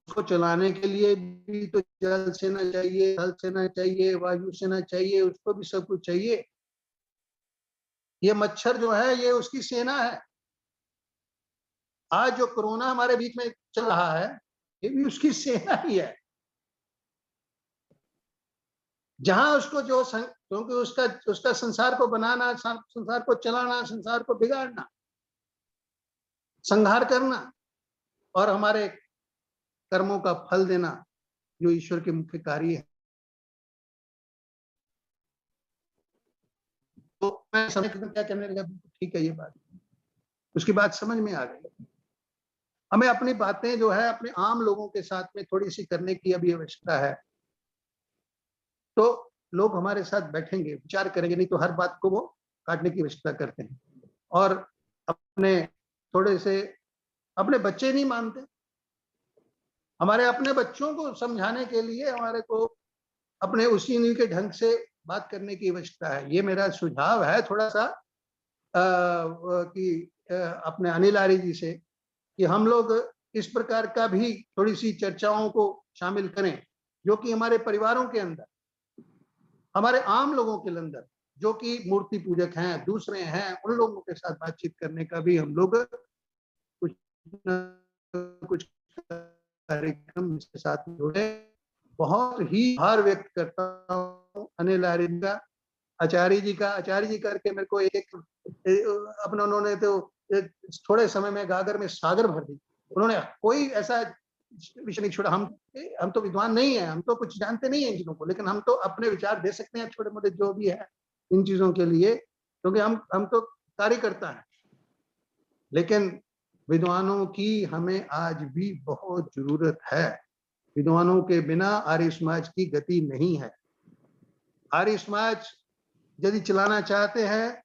उसको चलाने के लिए भी तो जल सेना चाहिए, थल सेना चाहिए, वायु सेना चाहिए, उसको भी सब कुछ चाहिए। ये मच्छर जो है ये उसकी सेना है। आज जो कोरोना हमारे बीच में चल रहा है ये भी उसकी सेना ही है। जहां उसको जो क्योंकि उसका संसार को बनाना, संसार को चलाना, संसार को बिगाड़ना, संहार करना और हमारे कर्मों का फल देना, जो ईश्वर के मुख्य कार्य है। तो मैं समझ क्या कहने लगा, ठीक है ये बात, उसकी बात समझ में आ गई। हमें अपनी बातें जो है अपने आम लोगों के साथ में थोड़ी सी करने की अभी आवश्यकता है, तो लोग हमारे साथ बैठेंगे, विचार करेंगे, नहीं तो हर बात को वो काटने की आवश्यकता करते हैं। और अपने थोड़े से अपने बच्चे नहीं मानते, हमारे अपने बच्चों को समझाने के लिए हमारे को अपने उसी नींव के ढंग से बात करने की आवश्यकता है। ये मेरा सुझाव है थोड़ा सा कि अपने अनिल आर्य जी से कि हम लोग इस प्रकार का भी थोड़ी सी चर्चाओं को शामिल करें, जो कि हमारे परिवारों के अंदर, हमारे आम लोगों के अंदर जो कि मूर्ति पूजक हैं, दूसरे हैं, उन लोगों के साथ बातचीत करने का भी हम लोग कुछ न कुछ कार्यक्रम इसके साथ जुड़े। बहुत ही आभार व्यक्त करता हूँ अनिल आर्य जी का, आचार्य जी का। आचार्य जी करके मेरे को एक अपना उन्होंने तो थोड़े समय में गागर में सागर भर दी। उन्होंने कोई ऐसा विषय नहीं छोड़ा। हम तो विद्वान नहीं है, हम तो कुछ जानते नहीं है इन चीजों को, लेकिन हम तो अपने विचार दे सकते हैं छोटे मोटे जो भी है इन चीजों के लिए, क्योंकि हम तो कार्यकर्ता हैं। लेकिन विद्वानों की हमें आज भी बहुत जरूरत है। विद्वानों के बिना आर्य समाज की गति नहीं है। आर्य समाज यदि चलाना चाहते हैं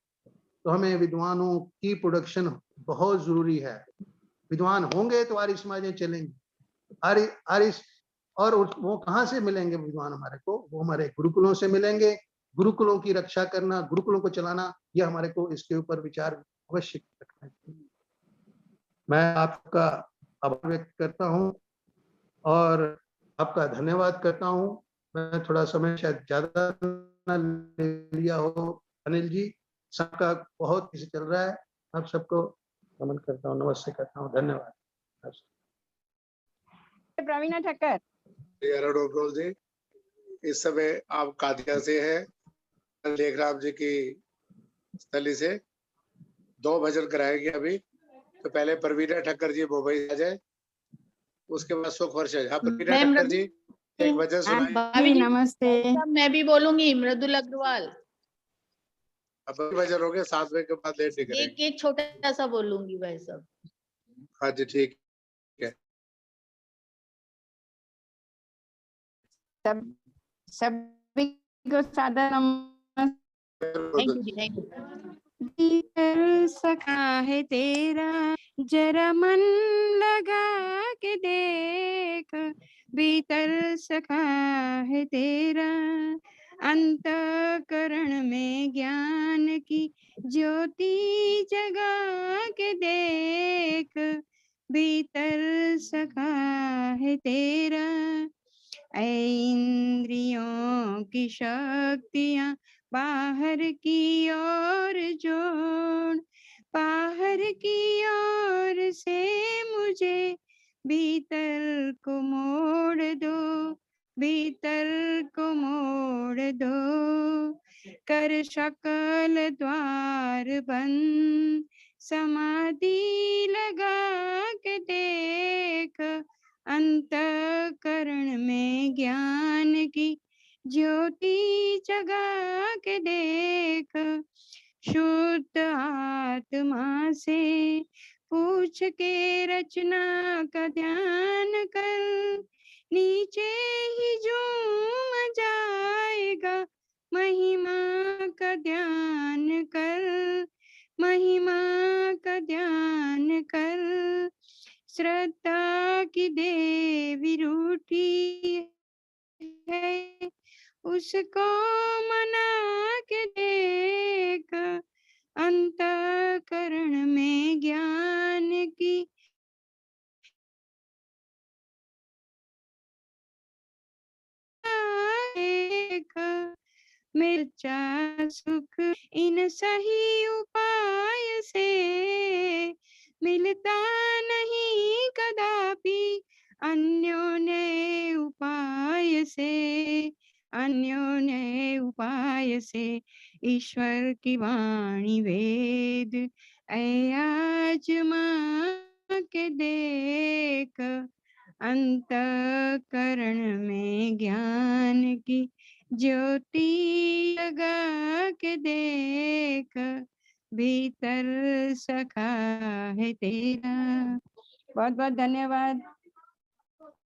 तो हमें विद्वानों की प्रोडक्शन बहुत जरूरी है। विद्वान होंगे तो आर्य समाजें चलेंगी। आर्य और वो कहाँ से मिलेंगे विद्वान हमारे को? वो हमारे गुरुकुलों से मिलेंगे। गुरुकुलों की रक्षा करना, गुरुकुलों को चलाना, ये हमारे को इसके ऊपर विचार अवश्य रखना चाहिए। मैं आपका आभार व्यक्त करता हूँ और आपका धन्यवाद करता हूँ। मैं थोड़ा समय शायद ज्यादा ना ले लिया हो। अनिल जी, सबका बहुत किसी चल रहा है। आप सबको नमन करता हूँ, नमस्ते करता हूँ, धन्यवाद। प्रवीणा ठक्कर। अरुण ओब्रोल जी, इस समय आप कादिया से हैं, लेखराम जी की स्थली से 2 भजन कराएंगे अभी। तो पहले प्रवीणा ठक्कर जी मुंबई आ जाए, उसके बाद सुख वर्षा। हाँ, प्रवीणा मैं ठक्कर जी एक भजन सुनाइए। भाभी जी, नमस्ते। मैं भी बोलूंगी, मृदुल अग्रवाल। अब अभी भजन हो गए, 7 बजे के बाद लेट नहीं करेंगे। एक छोटा सा बोलूंगी भाई साहब। हाँ जी, ठीक है। सभी को सादर नमस्ते। थैंक यू जी, थैंक यू। भीतर सखा है तेरा, जरा मन लगा के देख। भीतर सखा है तेरा, अंतःकरण में ज्ञान की ज्योति जगा के देख। भीतर सखा है तेरा, ऐ इंद्रियों की शक्तियाँ बाहर की ओर जोड़। बाहर की ओर से मुझे भीतर को मोड़ दो, भीतर को मोड़ दो। कर सकल द्वार बंद, समाधि लगा के देख। अंतःकरण में ज्ञान की ज्योति जगा के देख। शुद्ध आत्मा से पूछ के रचना का ध्यान कर, नीचे ही झूम जाएगा। महिमा का ध्यान कर, महिमा का ध्यान कर। श्रद्धा की देवी रूठी है, उसको मना के देख। अंतःकरण में ज्ञान की देख। मिर्चा सुख इन सही उपाय से मिलता नहीं कदापि। अन्योन्य उपाय से, अन्योन्य उपाय से ईश्वर की वाणी वेद। ऐ आजमा के देख। अंतःकरण में ज्ञान की ज्योति लगा के देख। भीतर सखा है तेरा। बहुत बहुत धन्यवाद।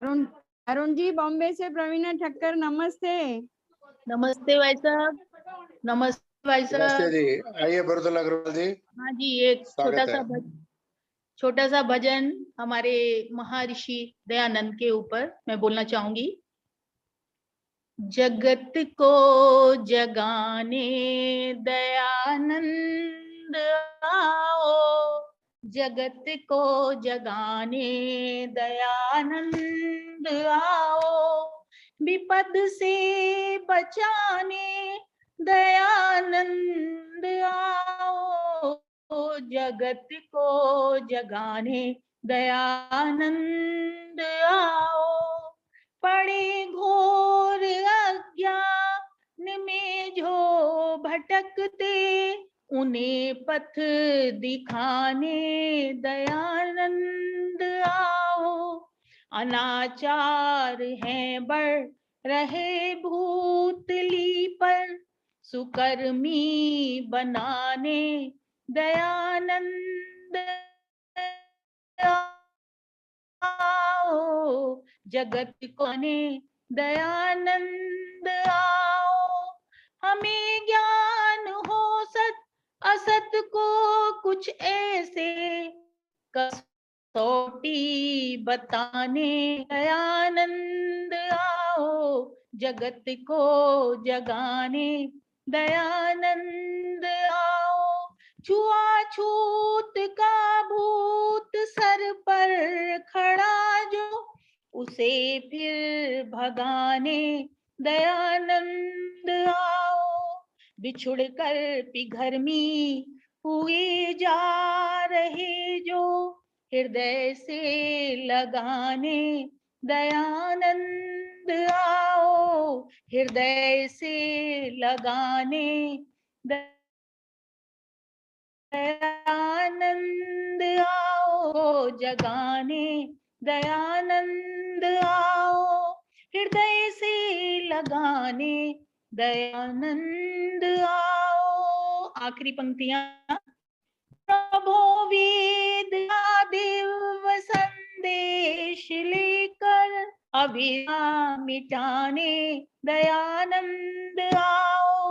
अरुण अरुण जी, बॉम्बे से प्रवीणा ठक्कर, नमस्ते। नमस्ते भाई साहब। नमस्ते भाई नमस्ते साहब। जी, आइए मृदुल अग्रवाल जी, हाँ जी, एक स्वागत है। छोटा सा भजन हमारे महर्षि दयानंद के ऊपर मैं बोलना चाहूंगी। जगत को जगाने दयानंद आओ, जगत को जगाने दयानंद आओ। विपद से बचाने दयानंद आओ, जगत को जगाने दयानंद आओ। पड़े घोर अज्ञान में जो भटकते, उन्हें पथ दिखाने दयानंद आओ। अनाचार है बढ़ रहे भूतली पर, सुकर्मी बनाने दयानंद आओ। जगत को ने दयानंद आओ। हमें ज्ञान हो सत असत को कुछ ऐसे कसौटी बताने दयानंद आओ। जगत को जगाने दयानंद आओ। छुआछूत का भूत सर पर खड़ा जो, उसे फिर भगाने दयानंद आओ। बिछुड़ कर पिघर्मी हुए जा रहे जो, हृदय से लगाने दयानंद आओ। हृदय से लगाने दयानंद आओ। जगाने दयानंद आओ। हृदय से लगाने दयानंद आओ। आखिरी पंक्तियां। प्रभो वेद दिव्य संदेश लेकर अभिला मिटाने दयानंद आओ।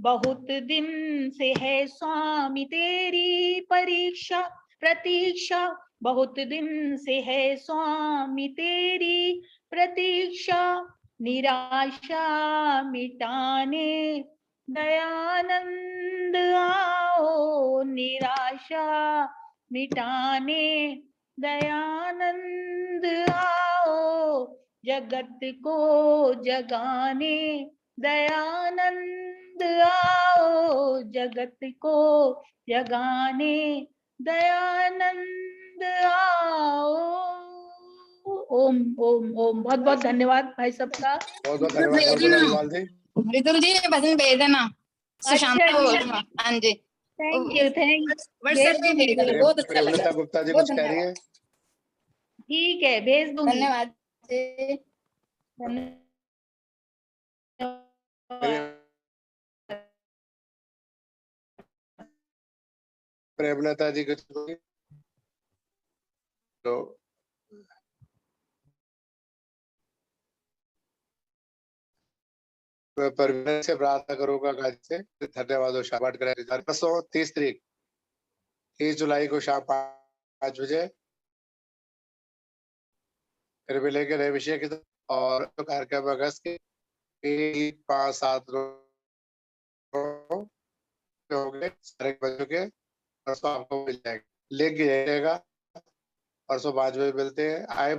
बहुत दिन से है स्वामी तेरी परीक्षा प्रतीक्षा। बहुत दिन से है स्वामी तेरी प्रतीक्षा। निराशा मिटाने दयानंद आओ। निराशा मिटाने दयानंद आओ। जगत को जगाने दयानंद आओ। जगत को जगाने दयानंद आओ। ओम ओम ओम। बहुत बहुत धन्यवाद भाई सबका। बहुत बहुत धन्यवाद अग्रवाल जी। मृदुल जी भजन भेज देना। सुशांत अच्छा को जी। बोलना। हाँ जी। थैंक यू व्हाट्सएप पे भेज देना। बहुत अच्छा लगा। प्रेमलता गुप्ता जी बहुत कुछ कह रही है। ठीक है, भेज दूंगी। धन्यवाद जी। प्रेमलता जी कुछ तो परवीन से प्रार्थना करूंगा गाजी से। धन्यवाद और शाबाश करें। 30 तारीख 30 जुलाई को शाम 5 बजे फिर मिलेंगे नए विषय के साथ। और तो कार्यक्रम अगस्त के 5-7 होंगे सारे बच्चों के। परसों आपको मिल जाएगा, लिंक रहेगा। परसों 5 बजे मिलते हैं। आए